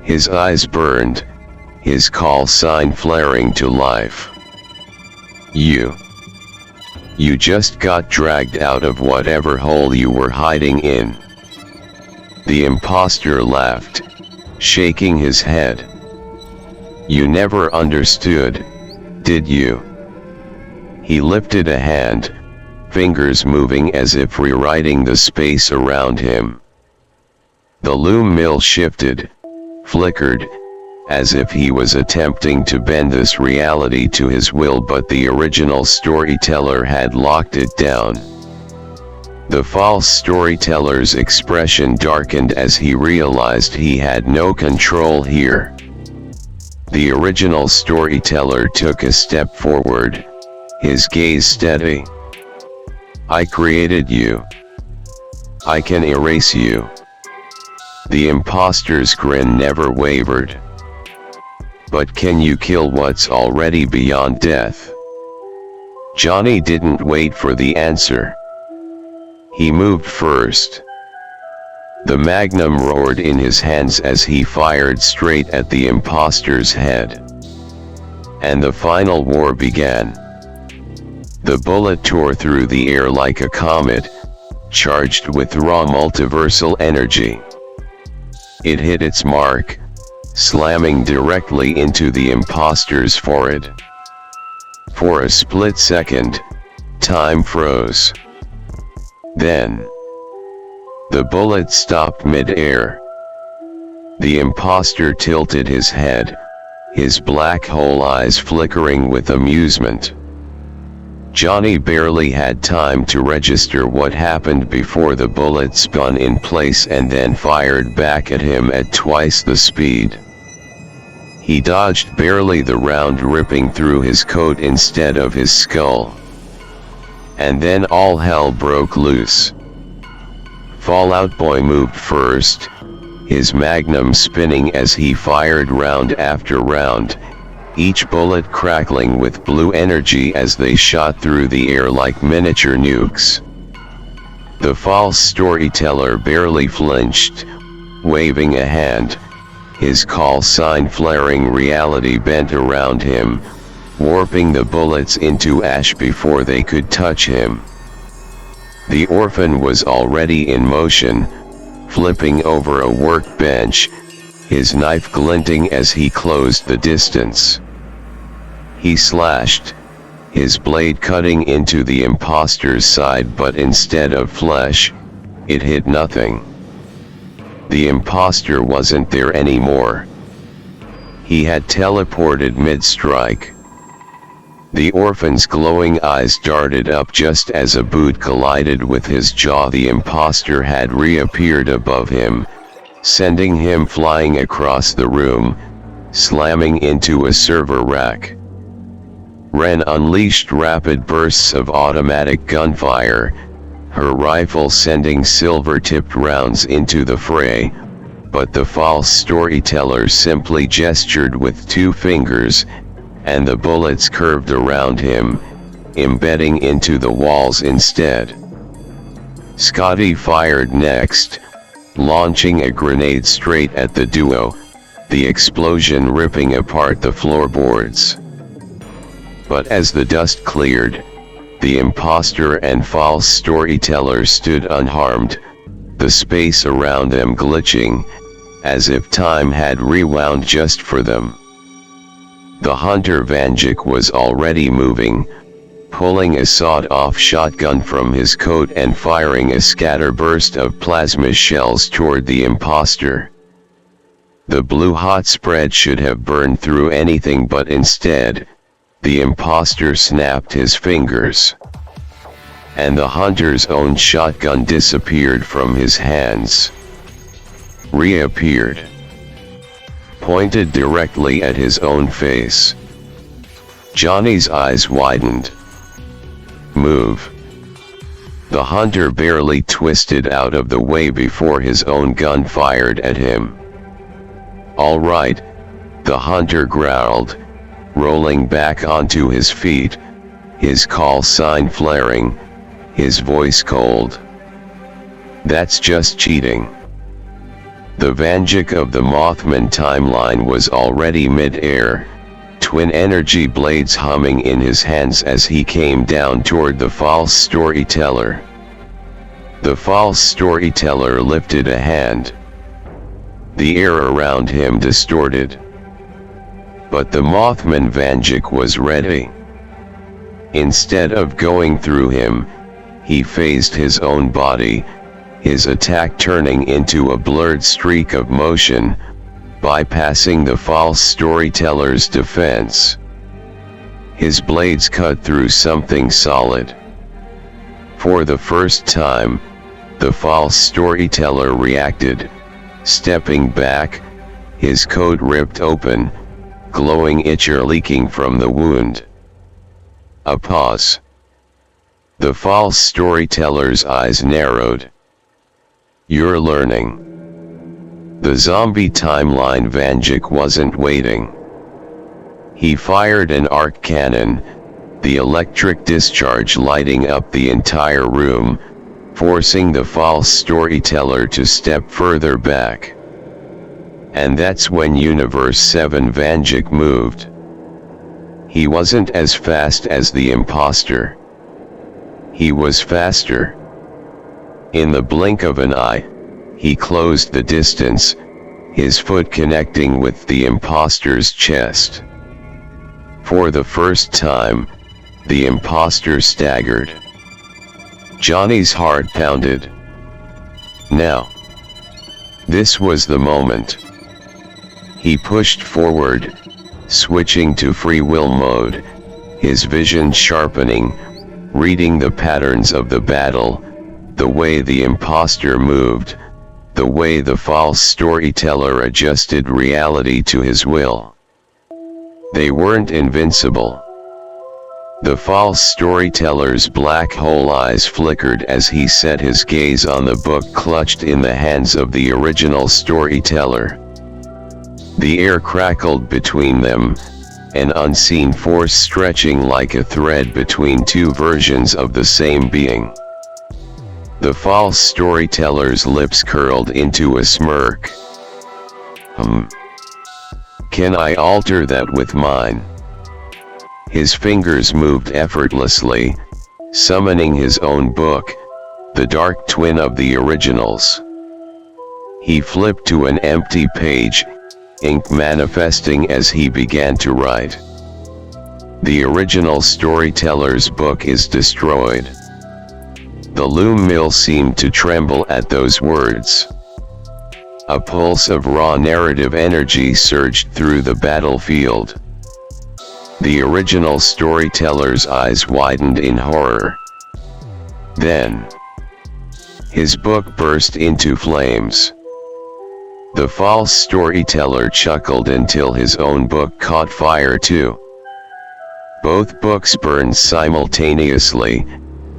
His eyes burned, his call sign flaring to life. You just got dragged out of whatever hole you were hiding in. The imposter laughed, shaking his head. You never understood, did you? He lifted a hand, fingers moving as if rewriting the space around him. The loom mill shifted, flickered, as if he was attempting to bend this reality to his will, but the original storyteller had locked it down. The false storyteller's expression darkened as he realized he had no control here. The original storyteller took a step forward, his gaze steady. I created you. I can erase you. The imposter's grin never wavered. But can you kill what's already beyond death? Johnny didn't wait for the answer. He moved first. The magnum roared in his hands as he fired straight at the imposter's head. And the final war began. The bullet tore through the air like a comet, charged with raw multiversal energy. It hit its mark, slamming directly into the imposter's forehead. For a split second, time froze. Then, the bullet stopped mid-air. The imposter tilted his head, his black hole eyes flickering with amusement. Johnny barely had time to register what happened before the bullet spun in place and then fired back at him at twice the speed. He dodged barely, the round ripping through his coat instead of his skull. And then all hell broke loose. Fallout Boy moved first, his magnum spinning as he fired round after round, each bullet crackling with blue energy as they shot through the air like miniature nukes. The false storyteller barely flinched, waving a hand, his call sign flaring. Reality bent around him, warping the bullets into ash before they could touch him. The orphan was already in motion, flipping over a workbench, his knife glinting as he closed the distance. He slashed, his blade cutting into the imposter's side, but instead of flesh, it hit nothing. The imposter wasn't there anymore. He had teleported mid-strike. The orphan's glowing eyes darted up just as a boot collided with his jaw. The imposter had reappeared above him, sending him flying across the room, slamming into a server rack. Ren unleashed rapid bursts of automatic gunfire, her rifle sending silver-tipped rounds into the fray, but the false storyteller simply gestured with 2 fingers, and the bullets curved around him, embedding into the walls instead. Scotty fired next, launching a grenade straight at the duo, the explosion ripping apart the floorboards. But as the dust cleared, the imposter and false storyteller stood unharmed, the space around them glitching, as if time had rewound just for them. The hunter Vanduke was already moving, pulling a sawed-off shotgun from his coat and firing a scatterburst of plasma shells toward the imposter. The blue hot spread should have burned through anything, but instead, the imposter snapped his fingers, and the hunter's own shotgun disappeared from his hands. Reappeared, pointed directly at his own face. Johnny's eyes widened. Move. The hunter barely twisted out of the way before his own gun fired at him. All right, the hunter growled, rolling back onto his feet, his call sign flaring, his voice cold. That's just cheating. The Vanduke of the Mothman timeline was already mid-air, twin energy blades humming in his hands as he came down toward the false storyteller. The false storyteller lifted a hand. The air around him distorted. But the Mothman Vanduke was ready. Instead of going through him, he phased his own body, his attack turning into a blurred streak of motion, bypassing the false storyteller's defense. His blades cut through something solid. For the first time, the false storyteller reacted, stepping back, his coat ripped open, glowing ichor leaking from the wound. A pause. The false storyteller's eyes narrowed. You're learning. The zombie timeline Vanduke wasn't waiting. He fired an arc cannon, the electric discharge lighting up the entire room, forcing the false storyteller to step further back. And that's when Universe 7 Vanduke moved. He wasn't as fast as the imposter. He was faster. In the blink of an eye, he closed the distance, his foot connecting with the imposter's chest. For the first time, the imposter staggered. Johnny's heart pounded. Now. This was the moment. He pushed forward, switching to free will mode, his vision sharpening, reading the patterns of the battle, the way the imposter moved, the way the false storyteller adjusted reality to his will. They weren't invincible. The false storyteller's black hole eyes flickered as he set his gaze on the book clutched in the hands of the original storyteller. The air crackled between them, an unseen force stretching like a thread between two versions of the same being. The false storyteller's lips curled into a smirk. Can I alter that with mine? His fingers moved effortlessly, summoning his own book, the dark twin of the originals. He flipped to an empty page, ink manifesting as he began to write. The original storyteller's book is destroyed. The loom mill seemed to tremble at those words. A pulse of raw narrative energy surged through the battlefield. The original storyteller's eyes widened in horror. Then, his book burst into flames. The false storyteller chuckled until his own book caught fire too. Both books burned simultaneously,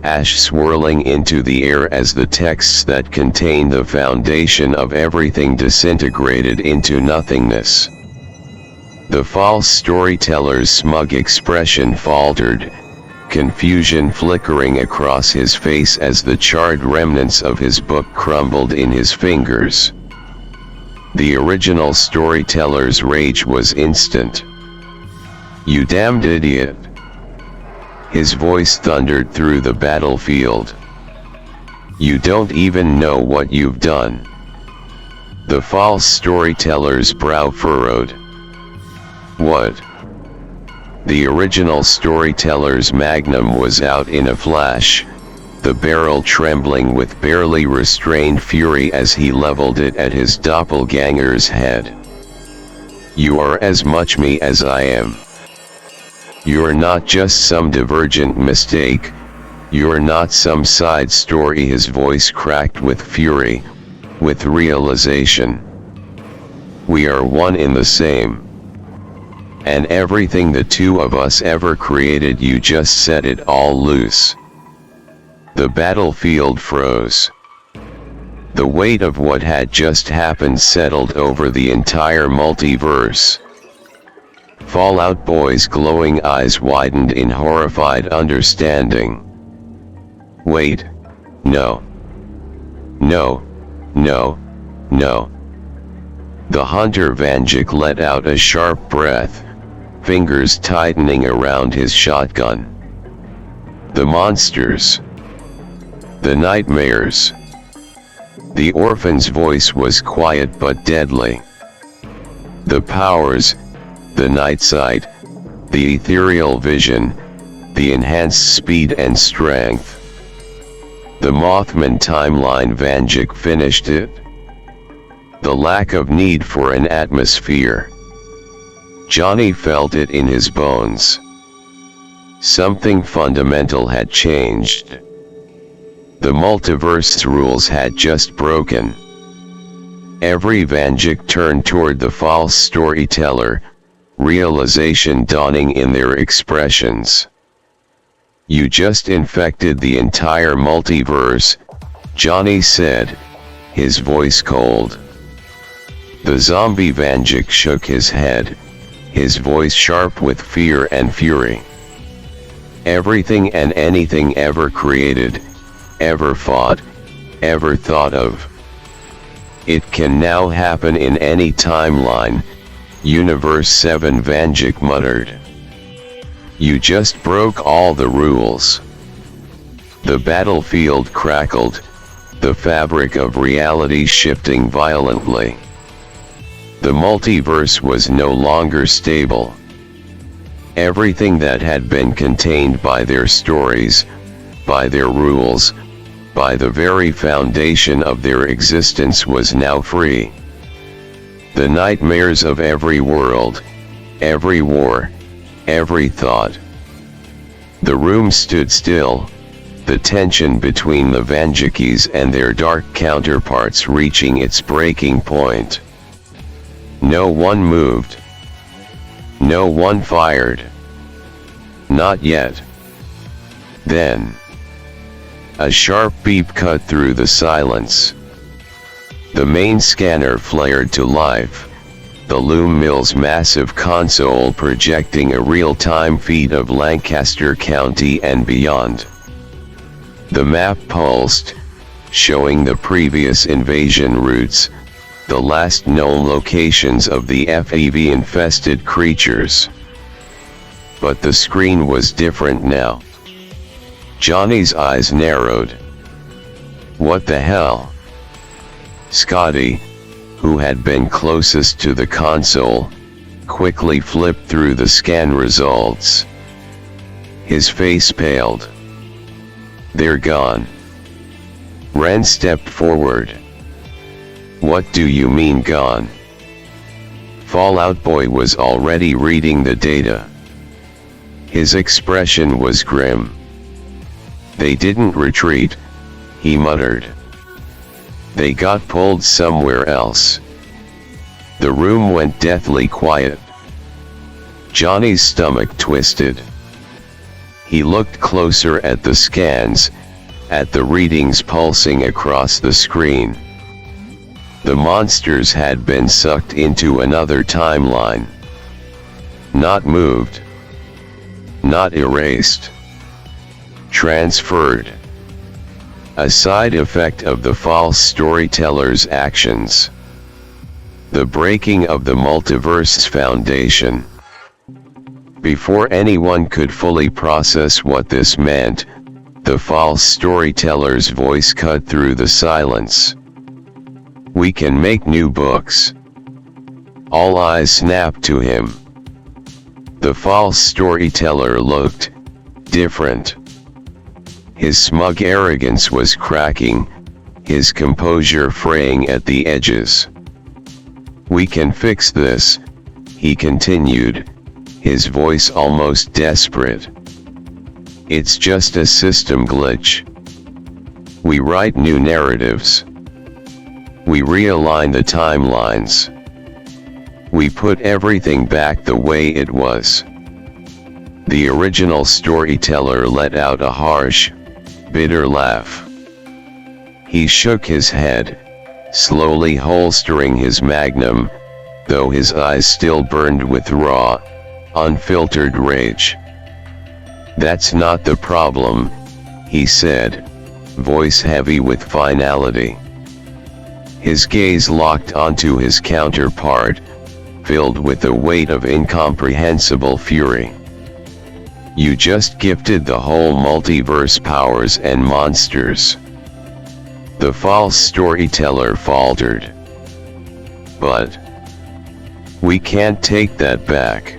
ash swirling into the air as the texts that contain the foundation of everything disintegrated into nothingness. The false storyteller's smug expression faltered, confusion flickering across his face as the charred remnants of his book crumbled in his fingers. The original storyteller's rage was instant. "You damned idiot!" His voice thundered through the battlefield. "You don't even know what you've done." The false storyteller's brow furrowed. "What?" The original storyteller's magnum was out in a flash, the barrel trembling with barely restrained fury as he leveled it at his doppelganger's head. "You are as much me as I am. You're not just some divergent mistake, you're not some side story." His voice cracked with fury, with realization. "We are one in the same. And everything the two of us ever created, you just set it all loose." The battlefield froze. The weight of what had just happened settled over the entire multiverse. Fallout Boy's glowing eyes widened in horrified understanding. "Wait. No. No. No. No." The hunter Vanduke let out a sharp breath, fingers tightening around his shotgun. "The monsters. The nightmares." The orphan's voice was quiet but deadly. "The powers, the night sight, the ethereal vision, the enhanced speed and strength. The Mothman timeline." Vanduke finished it. "The lack of need for an atmosphere." Johnny felt it in his bones. Something fundamental had changed. The multiverse's rules had just broken. Every Vanduke turned toward the false storyteller, realization dawning in their expressions. "You just infected the entire multiverse," Johnny said, his voice cold. The zombie Vanduke shook his head, his voice sharp with fear and fury. "Everything and anything ever created, ever fought, ever thought of. It can now happen in any timeline, Universe 7." Vanduke muttered. "You just broke all the rules." The battlefield crackled, the fabric of reality shifting violently. The multiverse was no longer stable. Everything that had been contained by their stories, by their rules, by the very foundation of their existence was now free. The nightmares of every world, every war, every thought. The room stood still, the tension between the Vandukes and their dark counterparts reaching its breaking point. No one moved. No one fired. Not yet. Then, a sharp beep cut through the silence. The main scanner flared to life, the loom mill's massive console projecting a real-time feed of Lancaster County and beyond. The map pulsed, showing the previous invasion routes, the last known locations of the FEV-infested creatures. But the screen was different now. Johnny's eyes narrowed. "What the hell?" Scotty, who had been closest to the console, quickly flipped through the scan results. His face paled. "They're gone." Ren stepped forward. "What do you mean gone?" Fallout Boy was already reading the data. His expression was grim. "They didn't retreat," he muttered. "They got pulled somewhere else." The room went deathly quiet. Johnny's stomach twisted. He looked closer at the scans, at the readings pulsing across the screen. The monsters had been sucked into another timeline. Not moved. Not erased. Transferred. A side effect of the false storyteller's actions. The breaking of the multiverse's foundation. Before anyone could fully process what this meant, the false storyteller's voice cut through the silence. "We can make new books." All eyes snapped to him. The false storyteller looked different. His smug arrogance was cracking, his composure fraying at the edges. "We can fix this," he continued, his voice almost desperate. "It's just a system glitch. We write new narratives. We realign the timelines. We put everything back the way it was." The original storyteller let out a harsh, bitter laugh. He shook his head, slowly holstering his magnum, though his eyes still burned with raw, unfiltered rage. "That's not the problem," he said, voice heavy with finality. His gaze locked onto his counterpart, filled with the weight of incomprehensible fury. "You just gifted the whole multiverse powers and monsters." The false storyteller faltered. "But we can't take that back."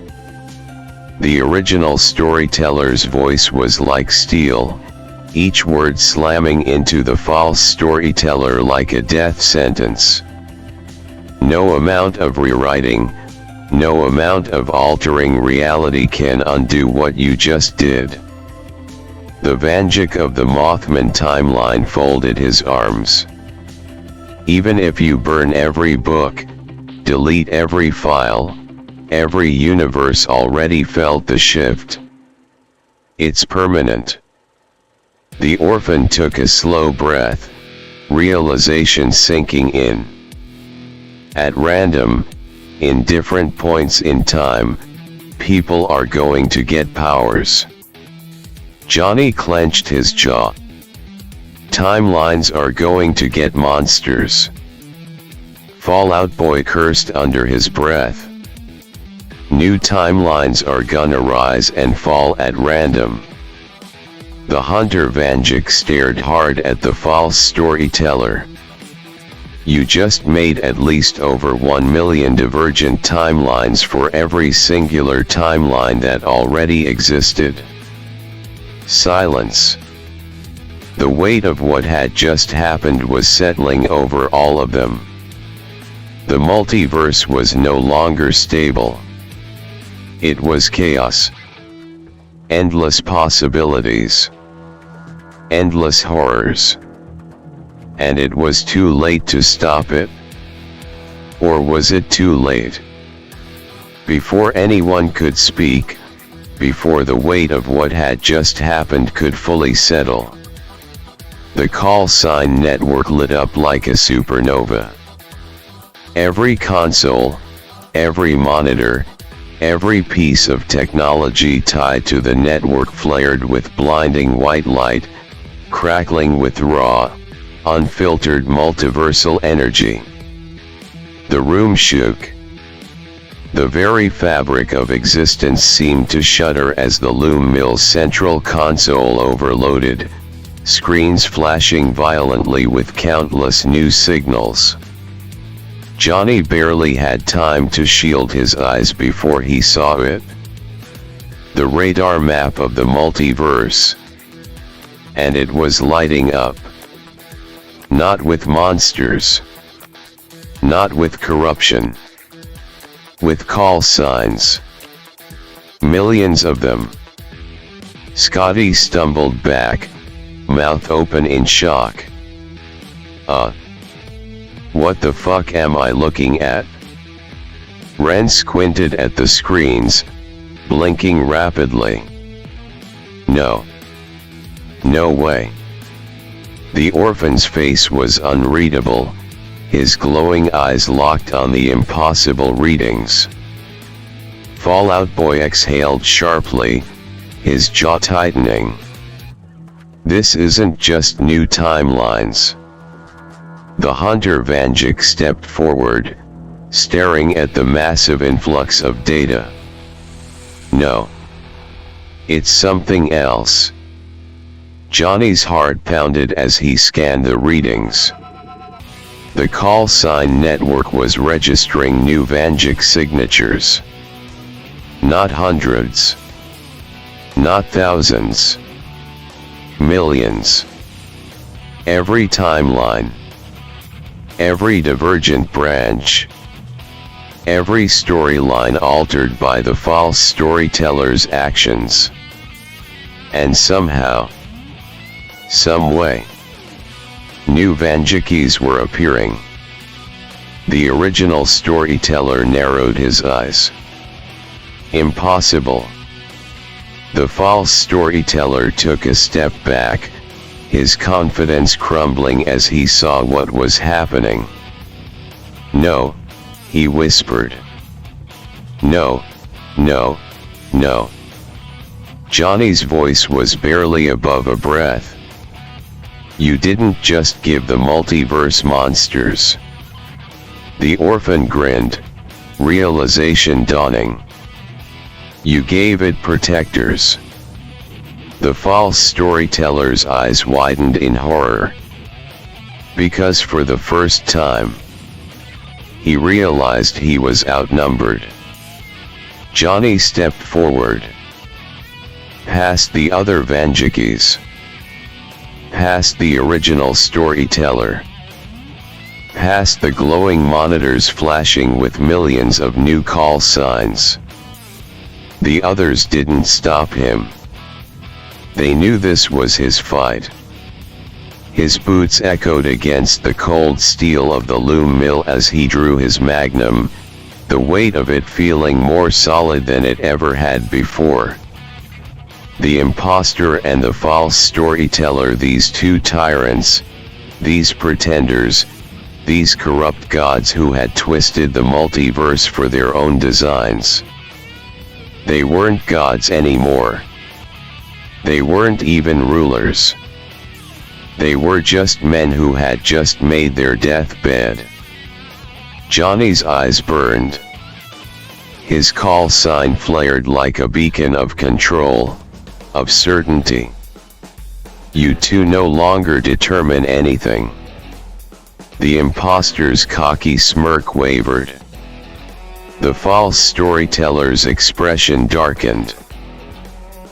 The original storyteller's voice was like steel, each word slamming into the false storyteller like a death sentence. "No amount of rewriting, no amount of altering reality can undo what you just did." The Vanduke of the Mothman timeline folded his arms. "Even if you burn every book, delete every file, every universe already felt the shift. It's permanent." The orphan took a slow breath, realization sinking in. At random, in different points in time, people are going to get powers. Johnny clenched his jaw. Timelines are going to get monsters. Fallout Boy cursed under his breath. New timelines are gonna rise and fall at random. The hunter Vanduke stared hard at the false storyteller. "You just made at least over 1 million divergent timelines for every singular timeline that already existed." Silence. The weight of what had just happened was settling over all of them. The multiverse was no longer stable. It was chaos. Endless possibilities. Endless horrors. And it was too late to stop it? Or was it too late? Before anyone could speak, before the weight of what had just happened could fully settle, the call sign network lit up like a supernova. Every console, every monitor, every piece of technology tied to the network flared with blinding white light, crackling with raw, unfiltered multiversal energy. The room shook. The very fabric of existence seemed to shudder as the loom mill's central console overloaded, screens flashing violently with countless new signals. Johnny barely had time to shield his eyes before he saw it. the radar map of the multiverse. And it was lighting up. Not with monsters. Not with corruption. With call signs. Millions of them. Scotty stumbled back, mouth open in shock. What the fuck am I looking at? Ren squinted at the screens, blinking rapidly. No. No way. The orphan's face was unreadable, his glowing eyes locked on the impossible readings. Fallout Boy exhaled sharply, his jaw tightening. This isn't just new timelines. The hunter Vanduke stepped forward, staring at the massive influx of data. No. It's something else. Johnny's heart pounded as he scanned the readings. The call sign network was registering new Vanduke signatures. Not hundreds. Not thousands. Millions. Every timeline. Every divergent branch. Every storyline altered by the false storyteller's actions. And somehow, some way, new Vandukes were appearing. The original storyteller narrowed his eyes. Impossible. The false storyteller took a step back, his confidence crumbling as he saw what was happening. No, he whispered. No, no, no. Johnny's voice was barely above a breath. You didn't just give the multiverse monsters. The orphan grinned, realization dawning. You gave it protectors. The false storyteller's eyes widened in horror. Because for the first time, he realized he was outnumbered. Johnny stepped forward. Past the other Vandukes. Past the original storyteller. Past the glowing monitors flashing with millions of new call signs. The others didn't stop him. They knew this was his fight. His boots echoed against the cold steel of the loom mill as he drew his magnum, the weight of it feeling more solid than it ever had before. The imposter and the false storyteller, these two tyrants, these pretenders, these corrupt gods who had twisted the multiverse for their own designs. They weren't gods anymore. They weren't even rulers. They were just men who had just made their deathbed. Johnny's eyes burned. His call sign flared like a beacon of control, of certainty. You two no longer determine anything. The imposter's cocky smirk wavered. The false storyteller's expression darkened.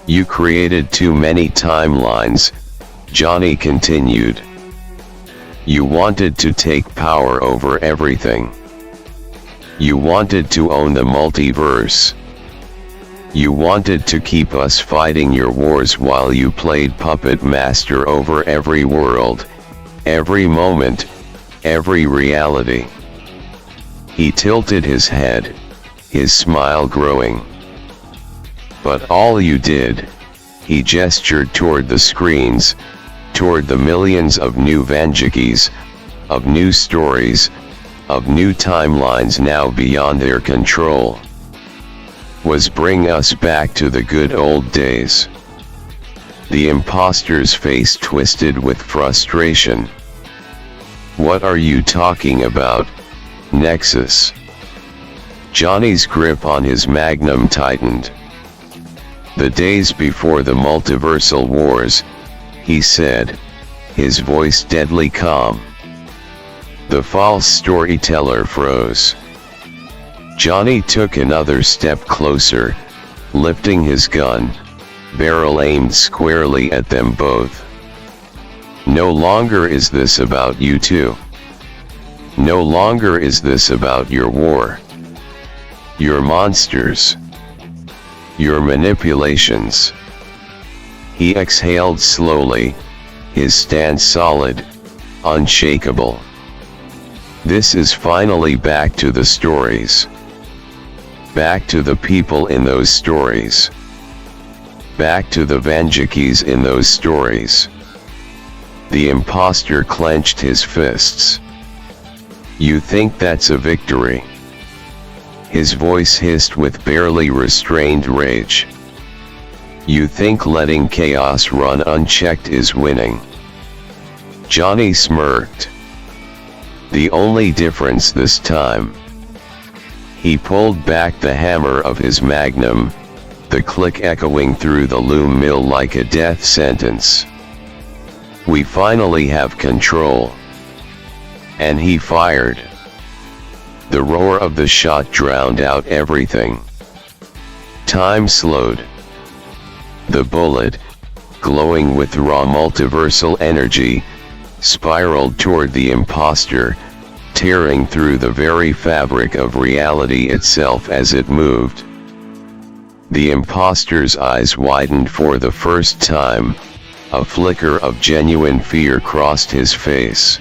You created too many timelines, Johnny continued. You wanted to take power over everything. You wanted to own the multiverse. You wanted to keep us fighting your wars while you played puppet master over every world, every moment, every reality. He tilted his head, his smile growing. But all you did, he gestured toward the screens, toward the millions of new Vandukes, of new stories, of new timelines now beyond their control, was bring us back to the good old days. The imposter's face twisted with frustration. What are you talking about, Nexus? Johnny's grip on his magnum tightened. The days before the multiversal wars, he said, his voice deadly calm. The false storyteller froze. Johnny took another step closer, lifting his gun, barrel aimed squarely at them both. No longer is this about you two. No longer is this about your war. Your monsters. Your manipulations. He exhaled slowly, his stance solid, unshakable. This is finally back to the stories. Back to the people in those stories. Back to the Vandukes in those stories. The imposter clenched his fists. You think that's a victory? His voice hissed with barely restrained rage. You think letting chaos run unchecked is winning? Johnny smirked. The only difference this time. He pulled back the hammer of his magnum, the click echoing through the loom mill like a death sentence. We finally have control. And he fired. The roar of the shot drowned out everything. Time slowed. The bullet, glowing with raw multiversal energy, spiraled toward the imposter, tearing through the very fabric of reality itself as it moved. The imposter's eyes widened for the first time, a flicker of genuine fear crossed his face.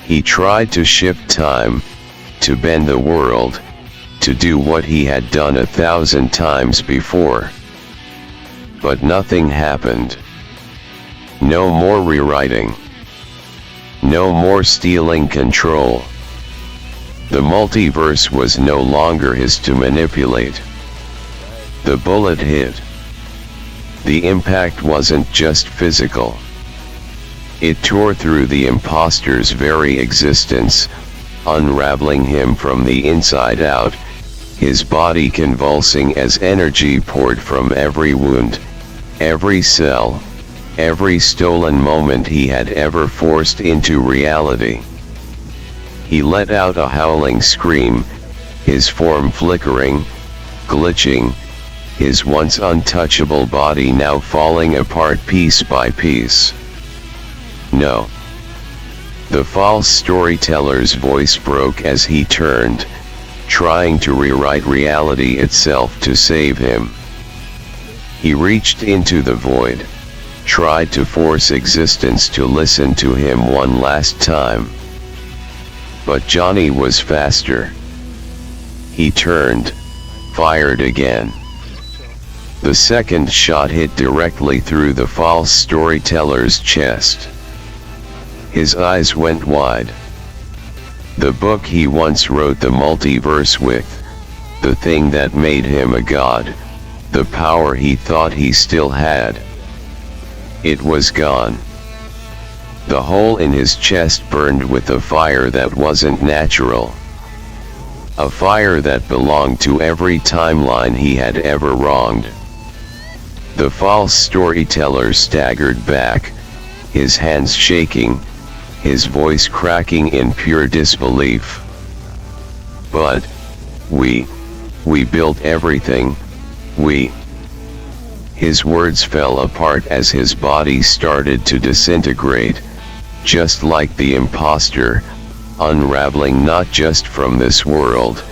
He tried to shift time, to bend the world, to do what he had done 1,000 times before. But nothing happened. No more rewriting. No more stealing control. The multiverse was no longer his to manipulate. The bullet hit. The impact wasn't just physical. It tore through the imposter's very existence, unraveling him from the inside out, his body convulsing as energy poured from every wound, every cell, every stolen moment he had ever forced into reality. He let out a howling scream, his form flickering, glitching, his once untouchable body now falling apart piece by piece. No. The false storyteller's voice broke as he turned, trying to rewrite reality itself to save him. He reached into the void, tried to force existence to listen to him one last time. But Johnny was faster. He turned, fired again. The second shot hit directly through the false storyteller's chest. His eyes went wide. The book he once wrote the multiverse with, the thing that made him a god, the power he thought he still had. It was gone. The hole in his chest burned with a fire that wasn't natural. A fire that belonged to every timeline he had ever wronged. The false storyteller staggered back, his hands shaking, his voice cracking in pure disbelief. But, we built everything, His words fell apart as his body started to disintegrate, just like the imposter, unraveling not just from this world,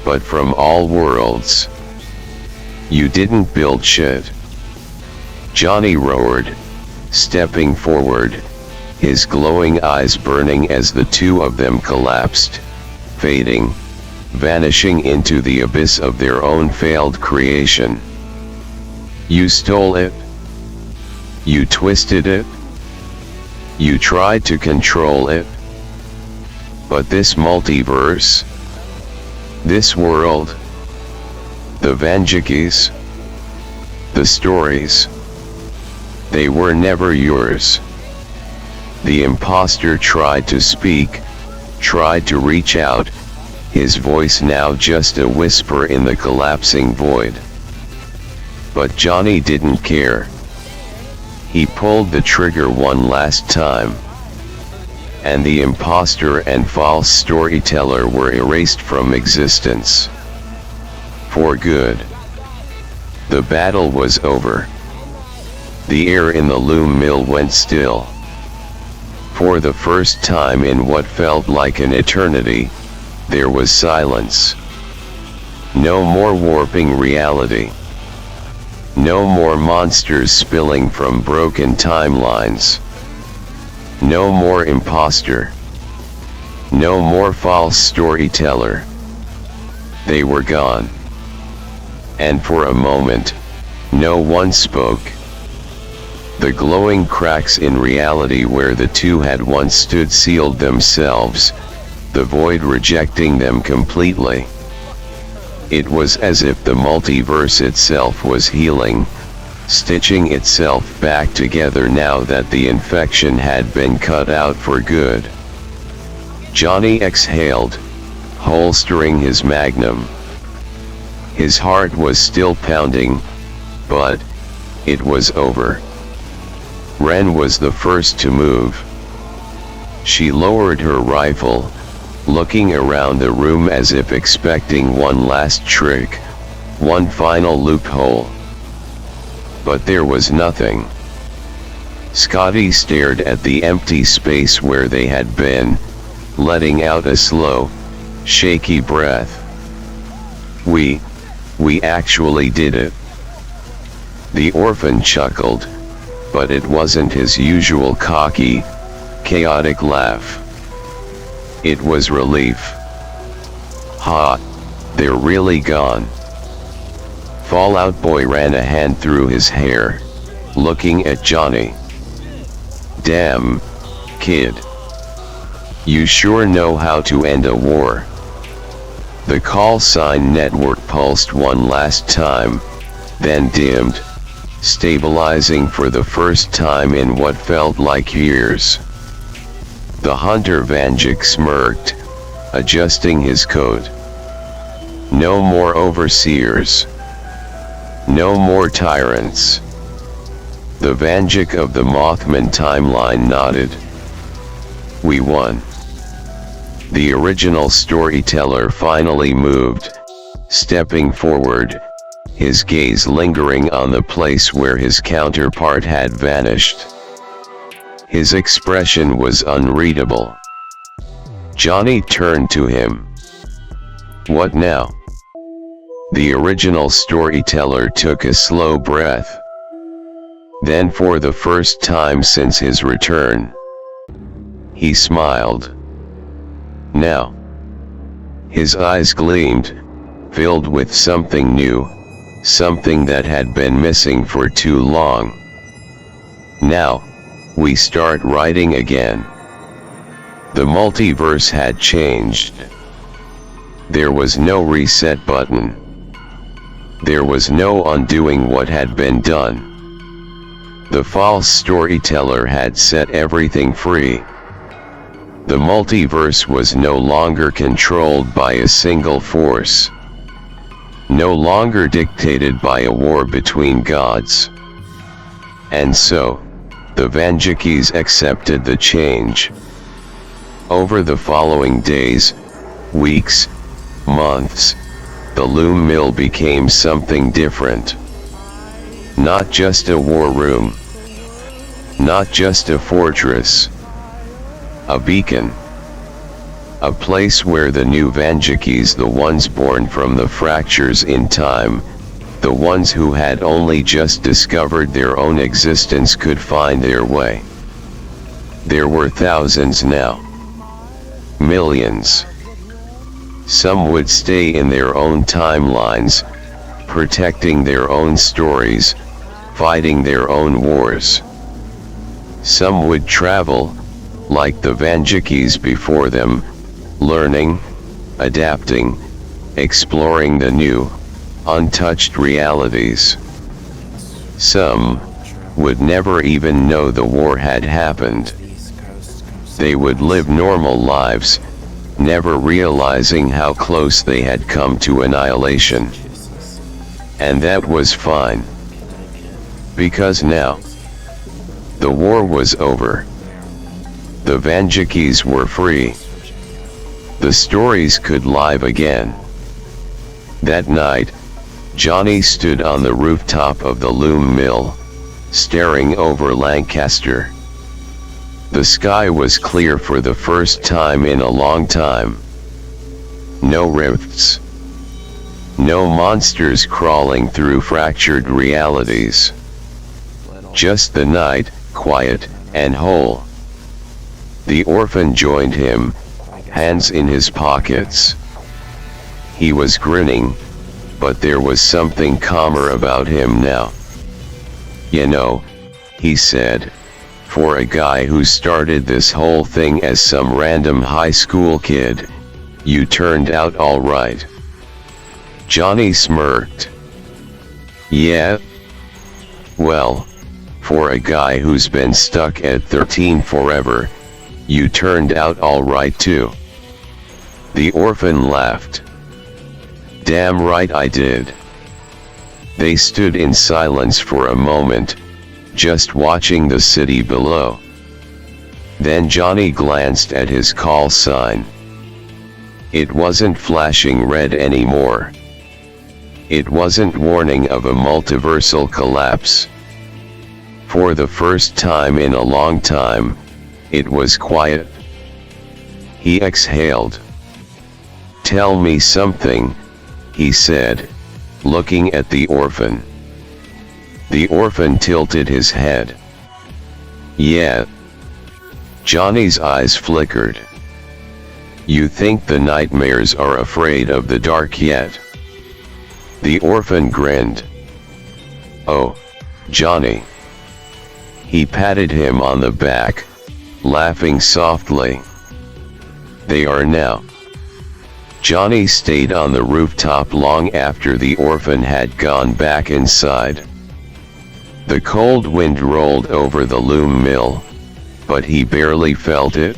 but from all worlds. You didn't build shit. Johnny roared, stepping forward, his glowing eyes burning as the two of them collapsed, fading, vanishing into the abyss of their own failed creation. You stole it. You twisted it. You tried to control it. But this multiverse, this world, the Vandukes, the stories, they were never yours. The imposter tried to speak, tried to reach out, his voice now just a whisper in the collapsing void. But Johnny didn't care. He pulled the trigger one last time. And the imposter and false storyteller were erased from existence. For good. The battle was over. The air in the loom mill went still. For the first time in what felt like an eternity, there was silence. No more warping reality. No more monsters spilling from broken timelines. No more imposter. No more false storyteller. They were gone. And for a moment, no one spoke. The glowing cracks in reality where the two had once stood sealed themselves, the void rejecting them completely. It was as if the multiverse itself was healing, stitching itself back together now that the infection had been cut out for good. Johnny exhaled, holstering his magnum. His heart was still pounding, but it was over. Ren was the first to move. She lowered her rifle, looking around the room as if expecting one last trick, one final loophole. But there was nothing. Scotty stared at the empty space where they had been, letting out a slow, shaky breath. We actually did it. The orphan chuckled, but it wasn't his usual cocky, chaotic laugh. It was relief. Ha! They're really gone. Fallout Boy ran a hand through his hair, looking at Johnny. Damn, kid. You sure know how to end a war. The call sign network pulsed one last time, then dimmed, stabilizing for the first time in what felt like years. The hunter Vanduke smirked, adjusting his coat. No more overseers. No more tyrants. The Vanduke of the Mothman timeline nodded. We won. The original storyteller finally moved, stepping forward, his gaze lingering on the place where his counterpart had vanished. His expression was unreadable. Johnny turned to him. What now? The original storyteller took a slow breath. Then for the first time since his return, he smiled. Now. His eyes gleamed, filled with something new, something that had been missing for too long. Now, we start writing again. The multiverse had changed. There was no reset button. There was no undoing what had been done. The false storyteller had set everything free. The multiverse was no longer controlled by a single force. No longer dictated by a war between gods. And so, the Vandukes accepted the change. Over the following days, weeks, months, the loom mill became something different. Not just a war room. Not just a fortress. A beacon. A place where the new Vandukes, the ones born from the fractures in time, the ones who had only just discovered their own existence, could find their way. There were thousands now. Millions. Some would stay in their own timelines, protecting their own stories, fighting their own wars. Some would travel, like the Vandukes before them, learning, adapting, exploring the new, untouched realities. Some would never even know the war had happened. They would live normal lives, never realizing how close they had come to annihilation. And that was fine. Because now, the war was over. The Vandukes were free. The stories could live again. That night, Johnny stood on the rooftop of the loom mill, staring over Lancaster. The sky was clear for the first time in a long time. No rifts. No monsters crawling through fractured realities. Just the night, quiet and whole. The orphan joined him, hands in his pockets. He was grinning, but there was something calmer about him now. "You know," he said, "for a guy who started this whole thing as some random high school kid, you turned out all right." Johnny smirked. "Yeah? Well, for a guy who's been stuck at 13 forever, you turned out all right too." The orphan laughed. "Damn right I did." They stood in silence for a moment, just watching the city below. Then Johnny glanced at his call sign. It wasn't flashing red anymore. It wasn't warning of a multiversal collapse. For the first time in a long time, it was quiet. He exhaled. "Tell me something," he said, looking at the orphan. The orphan tilted his head. "Yeah." Johnny's eyes flickered. "You think the nightmares are afraid of the dark yet?" The orphan grinned. "Oh, Johnny." He patted him on the back, laughing softly. "They are now." Johnny stayed on the rooftop long after the orphan had gone back inside. The cold wind rolled over the loom mill, but he barely felt it.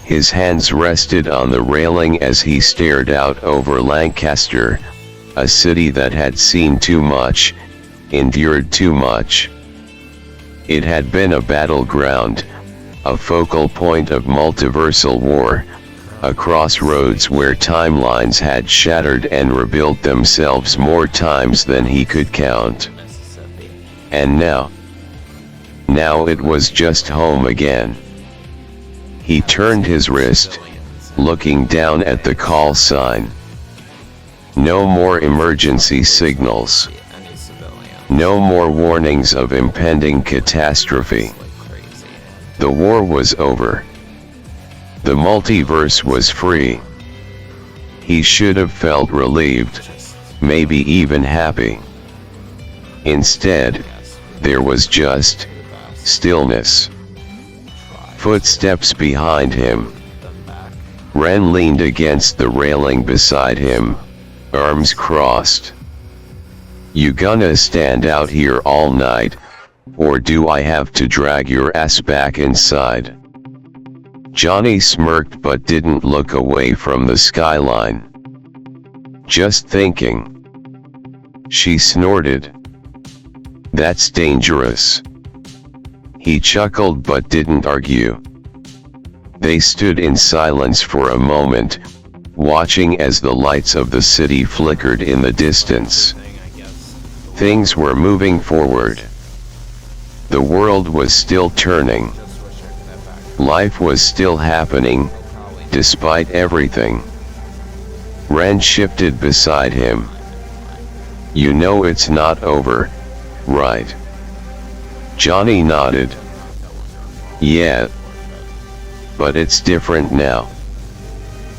His hands rested on the railing as he stared out over Lancaster, a city that had seen too much, endured too much. It had been a battleground, a focal point of multiversal war, a crossroads where timelines had shattered and rebuilt themselves more times than he could count. And now it was just home again. He turned his wrist, looking down at the call sign. No more emergency signals. No more warnings of impending catastrophe. The war was over. The multiverse was free. He should have felt relieved, maybe even happy. Instead, there was just stillness. Footsteps behind him. Ren leaned against the railing beside him, arms crossed. "You gonna stand out here all night, or do I have to drag your ass back inside?" Johnny smirked but didn't look away from the skyline. "Just thinking." She snorted. "That's dangerous." He chuckled but didn't argue. They stood in silence for a moment, watching as the lights of the city flickered in the distance. Things were moving forward. The world was still turning. Life was still happening, despite everything. Ren shifted beside him. "You know it's not over, right?" Johnny nodded. "Yeah. But it's different now."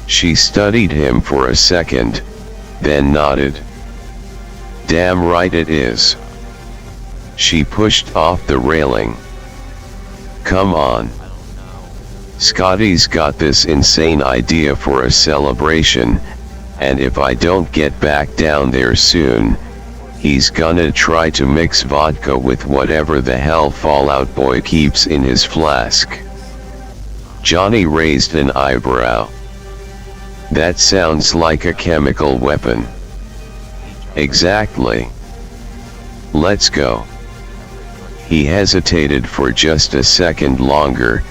She studied him for a second, then nodded. "Damn right it is." She pushed off the railing. "Come on. Scotty's got this insane idea for a celebration, and if I don't get back down there soon, he's gonna try to mix vodka with whatever the hell Fallout Boy keeps in his flask." Johnny raised an eyebrow. "That sounds like a chemical weapon." "Exactly. Let's go." He hesitated for just a second longer,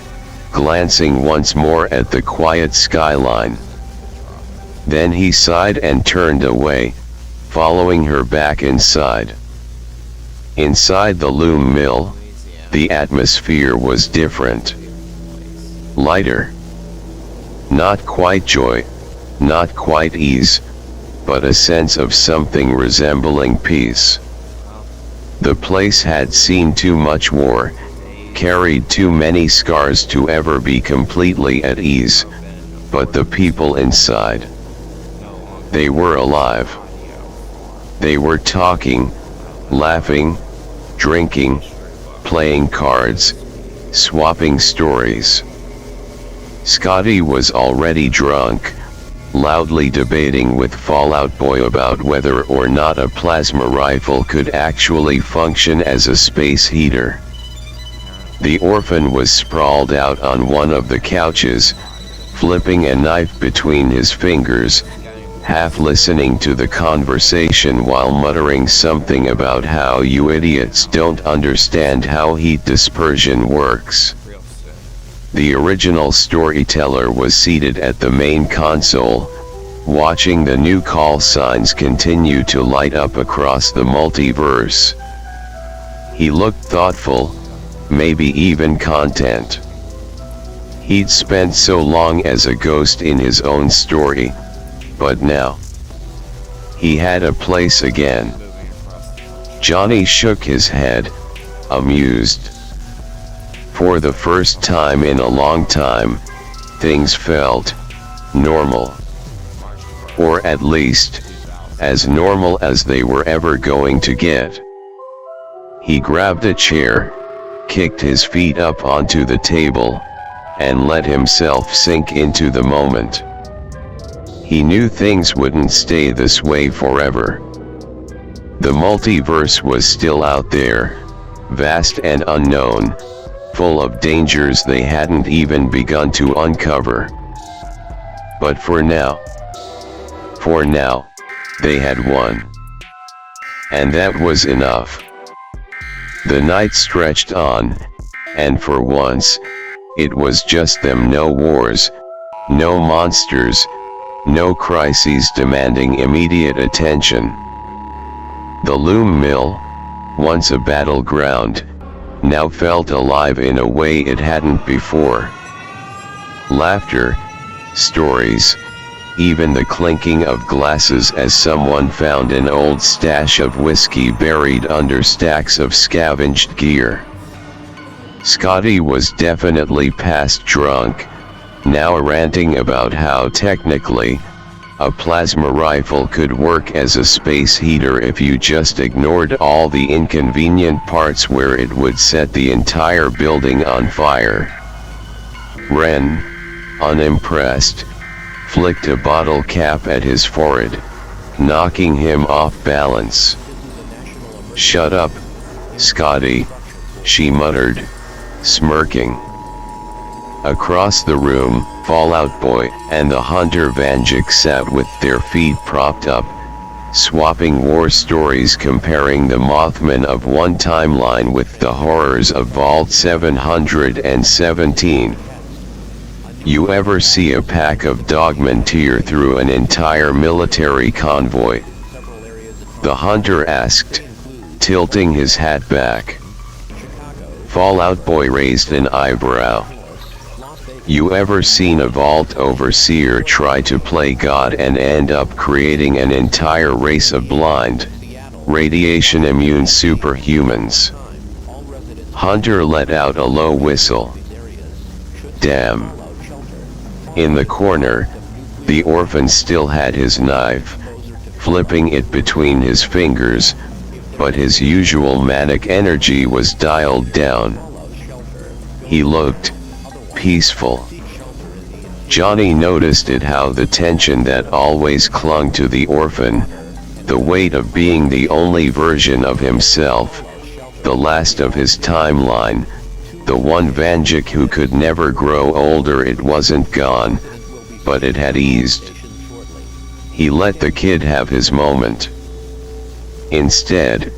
glancing once more at the quiet skyline. Then he sighed and turned away, following her back inside. Inside the loom mill, the atmosphere was different. Lighter. Not quite joy, not quite ease, but a sense of something resembling peace. The place had seen too much war, carried too many scars to ever be completely at ease, but the people inside, they were alive. They were talking, laughing, drinking, playing cards, swapping stories. Scotty was already drunk, loudly debating with Fallout Boy about whether or not a plasma rifle could actually function as a space heater. The orphan was sprawled out on one of the couches, flipping a knife between his fingers, half listening to the conversation while muttering something about how you idiots don't understand how heat dispersion works. The original storyteller was seated at the main console, watching the new call signs continue to light up across the multiverse. He looked thoughtful, maybe even content. He'd spent so long as a ghost in his own story, but now he had a place again. Johnny shook his head, amused. For the first time in a long time, things felt normal. Or at least, as normal as they were ever going to get. He grabbed a chair, kicked his feet up onto the table, and let himself sink into the moment. He knew things wouldn't stay this way forever. The multiverse was still out there, vast and unknown, full of dangers they hadn't even begun to uncover. But for now, they had won. And that was enough. The night stretched on, and for once, it was just them. No wars, no monsters, no crises demanding immediate attention. The loom mill, once a battleground, now felt alive in a way it hadn't before. Laughter, stories, even the clinking of glasses as someone found an old stash of whiskey buried under stacks of scavenged gear. Scotty was definitely past drunk, now ranting about how technically, a plasma rifle could work as a space heater if you just ignored all the inconvenient parts where it would set the entire building on fire. Ren, unimpressed, flicked a bottle cap at his forehead, knocking him off balance. "Shut up, Scotty," she muttered, smirking. Across the room, Fallout Boy and the hunter Vanduke sat with their feet propped up, swapping war stories, comparing the Mothman of one timeline with the horrors of Vault 717. You ever see a pack of dogmen tear through an entire military convoy? The hunter asked, tilting his hat back. Fallout Boy raised an eyebrow. You ever seen a vault overseer try to play God and end up creating an entire race of blind, radiation-immune superhumans? Hunter let out a low whistle. Damn. In the corner, the orphan still had his knife, flipping it between his fingers, but his usual manic energy was dialed down. He looked peaceful. Johnny noticed it, how the tension that always clung to the orphan, the weight of being the only version of himself, the last of his timeline, the one Vanduke who could never grow older. It wasn't gone, but it had eased. He let the kid have his moment. Instead,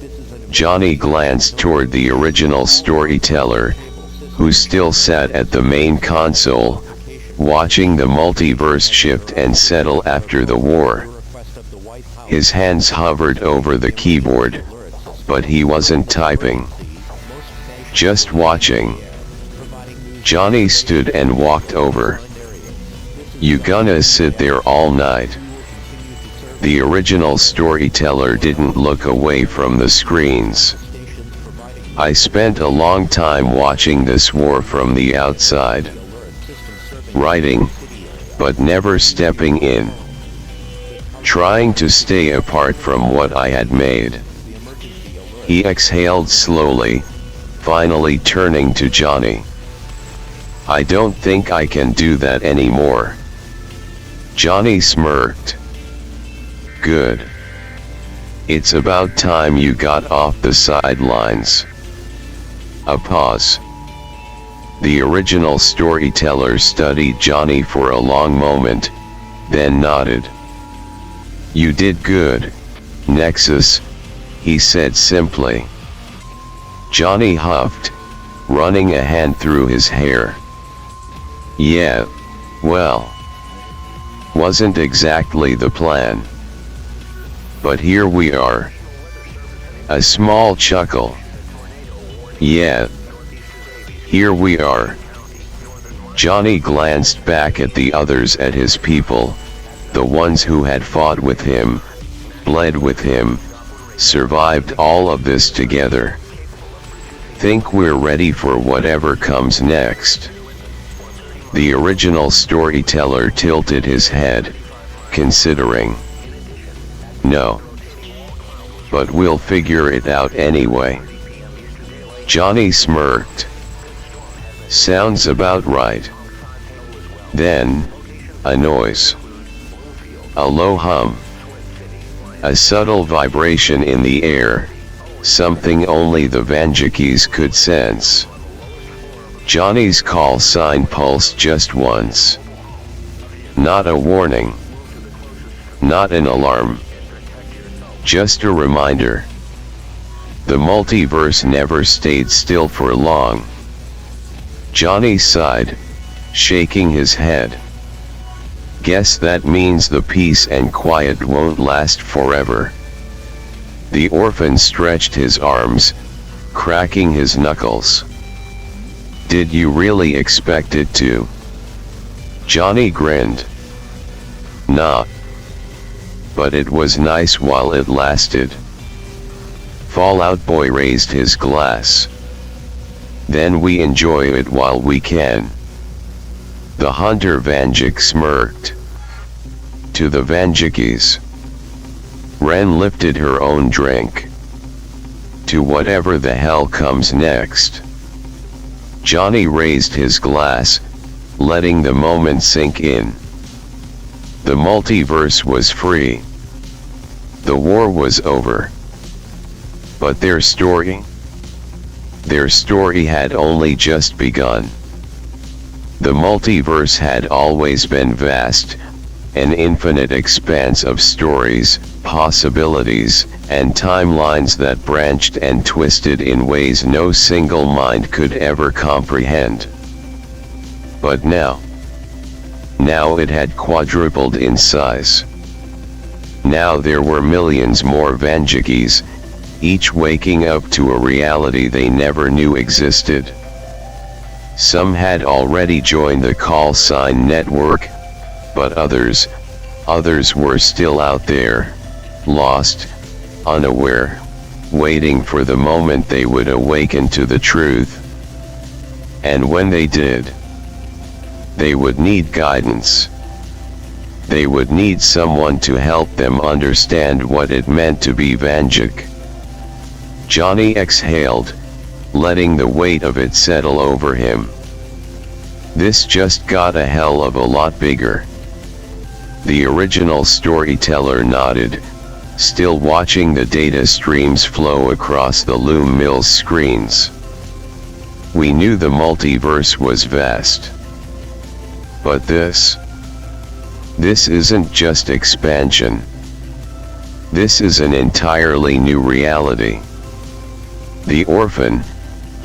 Johnny glanced toward the original storyteller, who still sat at the main console, watching the multiverse shift and settle after the war. His hands hovered over the keyboard, but he wasn't typing. Just watching. Johnny stood and walked over. "You gonna sit there all night?" The original storyteller didn't look away from the screens. "I spent a long time watching this war from the outside. Writing, but never stepping in. Trying to stay apart from what I had made." He exhaled slowly, finally turning to Johnny. "I don't think I can do that anymore." Johnny smirked. "Good. It's about time you got off the sidelines." A pause. The original storyteller studied Johnny for a long moment, then nodded. "You did good, Nexus," he said simply. Johnny huffed, running a hand through his hair. "Yeah, well, wasn't exactly the plan. But here we are." A small chuckle. "Yeah, here we are." Johnny glanced back at the others, at his people, the ones who had fought with him, bled with him, survived all of this together. "Think we're ready for whatever comes next?" The original storyteller tilted his head, considering. "No. But we'll figure it out anyway." Johnny smirked. "Sounds about right." Then, a noise. A low hum. A subtle vibration in the air, something only the Vandukes could sense. Johnny's call sign pulsed just once. Not a warning. Not an alarm. Just a reminder. The multiverse never stayed still for long. Johnny sighed, shaking his head. "Guess that means the peace and quiet won't last forever." The orphan stretched his arms, cracking his knuckles. "Did you really expect it to?" Johnny grinned. "Nah. But it was nice while it lasted." Fallout Boy raised his glass. "Then we enjoy it while we can." The hunter Vanduke smirked. "To the Vandukes." Ren lifted her own drink. "To whatever the hell comes next." Johnny raised his glass, letting the moment sink in. The multiverse was free. The war was over. But their story? Their story had only just begun. The multiverse had always been vast, an infinite expanse of stories, possibilities, and timelines that branched and twisted in ways no single mind could ever comprehend. But now it had quadrupled in size. Now there were millions more Vandukes, each waking up to a reality they never knew existed. Some had already joined the call sign network, but others were still out there, lost, unaware, waiting for the moment they would awaken to the truth. And when they did, they would need guidance. They would need someone to help them understand what it meant to be Vanduke. Johnny exhaled, letting the weight of it settle over him. This just got a hell of a lot bigger. The original storyteller nodded, still watching the data streams flow across the Loom Mill's screens. We knew the multiverse was vast. But this isn't just expansion. This is an entirely new reality. The orphan,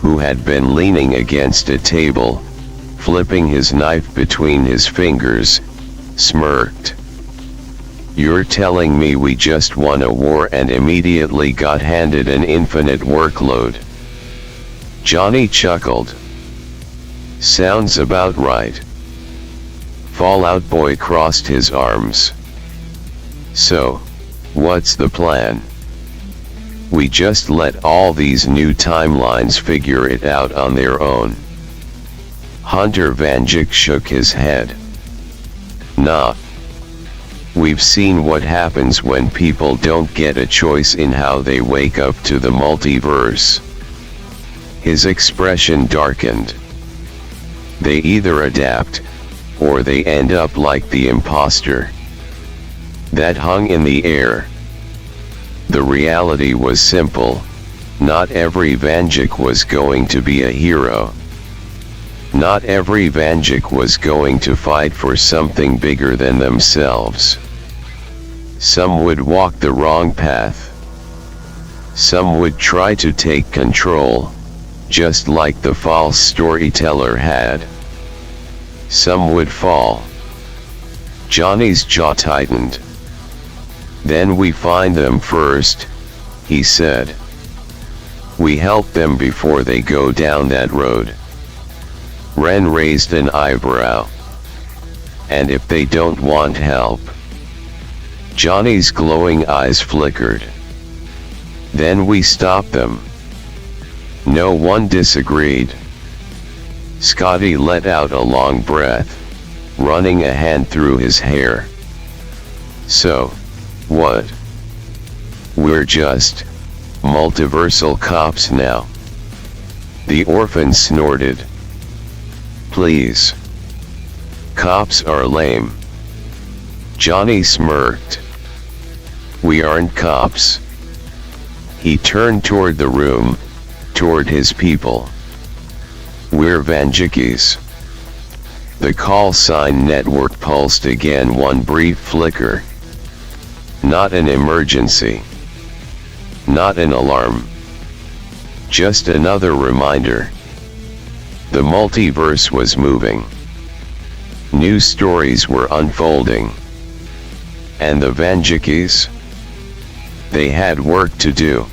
who had been leaning against a table, flipping his knife between his fingers, smirked. You're telling me we just won a war and immediately got handed an infinite workload? Johnny chuckled. Sounds about right. Fallout Boy crossed his arms. So, what's the plan? We just let all these new timelines figure it out on their own. Hunter Vanduke shook his head. Nah. We've seen what happens when people don't get a choice in how they wake up to the multiverse. His expression darkened. They either adapt, or they end up like the imposter. That hung in the air. The reality was simple: not every Vanduke was going to be a hero. Not every Vanduke was going to fight for something bigger than themselves. Some would walk the wrong path. Some would try to take control, just like the false storyteller had. Some would fall. Johnny's jaw tightened. Then we find them first, he said. We help them before they go down that road. Ren raised an eyebrow. And if they don't want help? Johnny's glowing eyes flickered. Then we stop them. No one disagreed. Scotty let out a long breath, running a hand through his hair. So, what? We're just multiversal cops now. The orphan snorted. Please. Cops are lame. Johnny smirked. We aren't cops. He turned toward the room, toward his people. We're Vandukes. The call sign network pulsed again, one brief flicker. Not an emergency. Not an alarm. Just another reminder. The multiverse was moving. New stories were unfolding. And the Vandukes? They had work to do.